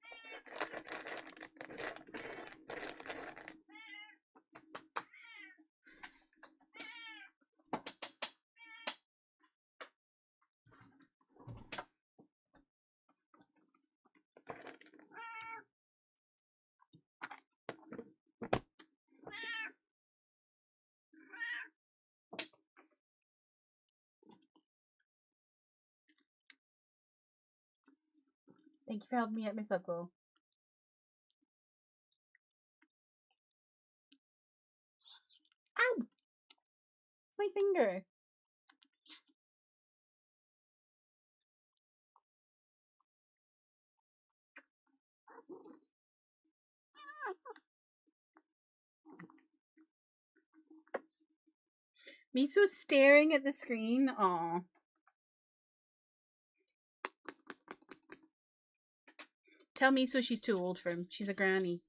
Thank you for helping me at my sub goal. Ow! It's my finger. Misu's staring at the screen. Aw. Tell Miso she's too old for him. She's a granny.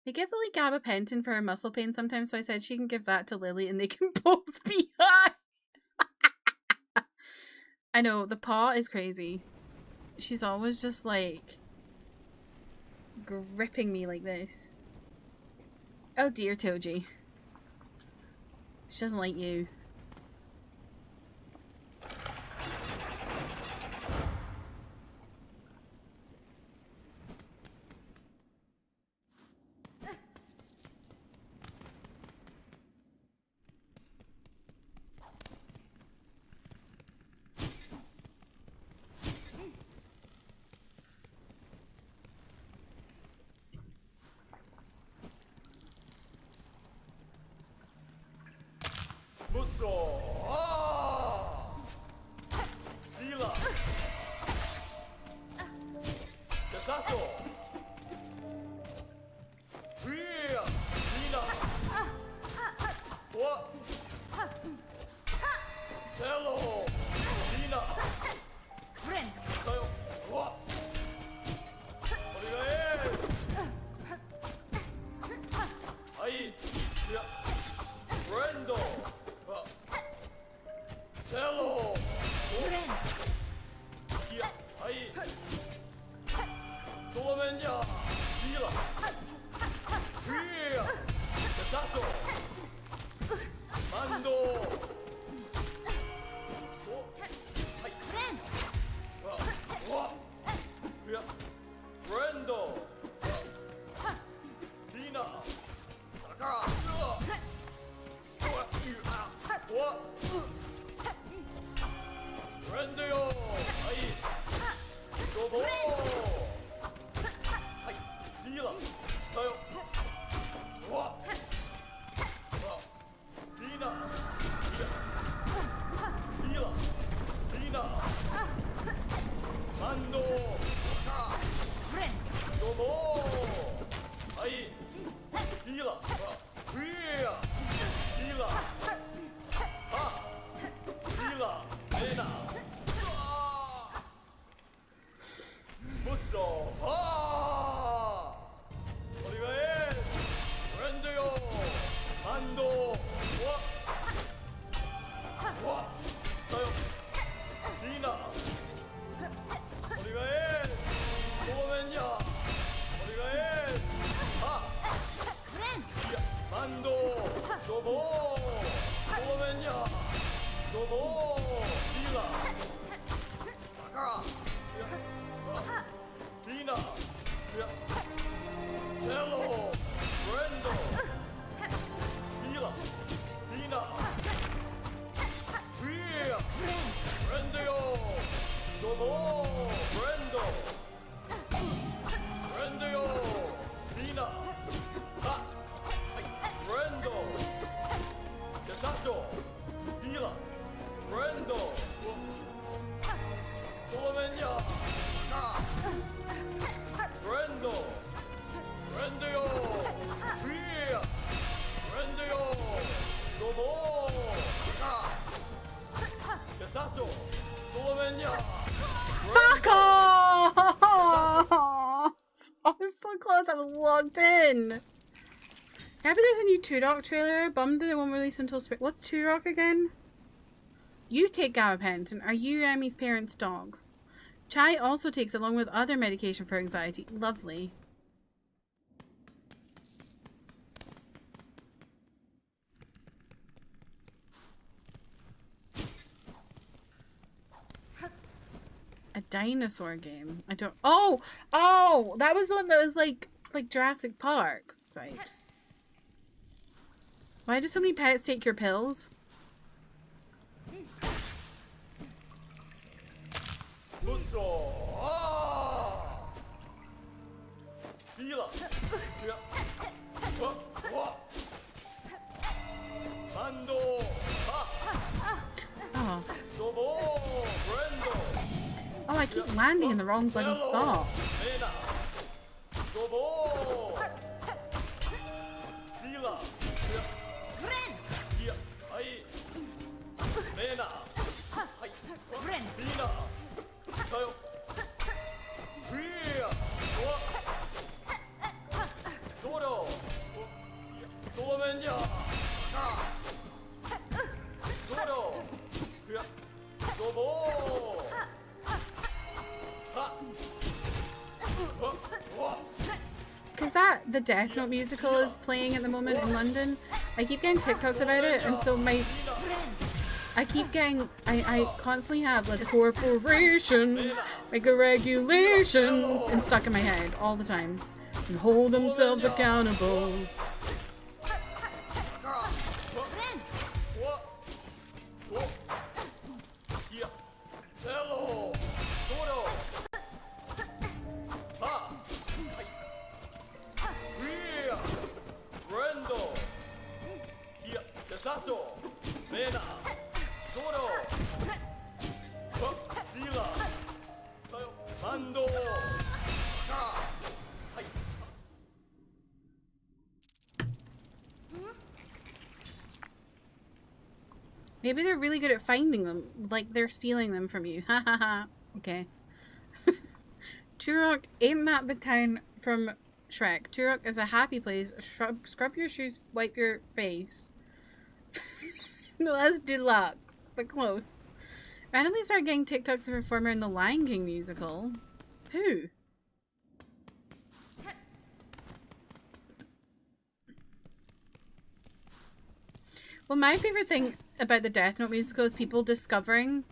They give Lily gabapentin for her muscle pain sometimes, so I said she can give that to Lily and they can both be high. I know, the paw is crazy. She's always just like gripping me like this. Oh dear, Toji. She doesn't like you. Fuck off! I was so close, I was logged in. Happy there's a new Turok trailer. Bummed that it won't release until spring. What's Turok again? You take gabapentin. Are you Emmy's parents' dog? Chai also takes along with other medication for anxiety. Lovely. A dinosaur game. I don't. Oh, that was the one that was like Jurassic Park vibes. Why do so many pets take your pills? Oh, I keep landing in the wrong bloody spot. Because the Death Note musical is playing at the moment in London. I keep getting TikToks about it, and so I constantly have like corporations make regulations and stuck in my head all the time and hold themselves accountable. Maybe they're really good at finding them, like they're stealing them from you. Ha ha ha. Okay. Turok, ain't that the town from Shrek? Turok is a happy place. Scrub your shoes, wipe your face. No, that's good luck, but close. Randomly started getting TikToks of a performer in the Lion King musical. Who? Well, my favorite thing about the Death Note musical is people discovering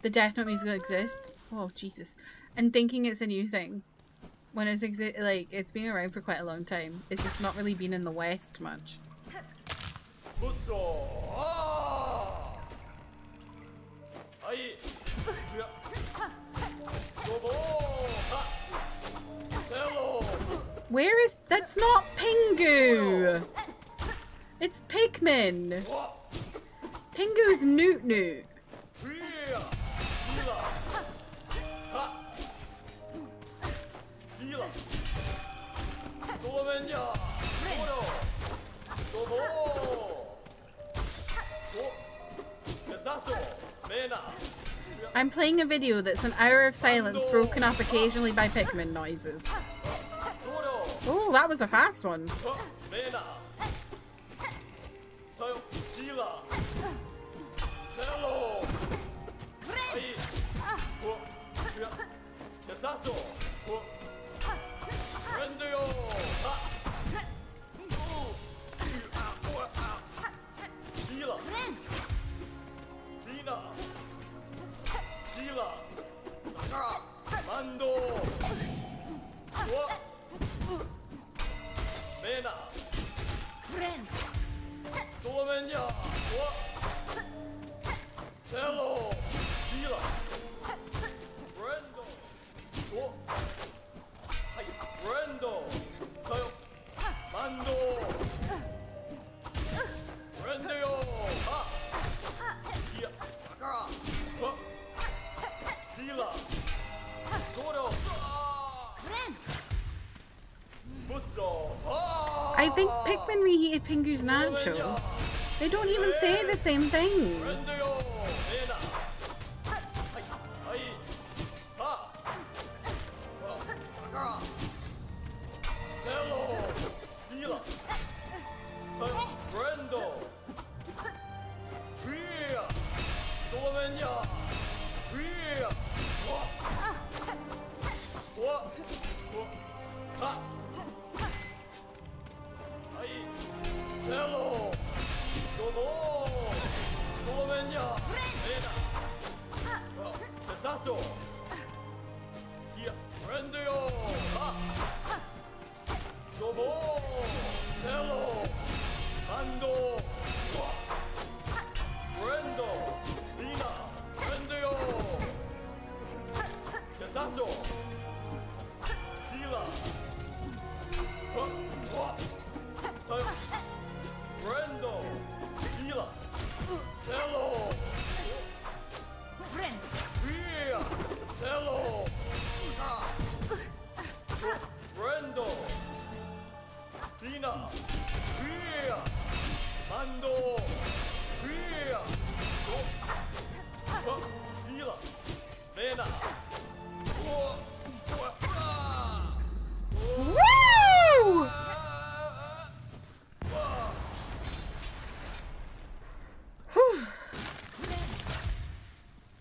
the Death Note musical exists. Oh, Jesus. And thinking it's a new thing. When it's it's been around for quite a long time. It's just not really been in the West much. Where is... That's not Pingu! It's Pikmin! Pingu's Newt Newt. I'm playing a video that's an hour of silence broken up occasionally by Pikmin noises. Oh, that was a fast one. I think Pikmin reheated Pingu's nachos. They don't even say the same thing.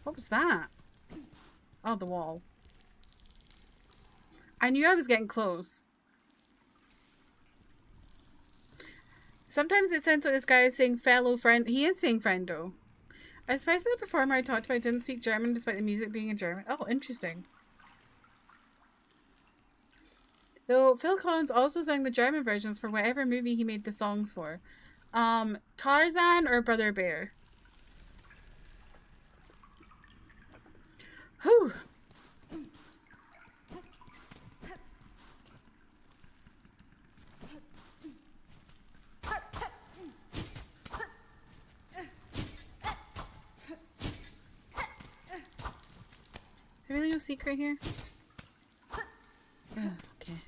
What was that? Oh, the wall. I knew I was getting close. Sometimes it sounds like this guy is saying fellow friend. He is saying friendo. I suppose the performer I talked about didn't speak German despite the music being in German. Oh, interesting. Though Phil Collins also sang the German versions for whatever movie he made the songs for. Tarzan or Brother Bear? Whew. Is there really no secret here? Oh, okay.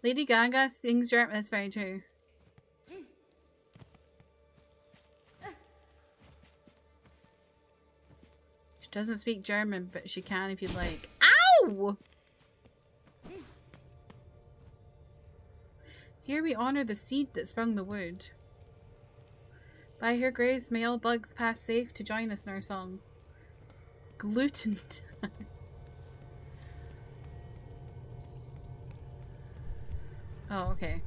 Lady Gaga sings German. That's very true. She doesn't speak German, but she can if you'd like. Ow! Here we honor the seed that sprung the wood. By her grace, may all bugs pass safe to join us in our song. Gluten time. Oh, okay.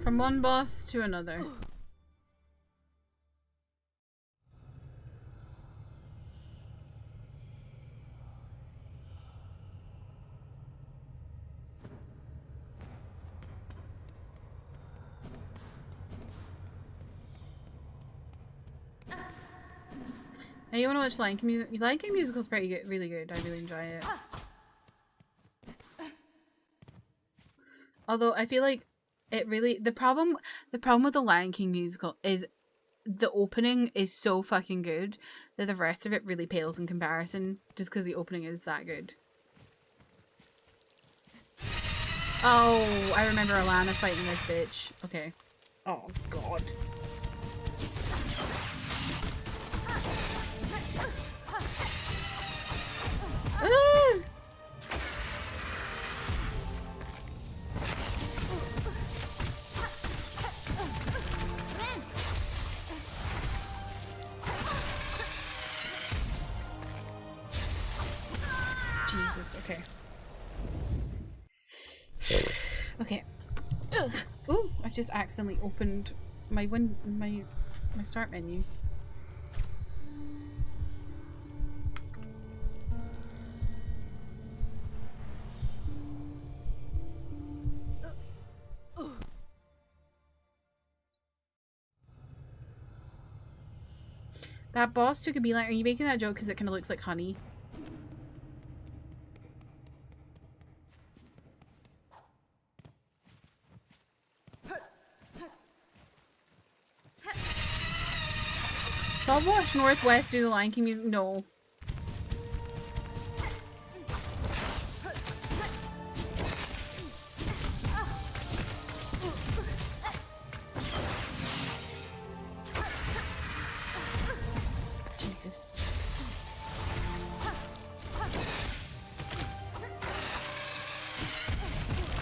From one boss to another. Hey, you want to watch Lion King music? Lion King musical's pretty good, really good. I really enjoy it. Although I feel like it really the problem with the Lion King musical is the opening is so fucking good that the rest of it really pales in comparison, just because the opening is that good. Oh, I remember Alana fighting this bitch. Okay. Oh god. Ah! Jesus, okay. Okay. Ugh. Ooh, I just accidentally opened my start menu. That boss took a beeline. Are you making that joke because it kind of looks like honey? So I've watched Northwest do the Lion King music. No. Jesus.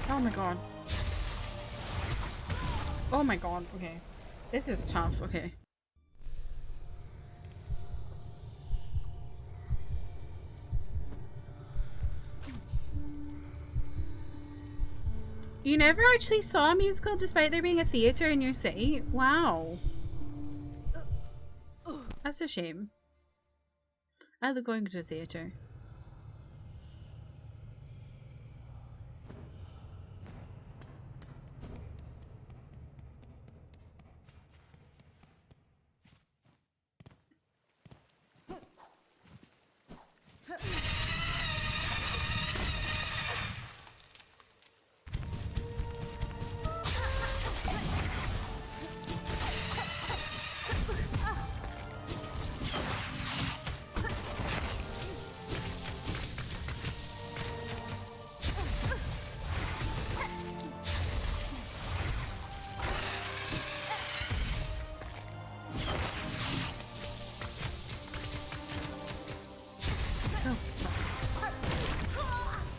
Oh my god. Oh my god. Okay. This is tough. Okay. You never actually saw a musical despite there being a theatre in your city? Wow. That's a shame. I love going to the theatre.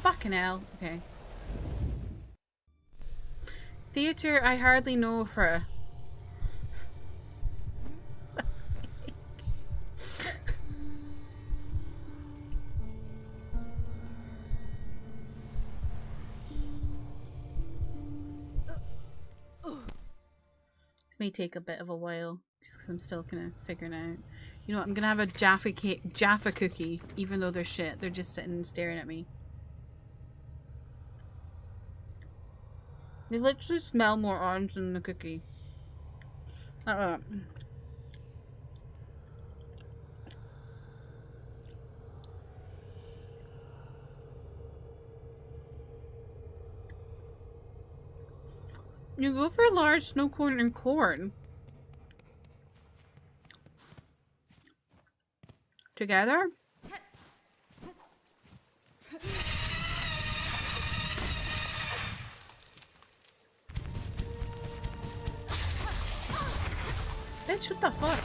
Fucking hell. Okay. Theatre I hardly know her. This may take a bit of a while, just because I'm still kind of figuring out. You know what, I'm gonna have a Jaffa cookie, even though they're shit. They're just sitting and staring at me. They literally smell more orange than the cookie. You go for large snow corn and corn. Together? Bitch, what the fuck?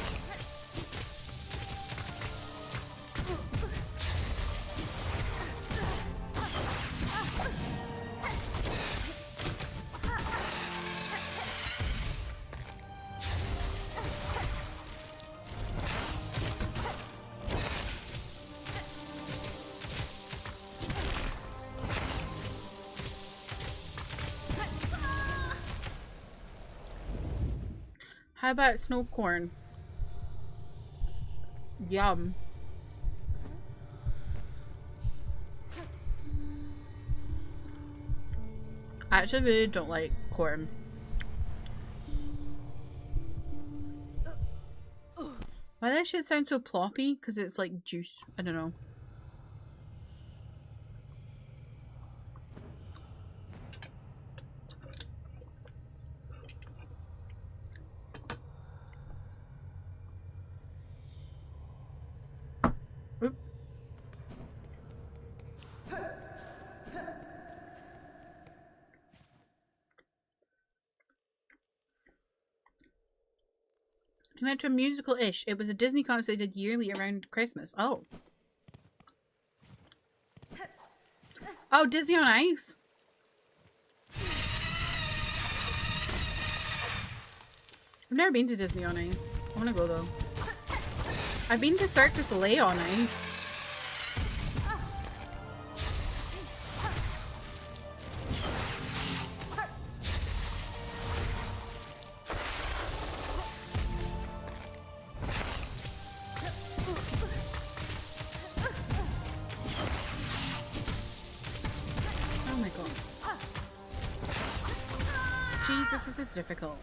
How about snow corn? Yum. I actually really don't like corn. Why does that shit sound so ploppy? Because it's like juice. I don't know. Oop. He went to a musical-ish. It was a Disney concert they did yearly around Christmas. Oh. Oh, Disney on Ice? I've never been to Disney on Ice. I want to go though. I've been to Cirque du Soleil on Ice. Oh my god. Jesus, this is difficult.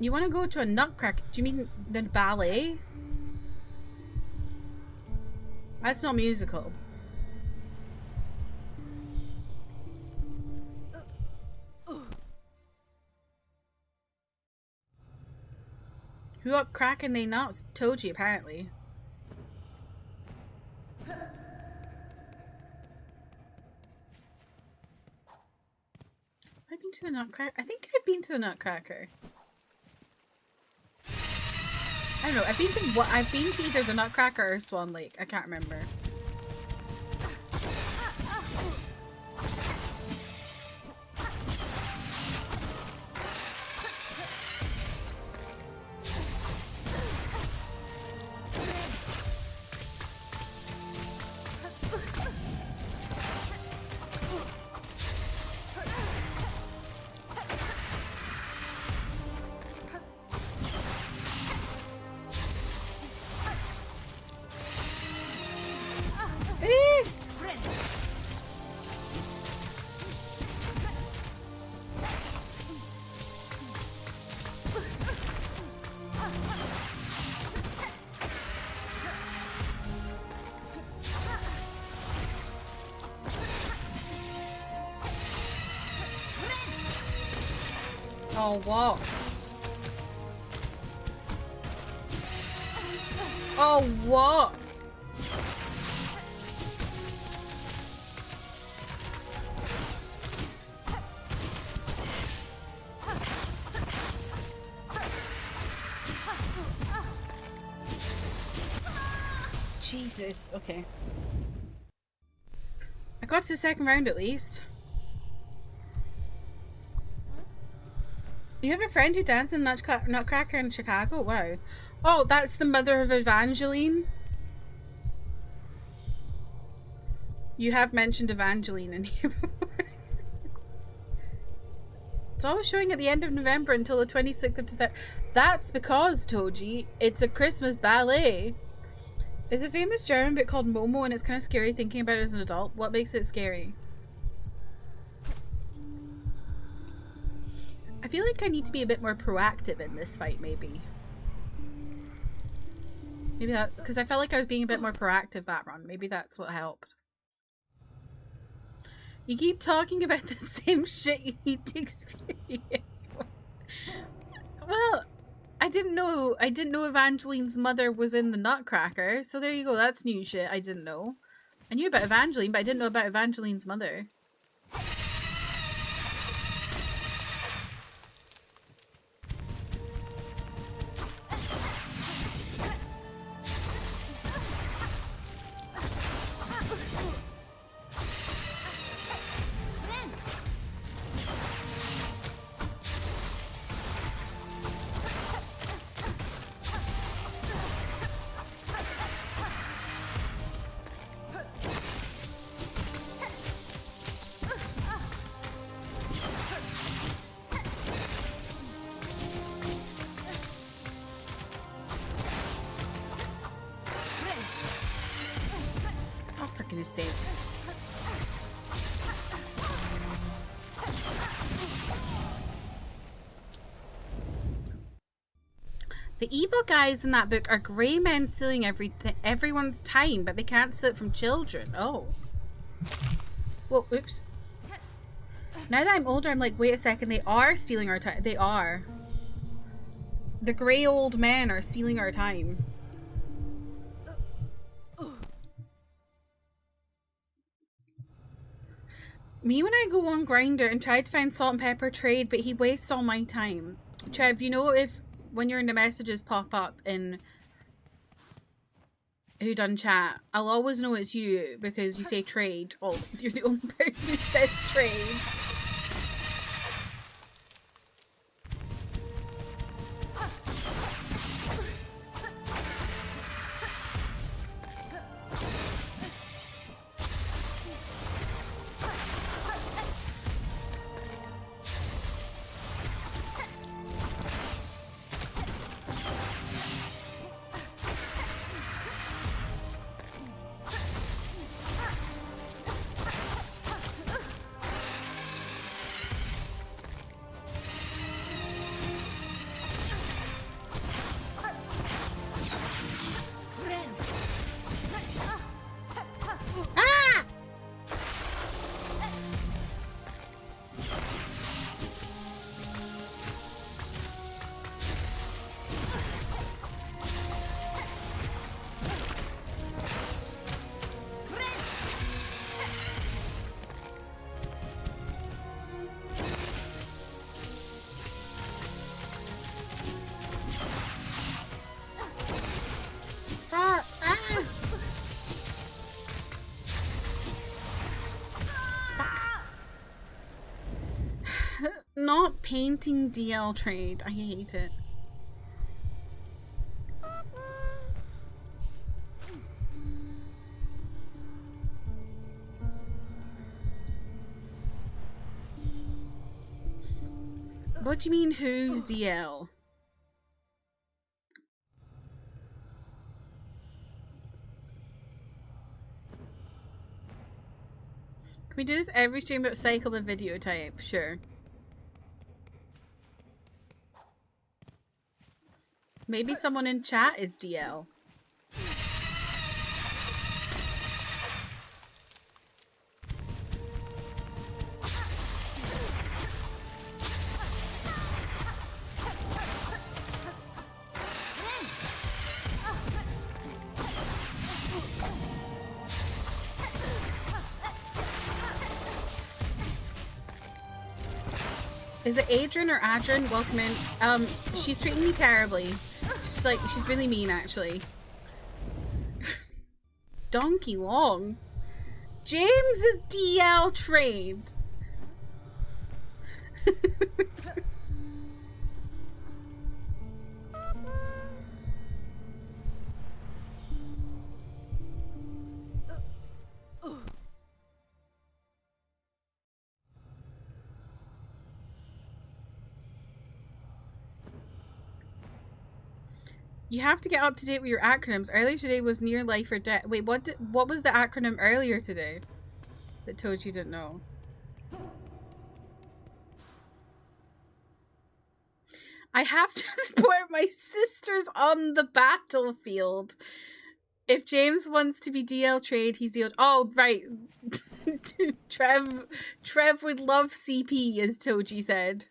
You want to go to a nutcracker? Do you mean the ballet? That's not musical. Who up cracking they nuts? Toji, apparently. I've been to the Nutcracker. I think I've been to the Nutcracker. I don't know. I've been to what? I've been to either the Nutcracker or Swan Lake. I can't remember. Oh, what? Oh, what? Jesus, okay. I got to the second round at least. You have a friend who danced in Nutcracker in Chicago? Wow. Oh, that's the mother of Evangeline? You have mentioned Evangeline in here before. It's always showing at the end of November until the 26th of December. That's because, Toji, it's a Christmas ballet. It's a famous German book called Momo, and it's kind of scary thinking about it as an adult. What makes it scary? I feel like I need to be a bit more proactive in this fight, maybe. Maybe that, because I felt like I was being a bit more proactive that run. Maybe that's what helped. You keep talking about the same shit you need to experience. Well, I didn't know Evangeline's mother was in the Nutcracker, so there you go. That's new shit I didn't know. I knew about Evangeline, but I didn't know about Evangeline's mother. The evil guys in that book are grey men stealing everyone's time, but they can't steal it from children. Oh. Well, oops. Now that I'm older, I'm like, wait a second, they are stealing our time. They are. The grey old men are stealing our time. Me when I go on Grindr and try to find Salt and Pepper trade, but he wastes all my time. Trev, you know if when you're in the messages pop up in Who Done Chat, I'll always know it's you because you say trade. Oh, you're the only person who says trade. painting DL trade. I hate it. What do you mean, who's DL? Can we do this every stream but cycle the video type? Sure. Maybe someone in chat is DL. Is it Adrian or Adrian? Welcome in. She's treating me terribly. She's really mean, actually. Donkey Long. James's DL trade. You have to get up to date with your acronyms. Earlier today was near life or death. Wait, what was the acronym earlier today that told you didn't know? I have to support my sisters on the battlefield. If James wants to be DL trade, he's DL. Oh, right. Trev would love CP, as Toji said.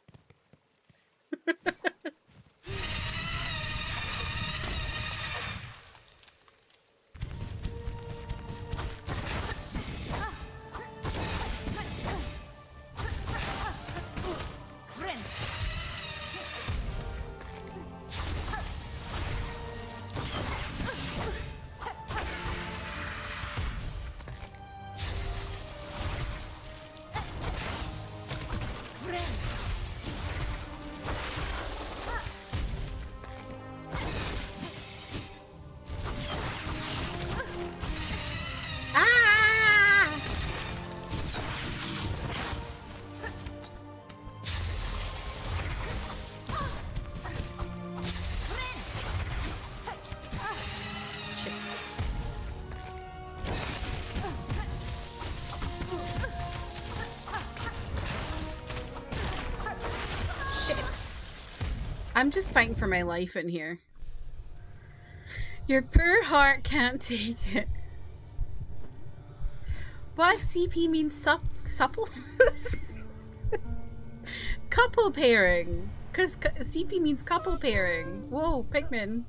I'm just fighting for my life in here. Your poor heart can't take it. What if CP means supple? Couple pairing. Because CP means couple pairing. Whoa, Pikmin.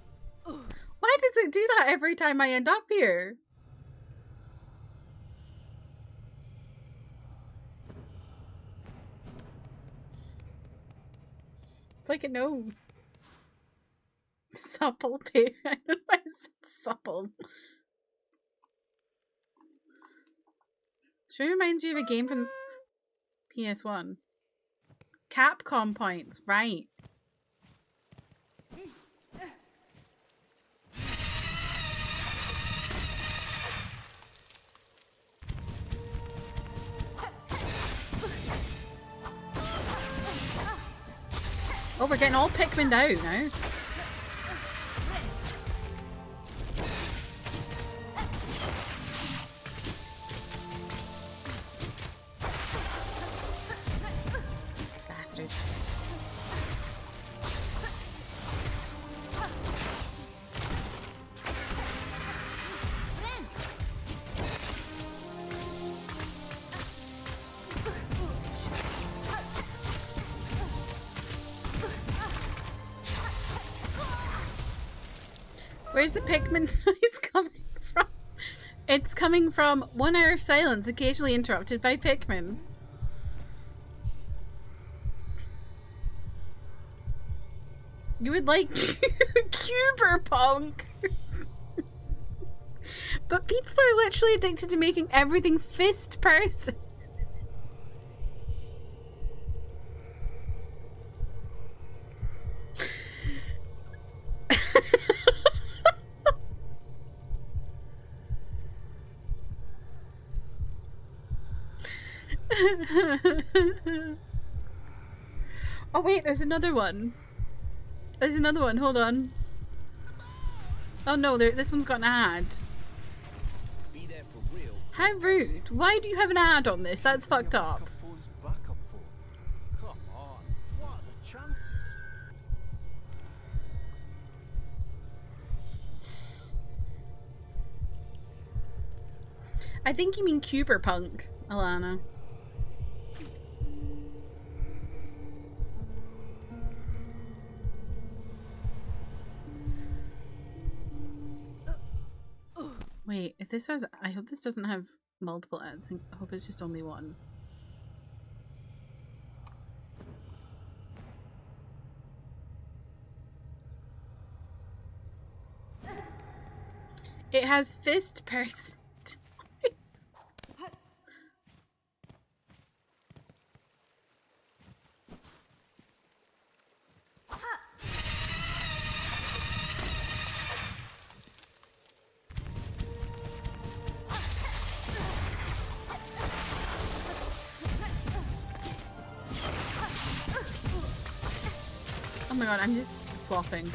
Why does it do that every time I end up here? It's like it knows. Supple pair. I don't know why I said supple. Sure reminds you of a game from PS1. Capcom points, right. Oh, we're getting all Pikmin out now. Bastard. Where's the Pikmin noise coming from? It's coming from 1 hour of silence, occasionally interrupted by Pikmin. You would like Cyberpunk. But people are literally addicted to making everything fist person. Oh wait, there's another one. There's another one. Hold on. Oh no, this one's got an ad. Be there for real. How rude. Why do you have an ad on this? That's fucked up. Come on, what are the chances? I think you mean Cuberpunk, Alana. Wait, if this has, I hope this doesn't have multiple ads. I hope it's just only one. It has fist person. Oh my god, I'm just flopping.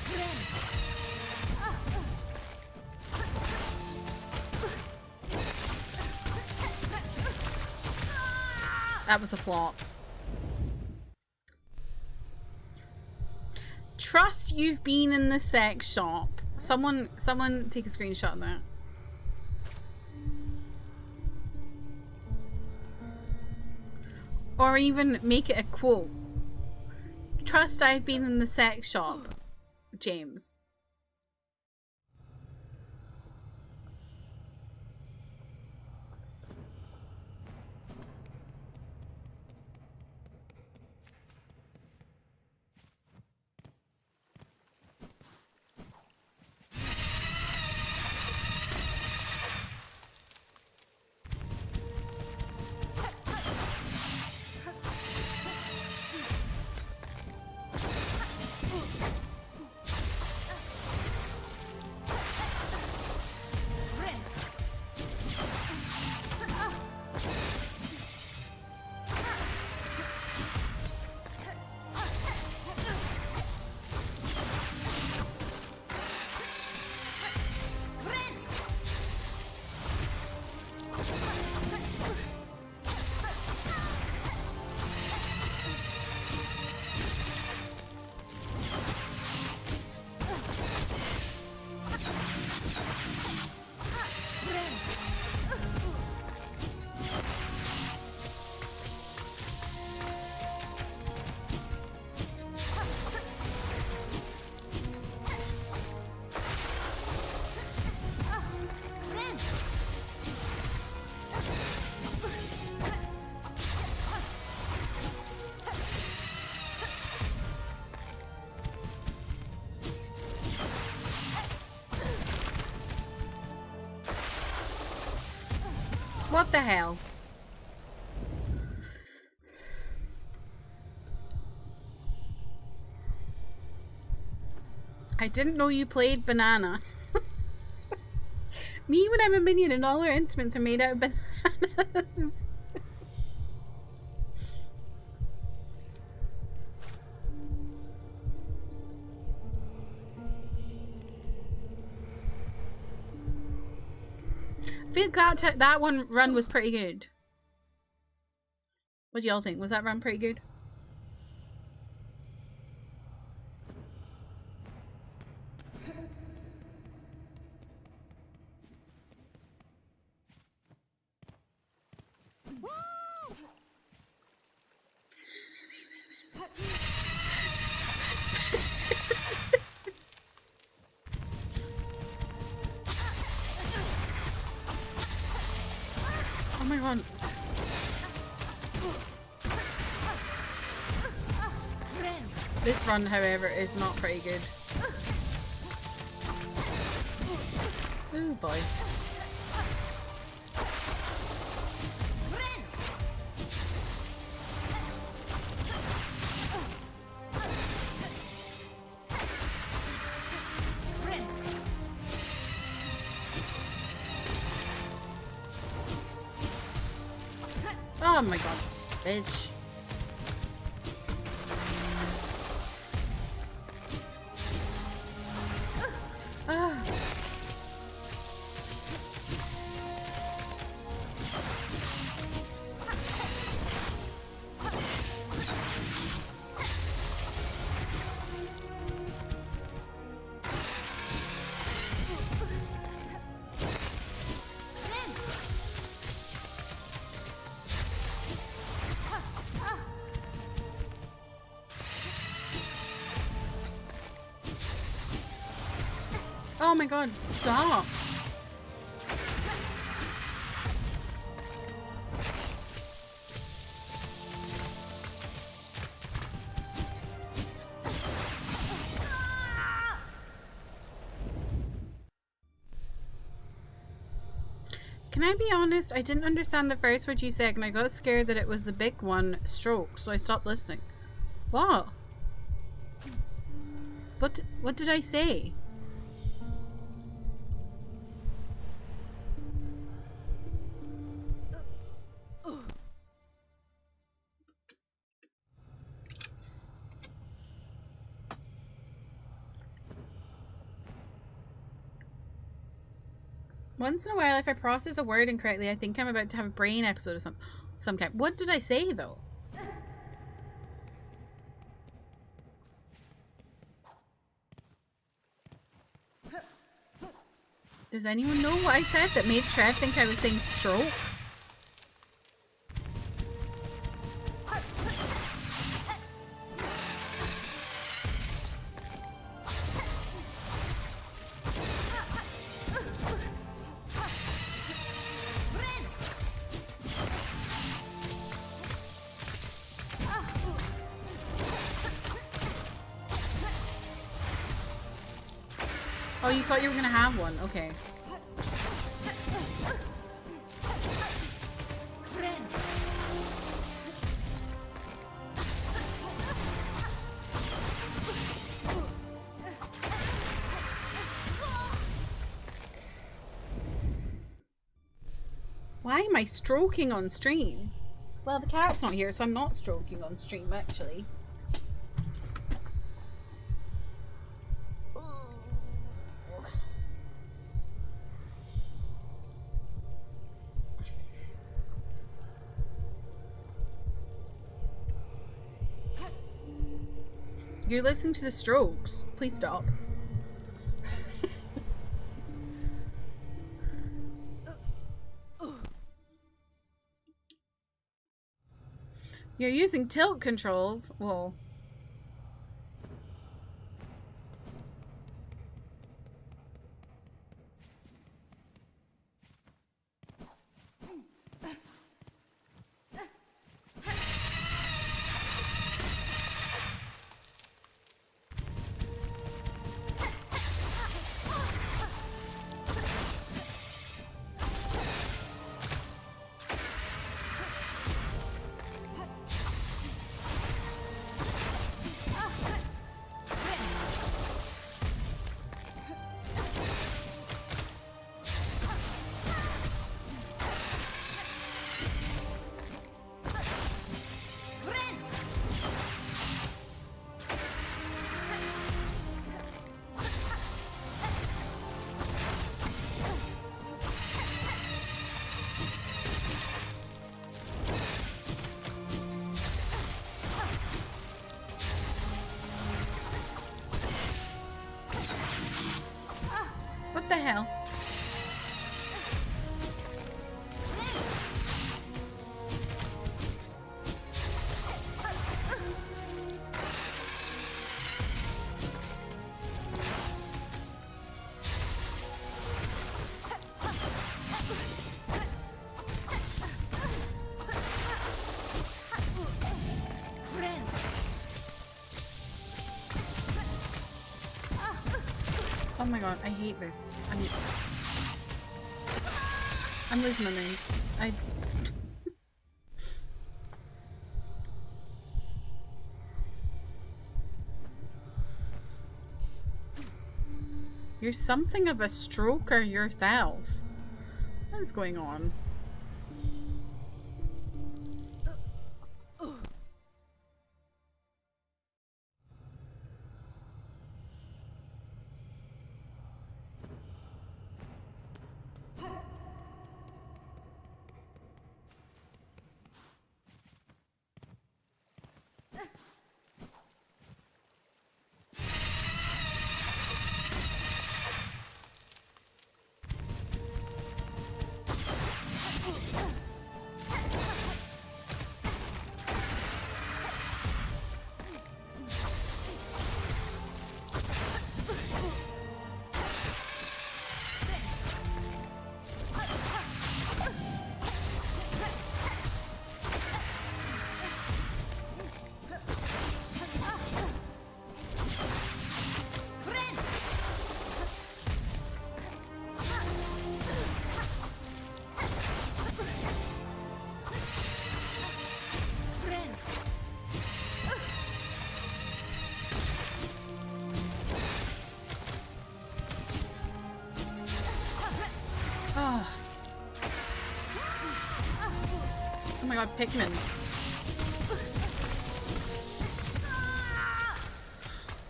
That was a flop. Trust you've been in the sex shop. Someone take a screenshot of that. Or even make it a quote. Trust I've been in the sex shop, James. What the hell? I didn't know you played banana. Me when I'm a minion and all our instruments are made out of bananas. I feel like that one run was pretty good. What do y'all think? Was that run pretty good? Oh my god. This run, however, is not pretty good. Oh boy. Oh my god. Bitch. Ah. Oh my god, stop! Can I be honest? I didn't understand the first word you said and I got scared that it was the big one, stroke, so I stopped listening. What? What did I say? Once in a while, if I process a word incorrectly, I think I'm about to have a brain episode of some kind. What did I say, though? Does anyone know what I said that made Trev think I was saying stroke? Oh, you thought you were gonna have one. Okay. Why am I stroking on stream? Well, the cat's not here, so I'm not stroking on stream, actually. You're listening to the Strokes. Please stop. You're using tilt controls. Well. What the hell? Oh my god, I hate this. I'm losing my mind. You're something of a stroker yourself. What is going on? my god, Pikmin.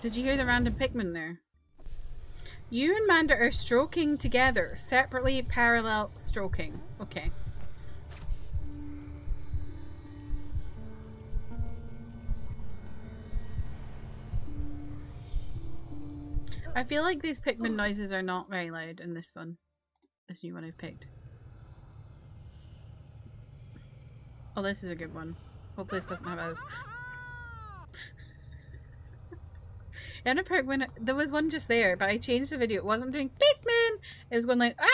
Did you hear the random Pikmin there? You and Manda are stroking together, separately, parallel stroking. Okay. I feel like these Pikmin noises are not very loud in this one. This new one I've picked. Oh, this is a good one. Hopefully this doesn't have us. And a Pikmin, there was one just there, but I changed the video. It wasn't doing Pikmin! It was going like, ah!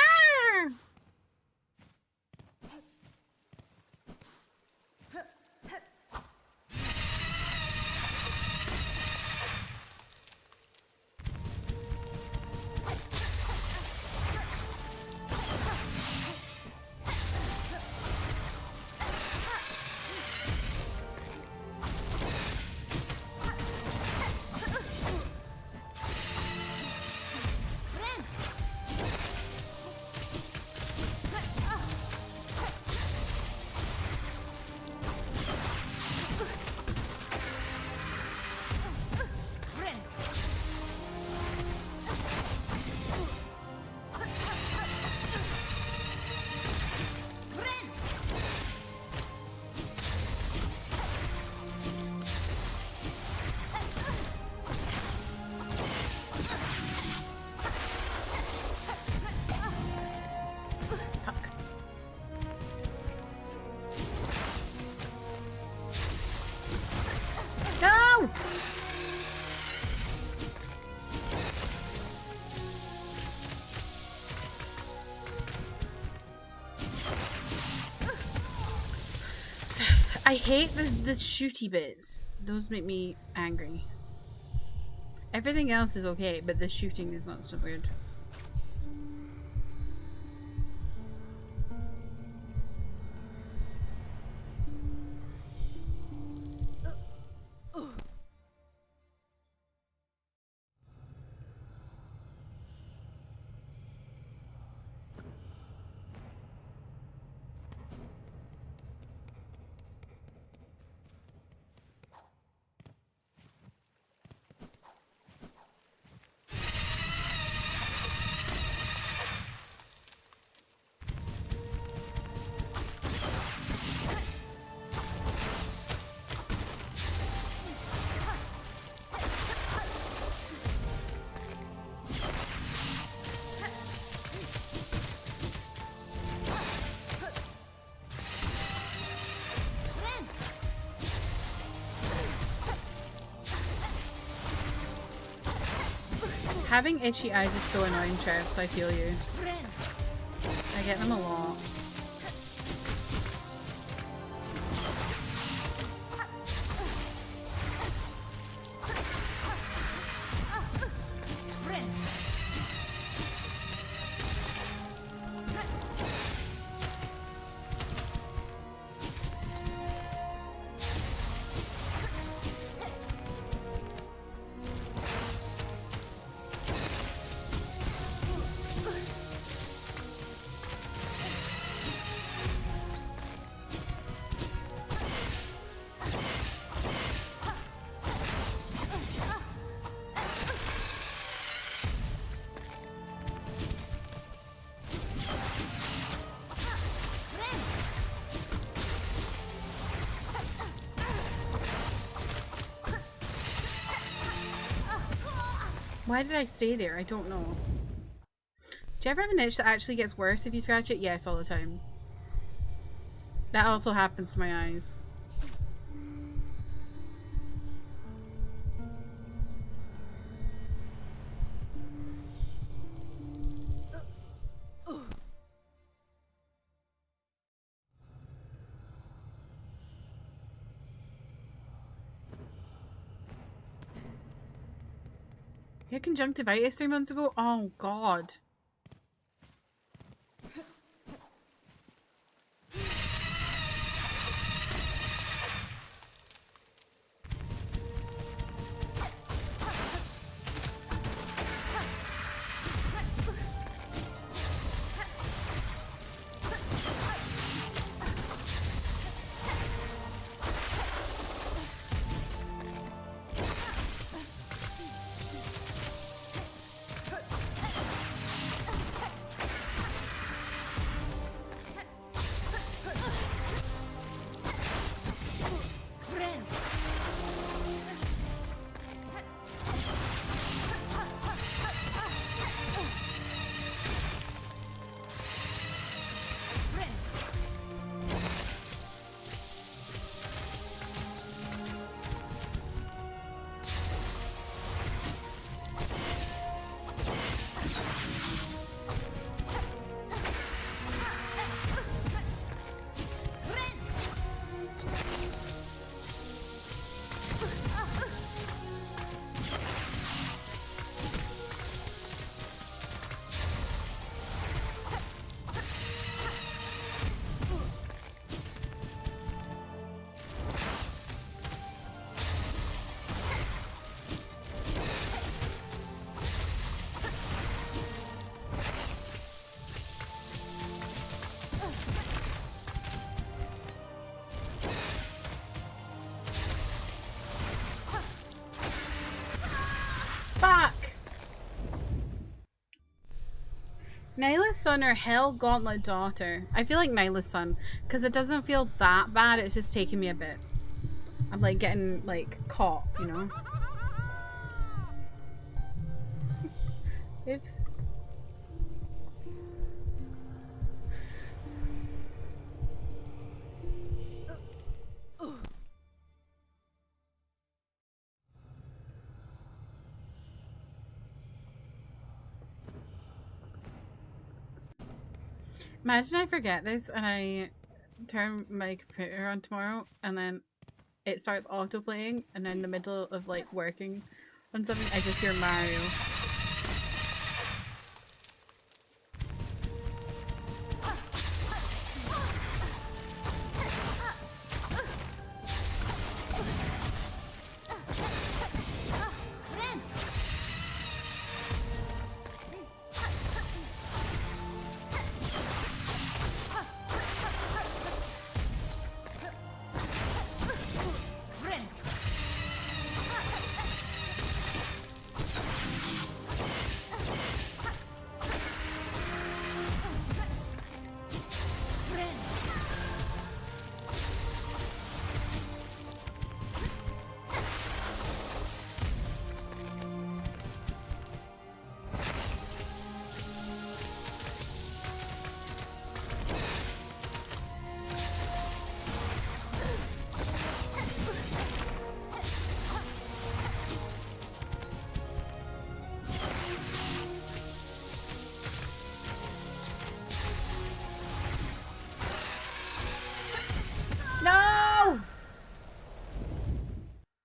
I hate the shooty bits. Those make me angry. Everything else is okay, but the shooting is not so weird. Having itchy eyes is so annoying, Trev, so I feel you. I get them a lot. Why did I stay there? I don't know. Do you ever have an itch that actually gets worse if you scratch it? Yes, all the time. That also happens to my eyes. You had conjunctivitis 3 months ago? Oh god. Nyla's son or Hell Gauntlet daughter? I feel like Nyla's son, because it doesn't feel that bad, it's just taking me a bit. I'm like getting like caught, you know? Oops. Imagine I forget this and I turn my computer on tomorrow and then it starts auto-playing and in the middle of like working on something I just hear Mario.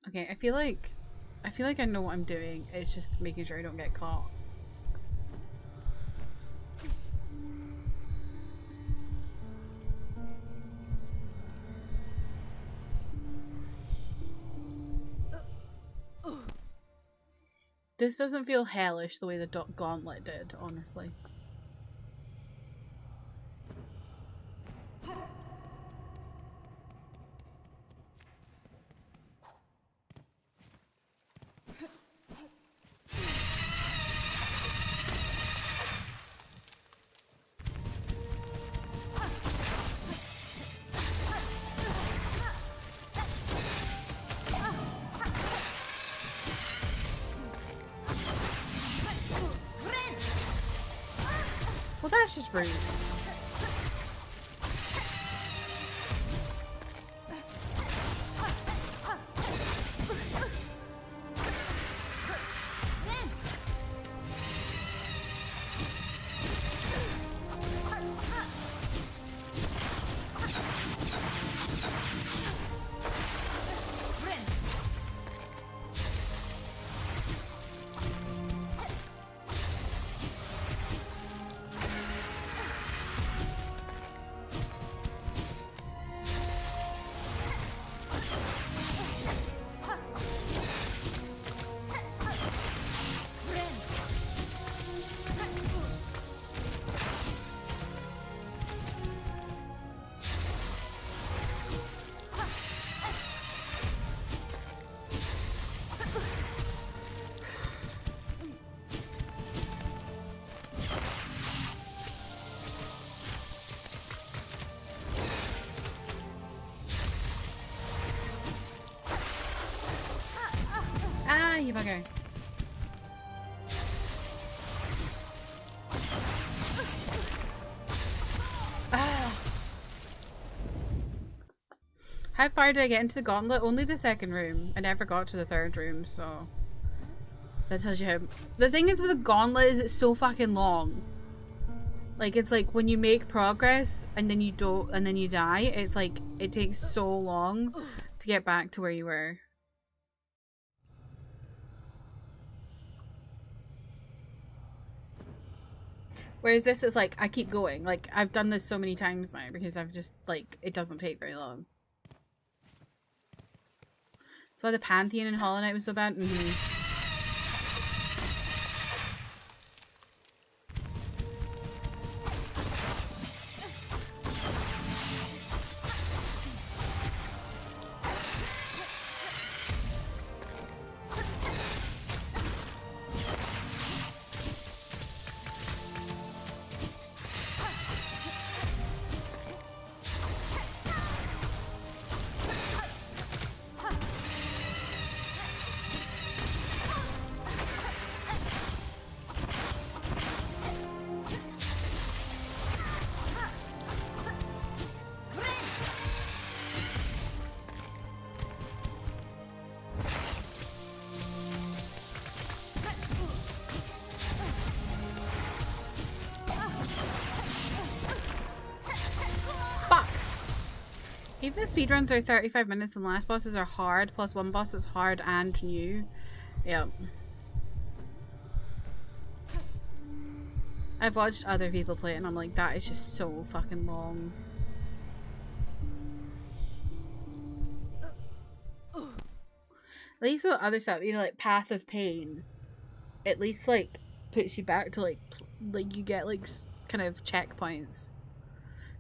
Okay, I feel like I know what I'm doing. It's just making sure I don't get caught. This doesn't feel hellish the way the Gauntlet did, honestly. Well, that's just rude. Ah, you bugger. Ah. How far did I get into the gauntlet? Only the second room. I never got to the third room, so that tells you how. The thing is with the gauntlet is it's so fucking long. Like it's like when you make progress and then you don't, and then you die. It's like it takes so long to get back to where you were. Whereas this is like, I keep going. Like, I've done this so many times now because I've just, like, it doesn't take very long. That's why the Pantheon in Hollow Knight was so bad. Even the speedruns are 35 minutes and last bosses are hard, plus one boss is hard and new. Yep. I've watched other people play it and I'm like, that is just so fucking long. At least with other stuff, you know, like Path of Pain, at least like puts you back to like you get like kind of checkpoints.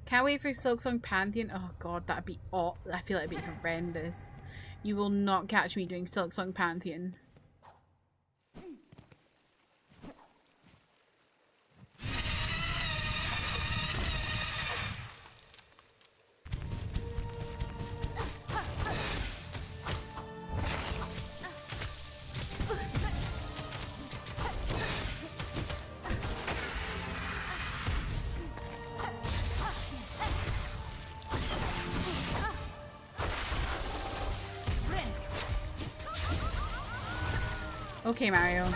Can't wait for Silksong Pantheon. Oh god, that'd be I feel like it'd be horrendous. You will not catch me doing Silksong Pantheon. Okay, Mario.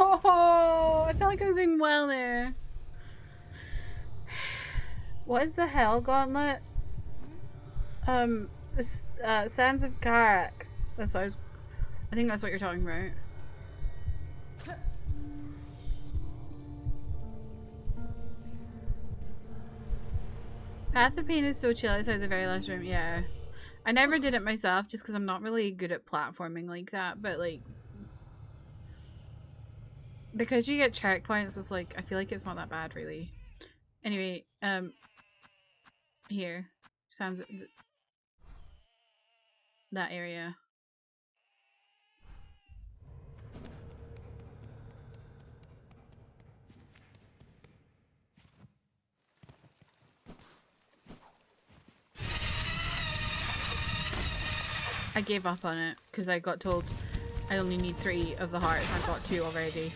I felt like I was doing well there. What is the Hell Gauntlet? Sands of Karak. That's what I think that's what you're talking about. Path of Pain is so chill outside the very last room. Yeah, I never did it myself just because I'm not really good at platforming like that, but like because you get checkpoints, it's like I feel like it's not that bad really. Anyway, here sounds that area. I gave up on it because I got told I only need 3 of the hearts. I've got 2 already.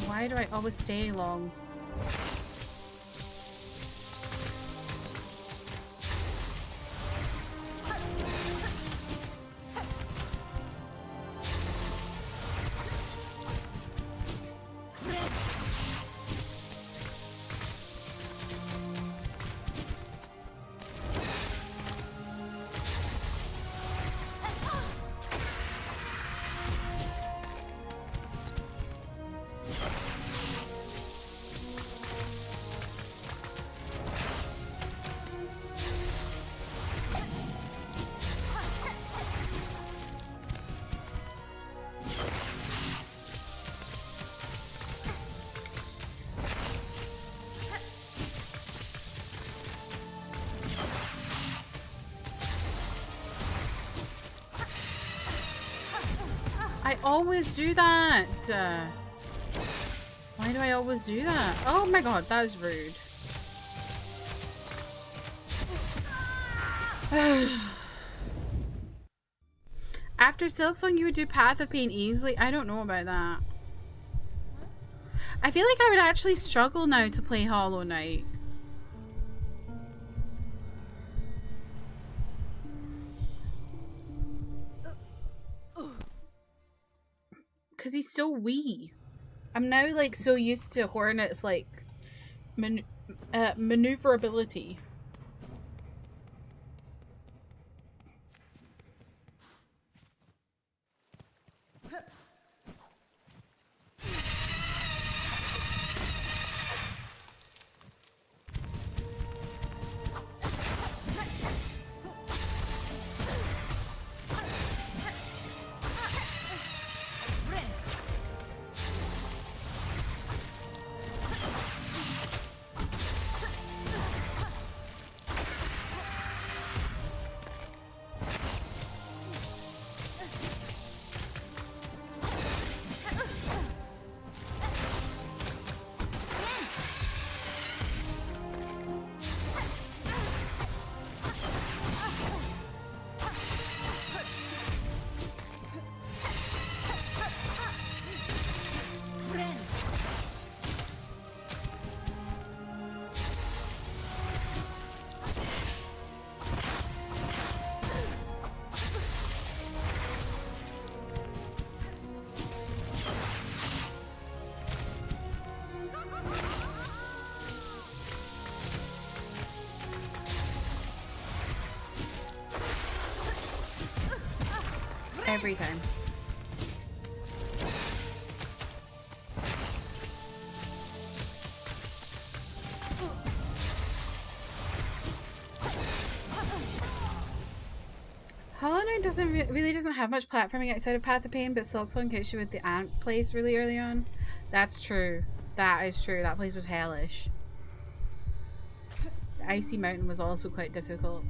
Why do I always stay long? I always do that. Why do I always do that? Oh my god, that is rude. After Silksong, you would do Path of Pain easily? I don't know about that. I feel like I would actually struggle now to play Hollow Knight. Because he's so wee. I'm now like so used to Hornet's like maneuverability. Every time. Hollow Knight really doesn't have much platforming outside of Path of Pain, but Silksong hits you with the ant place really early on. That's true. That is true. That place was hellish. The Icy Mountain was also quite difficult.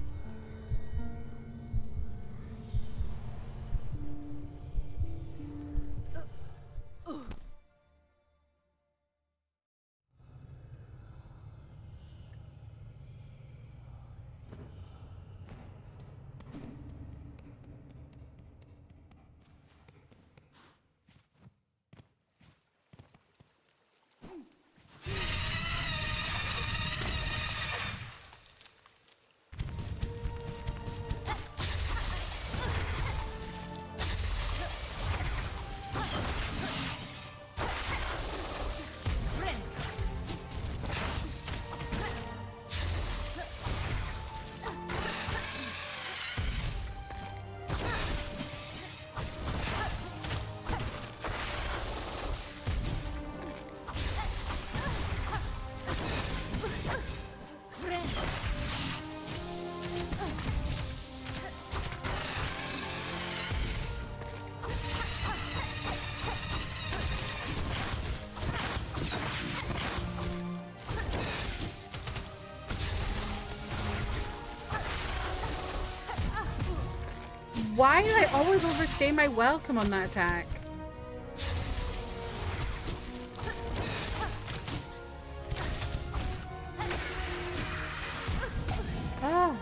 Why did I always overstay my welcome on that attack? Oh.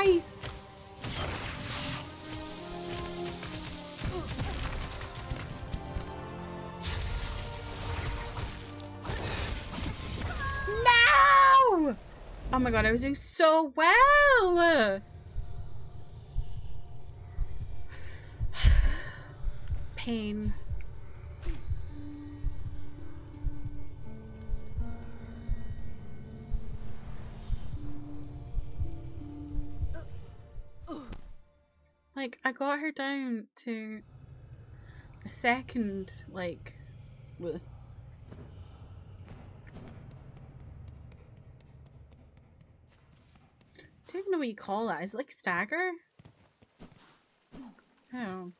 face! No! Oh my god, I was doing so well! Pain. Like, I got her down to a second, like... bleh. I don't even know what you call that. Is it like stagger? Oh.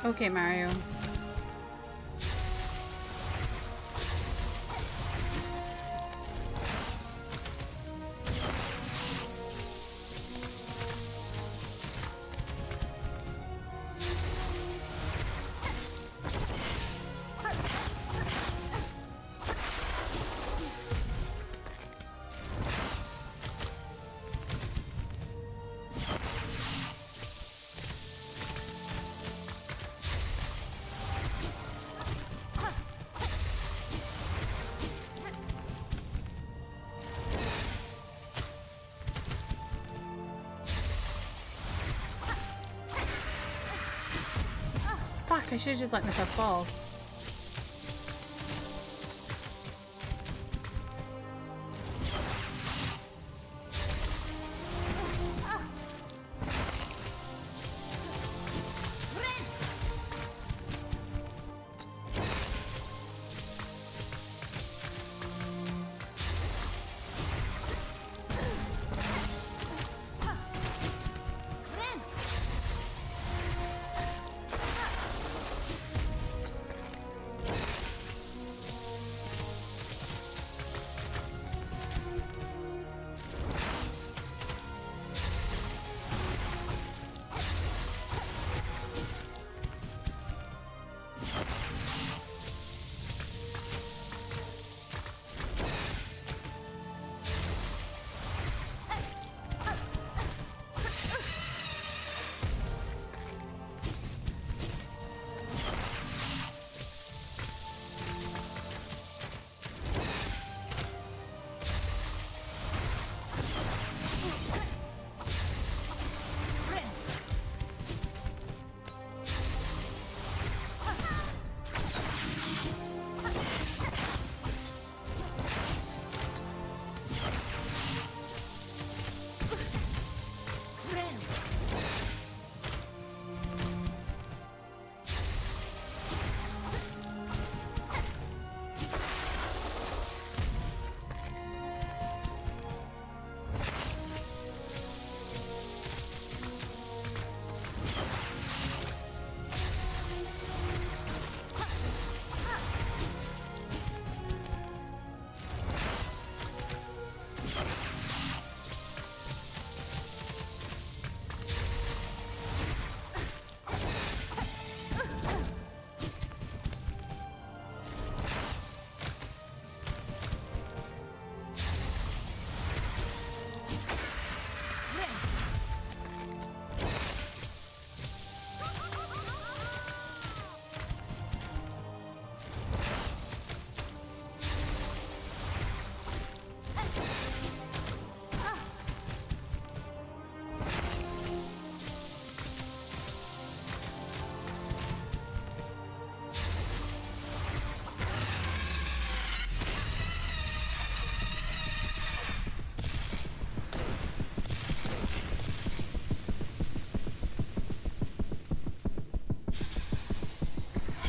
Okay, Mario. Fuck, I should have just let myself fall.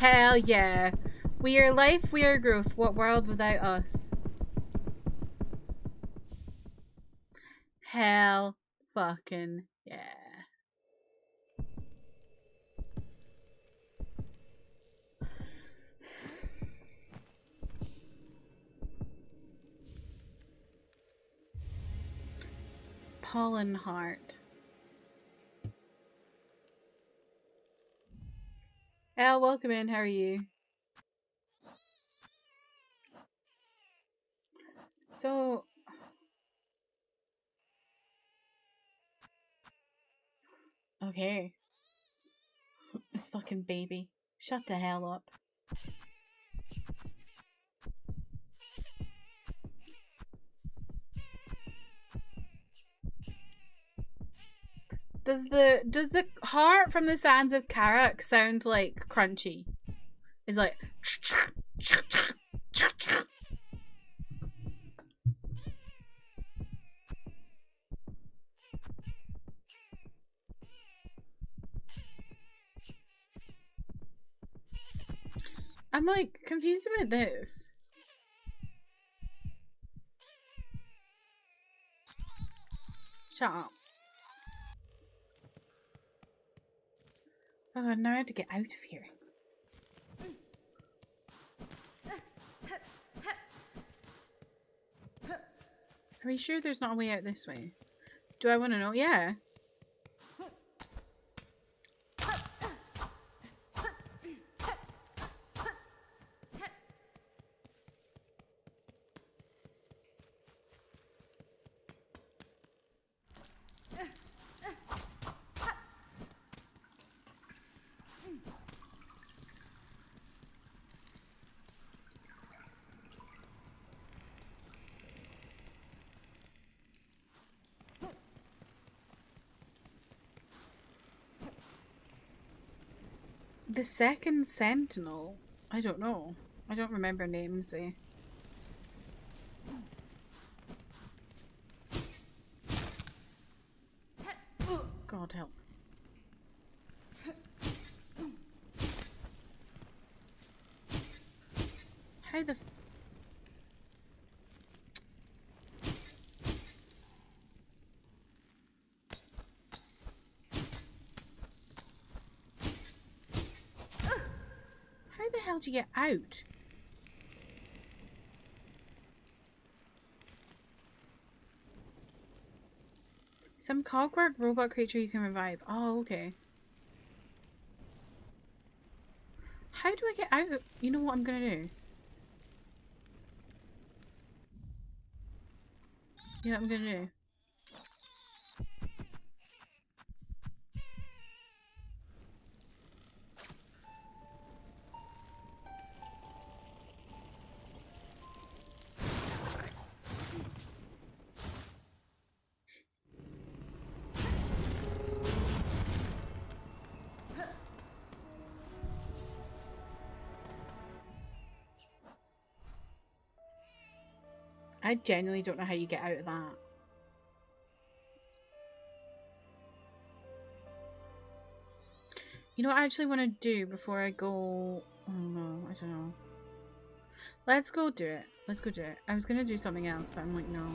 Hell yeah. We are life, we are growth. What world without us? Hell fucking yeah. Pollen heart. Elle, welcome in. How are you? So, okay. This fucking baby. Shut the hell up. Does the heart from the Sands of Karak sound like crunchy? It's like I'm like confused about this. Shut up. Oh, now I have to get out of here. Are we sure there's not a way out this way? Do I want to know? Yeah. The second sentinel? I don't know. I don't remember names, eh? God help. How the How the hell do you get out? Some cogwork robot creature you can revive. Oh, okay. How do I get out? You know what I'm gonna do? You know what I'm gonna do? I genuinely don't know how you get out of that. You know what I actually want to do before I go... Oh no, I don't know. Let's go do it. Let's go do it. I was going to do something else, but I'm like, no.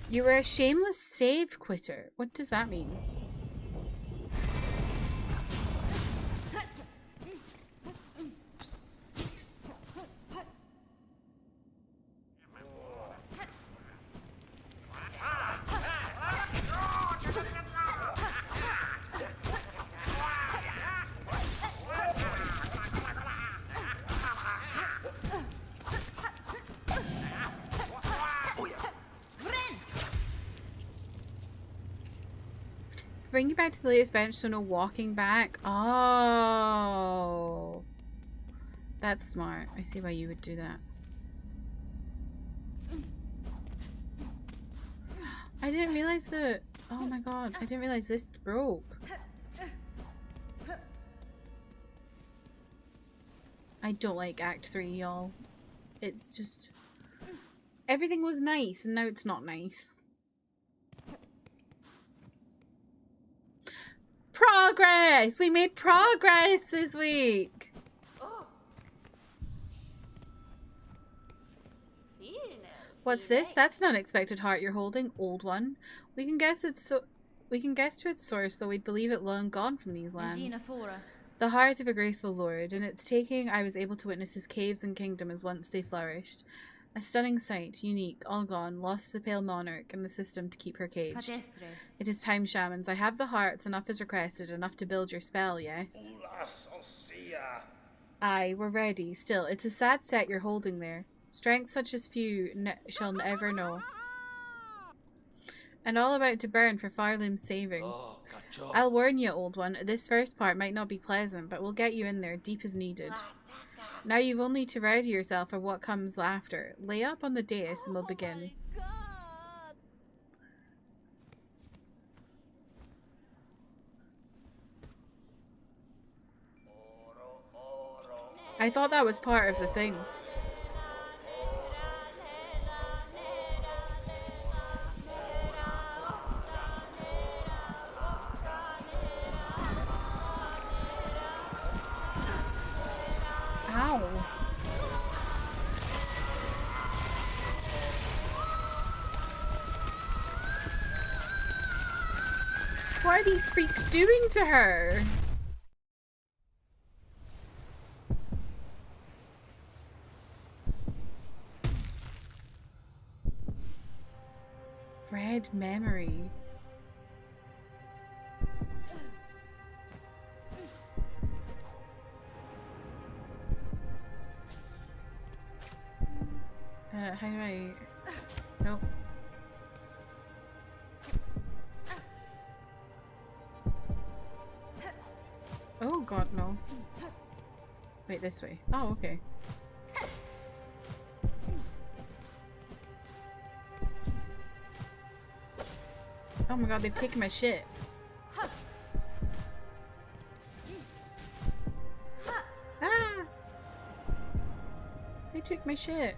You were a shameless save quitter. What does that mean? Bring you back to the latest bench, so no walking back. Oh, that's smart. I see why you would do that. I didn't realize that. Oh my god, I didn't realize this broke. I don't like Act 3, y'all. It's just... Everything was nice, and now it's not nice. Progress! We made progress this week! What's this? That's an unexpected heart you're holding, old one. We can guess to its source, though we'd believe it long gone from these lands. The heart of a graceful lord. In its taking, I was able to witness his caves and kingdom as once they flourished. A stunning sight, unique, all gone, lost to the pale monarch and the system to keep her caged. It is time, shamans. I have the hearts, enough is requested, enough to build your spell, yes? Aye, we're ready. Still, it's a sad set you're holding there. Strength such as few shall ever know. And all about to burn for Farloom's saving. I'll warn you, old one, this first part might not be pleasant, but we'll get you in there, deep as needed. Now you've only to ready yourself for what comes after. Lay up on the dais and we'll begin. I thought that was part of the thing. Ow. What are these freaks doing to her? Red memory. How do I... Nope. Oh god, no. Wait, this way. Oh, okay. Oh my god, they've taken my shit. Ah! They took my shit.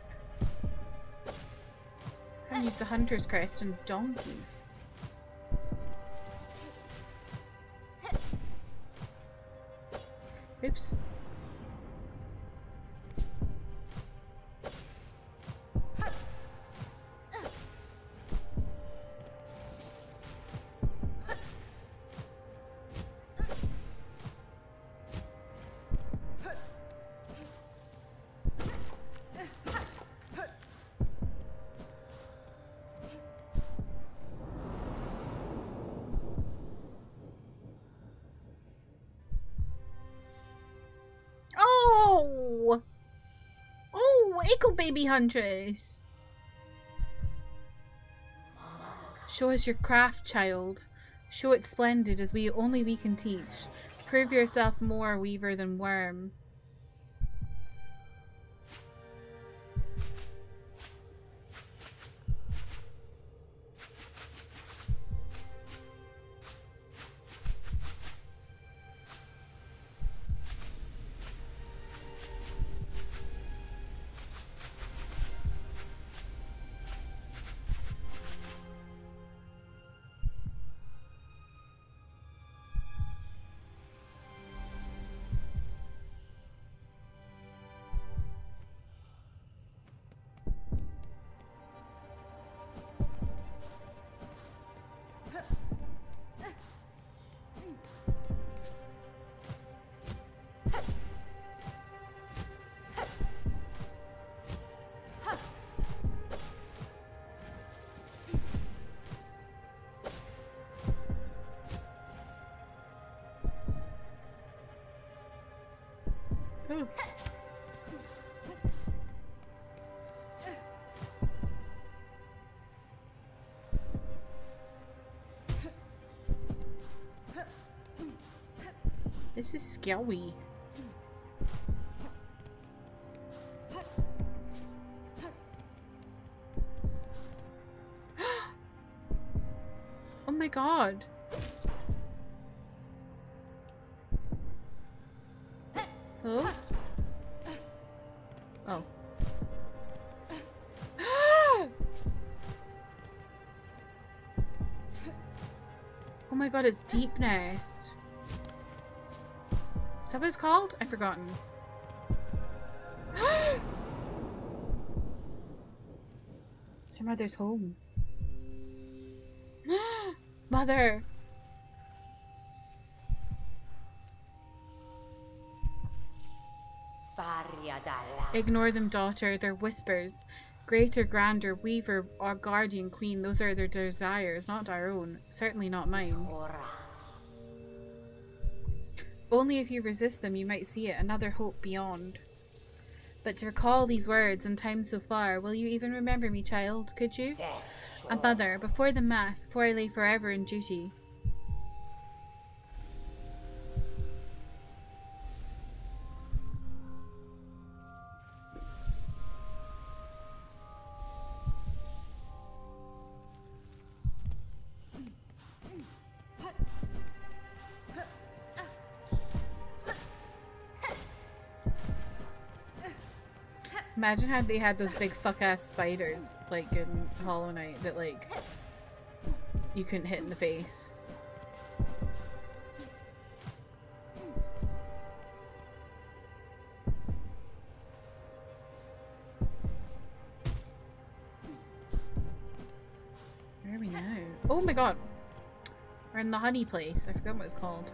I used the hunter's crest and donkeys. Oops. Baby Huntress. Show us your craft, child. Show it splendid as only we can teach. Prove yourself more weaver than worm. Ooh. This is scary. Oh my god. Hello? Oh. Oh my god, it's Deep Nest. Is that what it's called? I've forgotten. It's your mother's home. Mother! Ignore them, daughter. They're whispers. Greater, grander, weaver, or guardian queen. Those are their desires, not our own. Certainly not mine. Only if you resist them you might see it, another hope beyond. But to recall these words in time so far, will you even remember me, child? Could you? Yes, sure. A mother, before the mass, before I lay forever in duty. Imagine had they had those big fuck-ass spiders, like in Hollow Knight, that like you couldn't hit in the face. Where are we now? Oh my god! We're in the honey place. I forgot what it's called.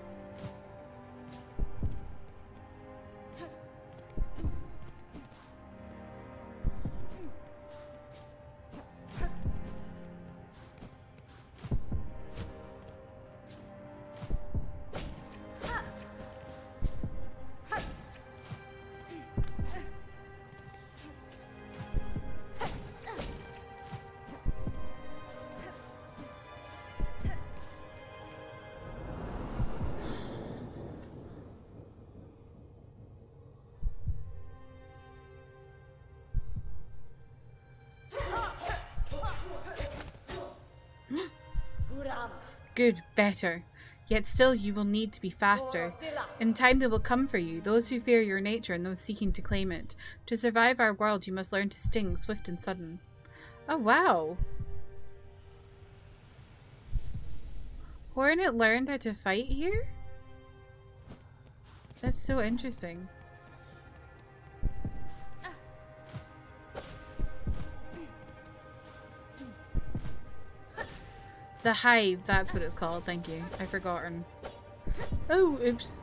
Good, better. Yet still you will need to be faster. In time they will come for you, those who fear your nature and those seeking to claim it. To survive our world you must learn to sting, swift and sudden. Oh wow. Hornet learned how to fight here? That's so interesting. The Hive, that's what it's called, thank you. I've forgotten. Oh, oops.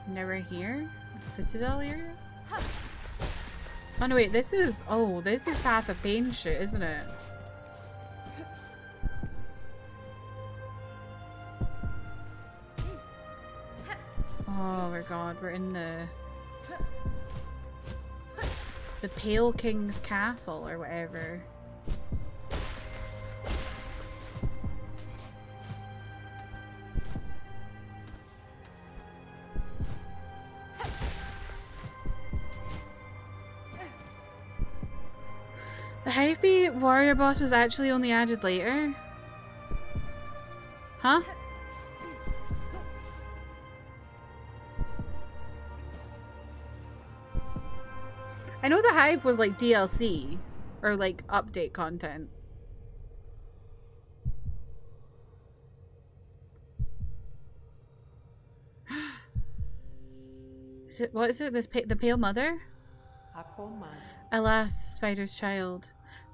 Never here? Citadel area? Oh no wait, this is Path of Pain shit, isn't it? Oh my god, we're in the Pale King's Castle or whatever. The Hivebee warrior boss was actually only added later? Huh? I know the Hive was like DLC or like update content. What is it? The Pale Mother? Alas, Spider's child,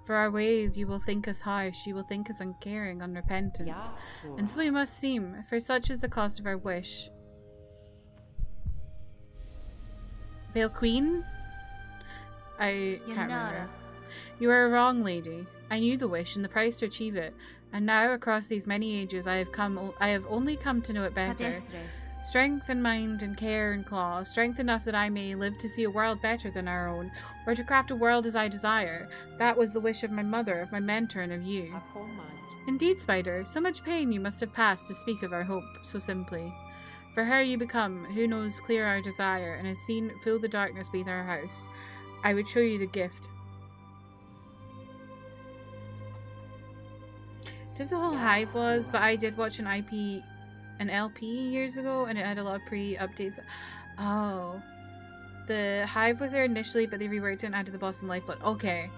for our ways you will think us harsh, you will think us uncaring, unrepentant. And so we must seem, for such is the cost of our wish. Pale Queen? I can't remember. You are wrong, lady. I knew the wish and the price to achieve it, and now across these many ages I have only come to know it better. Strength and mind and care and claw, strength enough that I may live to see a world better than our own, or to craft a world as I desire. That was the wish of my mother, of my mentor, and of you. Indeed, Spider, so much pain you must have passed to speak of our hope so simply. For her you become, who knows clear our desire, and has seen fill the darkness beneath our house. I would show you the gift. There's the whole Hive was, but I did watch an LP years ago, and it had a lot of pre-updates. Oh. The Hive was there initially, but they reworked it and added the boss and lifeblood. Okay.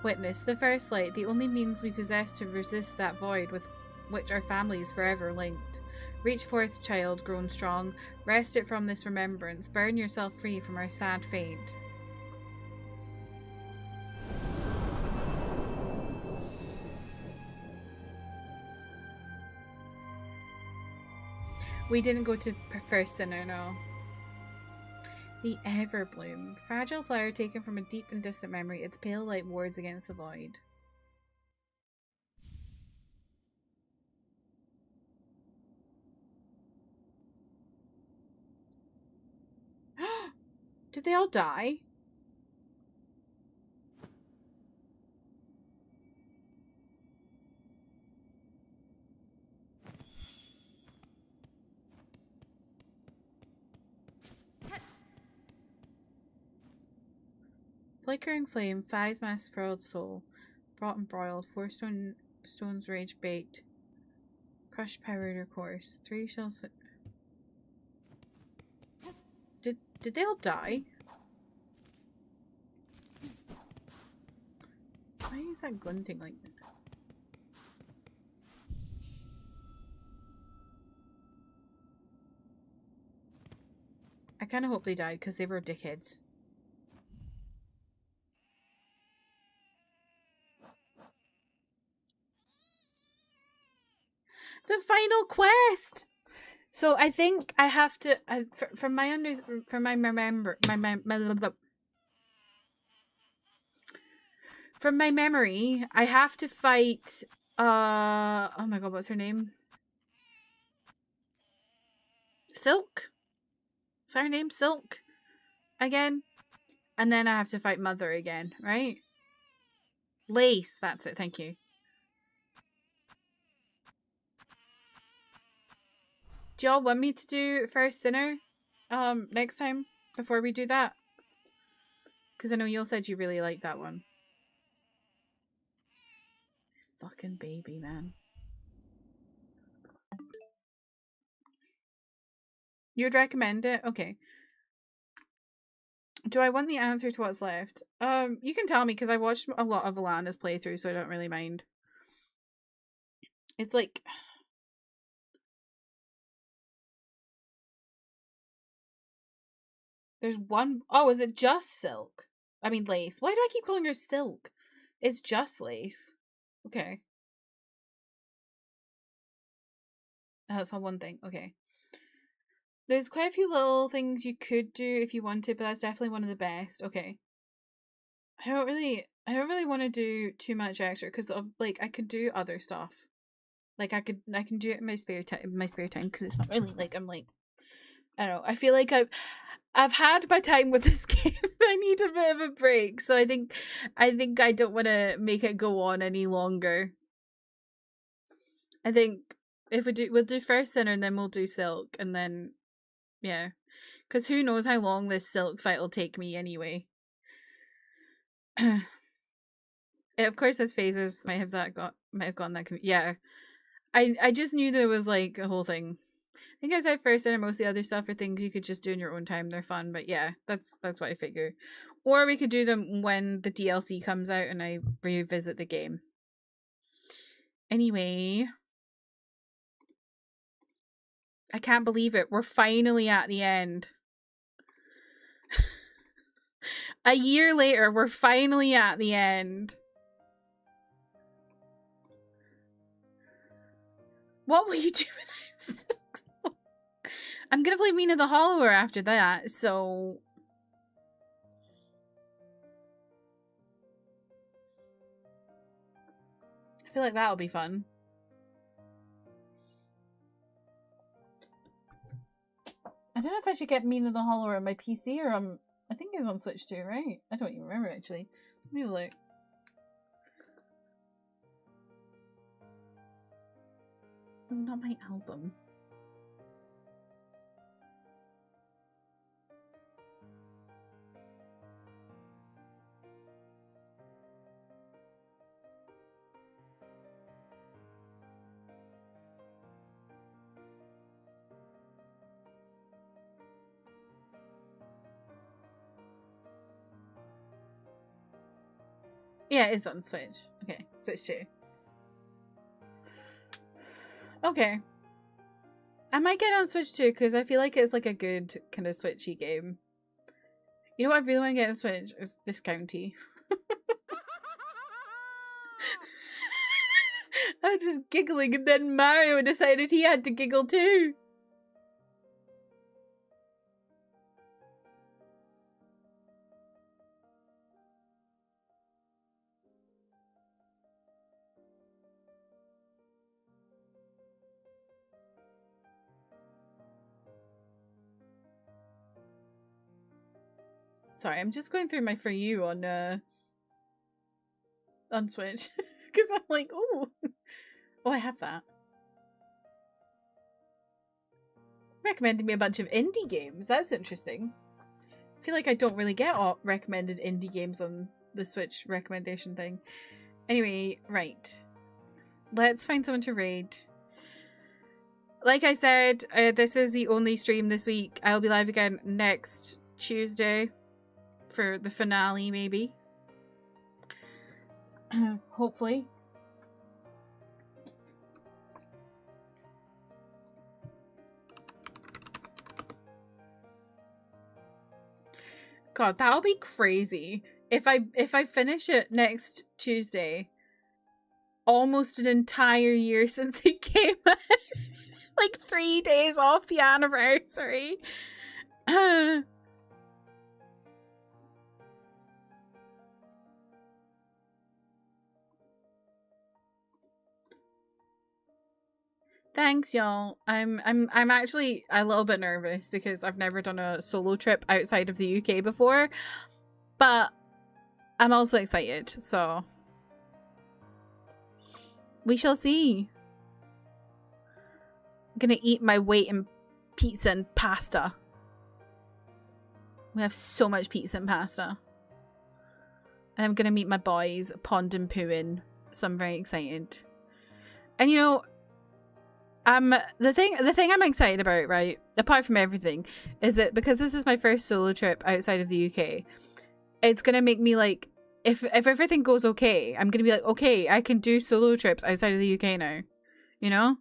Witness, the first light, the only means we possess to resist that void with which our family is forever linked. Reach forth, child, grown strong. Wrest it from this remembrance. Burn yourself free from our sad fate. We didn't go to First Sinner, no. The Everbloom. Fragile flower taken from a deep and distant memory. Its pale light wards against the void. Did they all die? Flickering flame, Fi's mass furled soul, brought and broiled, 4 stones rage baked, crushed powdered or coarse, 3 shells. Did they all die? Why is that glinting like that? I kind of hope they died because they were dickheads. The final quest. So I think I have to. From my memory, I have to fight. Oh my god, what's her name? Silk. Is that her name? Silk. Again, and then I have to fight Mother again, right? Lace. That's it. Thank you. Do y'all want me to do First Sinner next time before we do that? Because I know y'all said you really liked that one. This fucking baby, man. You'd recommend it? Okay. Do I want the answer to what's left? You can tell me because I watched a lot of Alana's playthrough, so I don't really mind. It's like... There's one... Oh, is it just Silk? I mean Lace. Why do I keep calling her Silk? It's just Lace. Okay. That's all one thing. Okay. There's quite a few little things you could do if you wanted, but that's definitely one of the best. Okay. I don't really want to do too much extra because like I could do other stuff. Like I can do it in my spare time because it's not really like I'm like, I don't know. I feel like I've had my time with this game. I need a bit of a break. So I think I don't want to make it go on any longer. I think if we'll do First Sinner and then we'll do Silk and then yeah. Because who knows how long this Silk fight will take me anyway. It of course has phases. Might have gone that yeah. I just knew there was like a whole thing. I think I said First Sinner, most of the other stuff are things you could just do in your own time. They're fun, but yeah, that's what I figure. Or we could do them when the DLC comes out and I revisit the game. Anyway, I can't believe it. We're finally at the end. A year later, we're finally at the end. What will you do with this? I'm gonna play Mina the Hollower after that, so... I feel like that'll be fun. I don't know if I should get Mina the Hollower on my PC or on... I think it's on Switch too, right? I don't even remember, actually. Let me look. No, not my album. Yeah, it's on Switch. Okay, Switch 2. Okay. I might get on Switch 2 because I feel like it's like a good kind of Switchy game. You know what I really want to get on Switch is Discounty. I'm just giggling and then Mario decided he had to giggle too. Sorry, I'm just going through my For You on Switch. Because I'm like, oh. Oh, I have that. Recommended me a bunch of indie games. That's interesting. I feel like I don't really get recommended indie games on the Switch recommendation thing. Anyway, right. Let's find someone to raid. Like I said, this is the only stream this week. I'll be live again next Tuesday for the finale, maybe. Hopefully. God, that'll be crazy. If I finish it next Tuesday, almost an entire year since it came out. Like 3 days off the anniversary. Thanks, y'all. I'm actually a little bit nervous because I've never done a solo trip outside of the UK before, but I'm also excited, so we shall see. I'm gonna eat my weight in pizza and pasta. We have so much pizza and pasta. And I'm gonna meet my boys, Pond and Pooin, so I'm very excited. And you know, the thing I'm excited about, right, apart from everything, is that because this is my first solo trip outside of the UK, it's gonna make me like, if everything goes okay, I'm gonna be like, okay, I can do solo trips outside of the UK now, you know?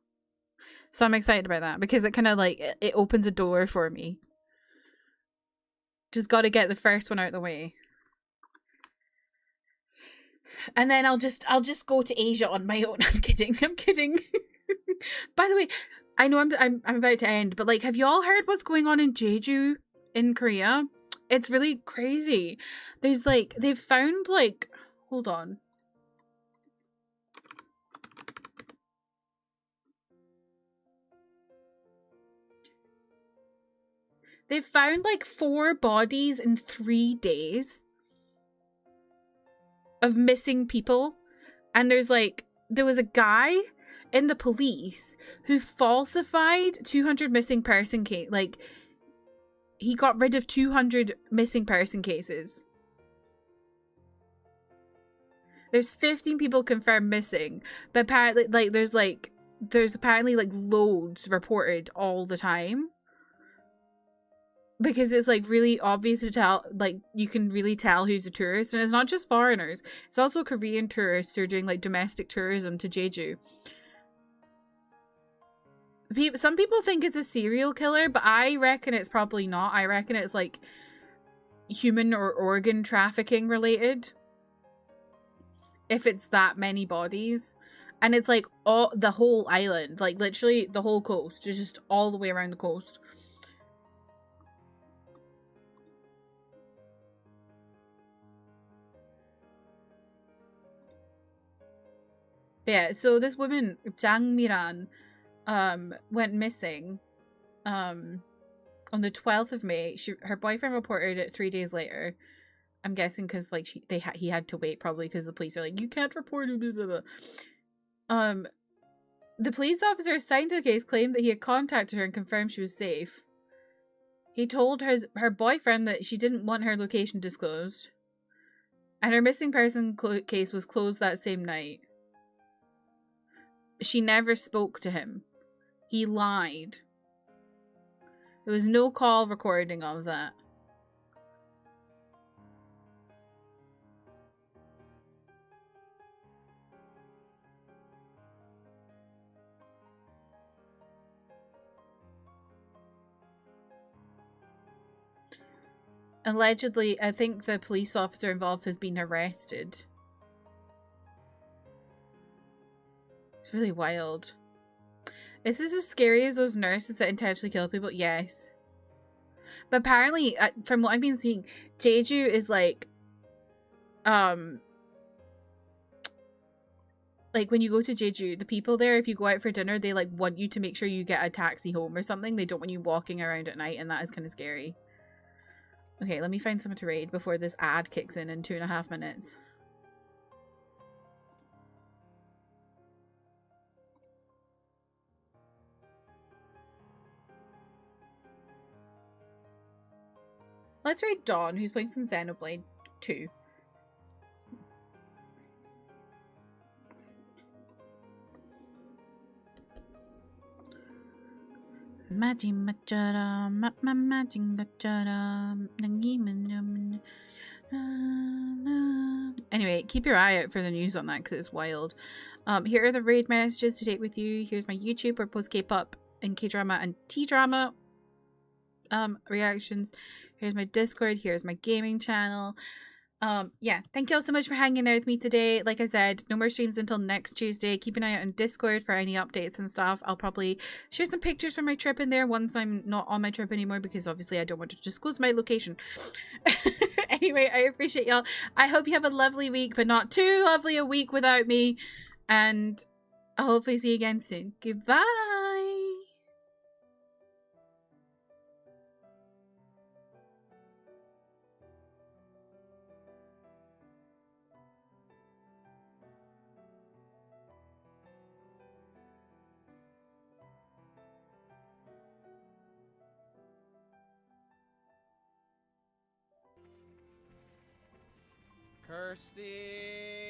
So I'm excited about that because it kind of like, it opens a door for me. Just gotta get the first one out of the way. And then I'll just go to Asia on my own. I'm kidding. By the way, I know I'm about to end, but like, have you all heard what's going on in Jeju in Korea? It's really crazy. There's like, they've found like, hold on. They've found like 4 bodies in 3 days of missing people. And there was a guy in the police who falsified 200 missing person case. Like, he got rid of 200 missing person cases. There's 15 people confirmed missing, but apparently like there's apparently like loads reported all the time. Because it's like really obvious to tell, like you can really tell who's a tourist, and it's not just foreigners, it's also Korean tourists who are doing like domestic tourism to Jeju. Some people think it's a serial killer, but I reckon it's probably not. I reckon it's like human or organ trafficking related. If it's that many bodies. And it's like the whole island, like literally the whole coast, just all the way around the coast. Yeah, so this woman, Jang Miran, went missing on the 12th of May. Her boyfriend reported it 3 days later. I'm guessing because like he had to wait, probably because the police are like, you can't report it, blah, blah, blah. The police officer assigned to the case claimed that he had contacted her and confirmed she was safe. He told her boyfriend that she didn't want her location disclosed. And her missing person case was closed that same night. She never spoke to him. He lied. There was no call recording of that. Allegedly, I think the police officer involved has been arrested. It's really wild. Is this as scary as those nurses that intentionally kill people? Yes. But apparently, from what I've been seeing, Jeju is like when you go to Jeju, the people there, if you go out for dinner, they like want you to make sure you get a taxi home or something. They don't want you walking around at night, and that is kind of scary. Okay, let me find someone to raid before this ad kicks in 2.5 minutes. Let's raid Dawn, who's playing some Xenoblade 2. Anyway, keep your eye out for the news on that because it's wild. Here are the raid messages to take with you. Here's my YouTube where I post K-pop and K-drama and T-drama reactions. Here's my Discord. Here's my gaming channel. Yeah, thank you all so much for hanging out with me today. Like I said, no more streams until next Tuesday. Keep an eye out on Discord for any updates and stuff. I'll probably share some pictures from my trip in there once I'm not on my trip anymore, because obviously I don't want to disclose my location. Anyway, I appreciate y'all. I hope you have a lovely week, but not too lovely a week without me. And I'll hopefully see you again soon. Goodbye. Kirsty!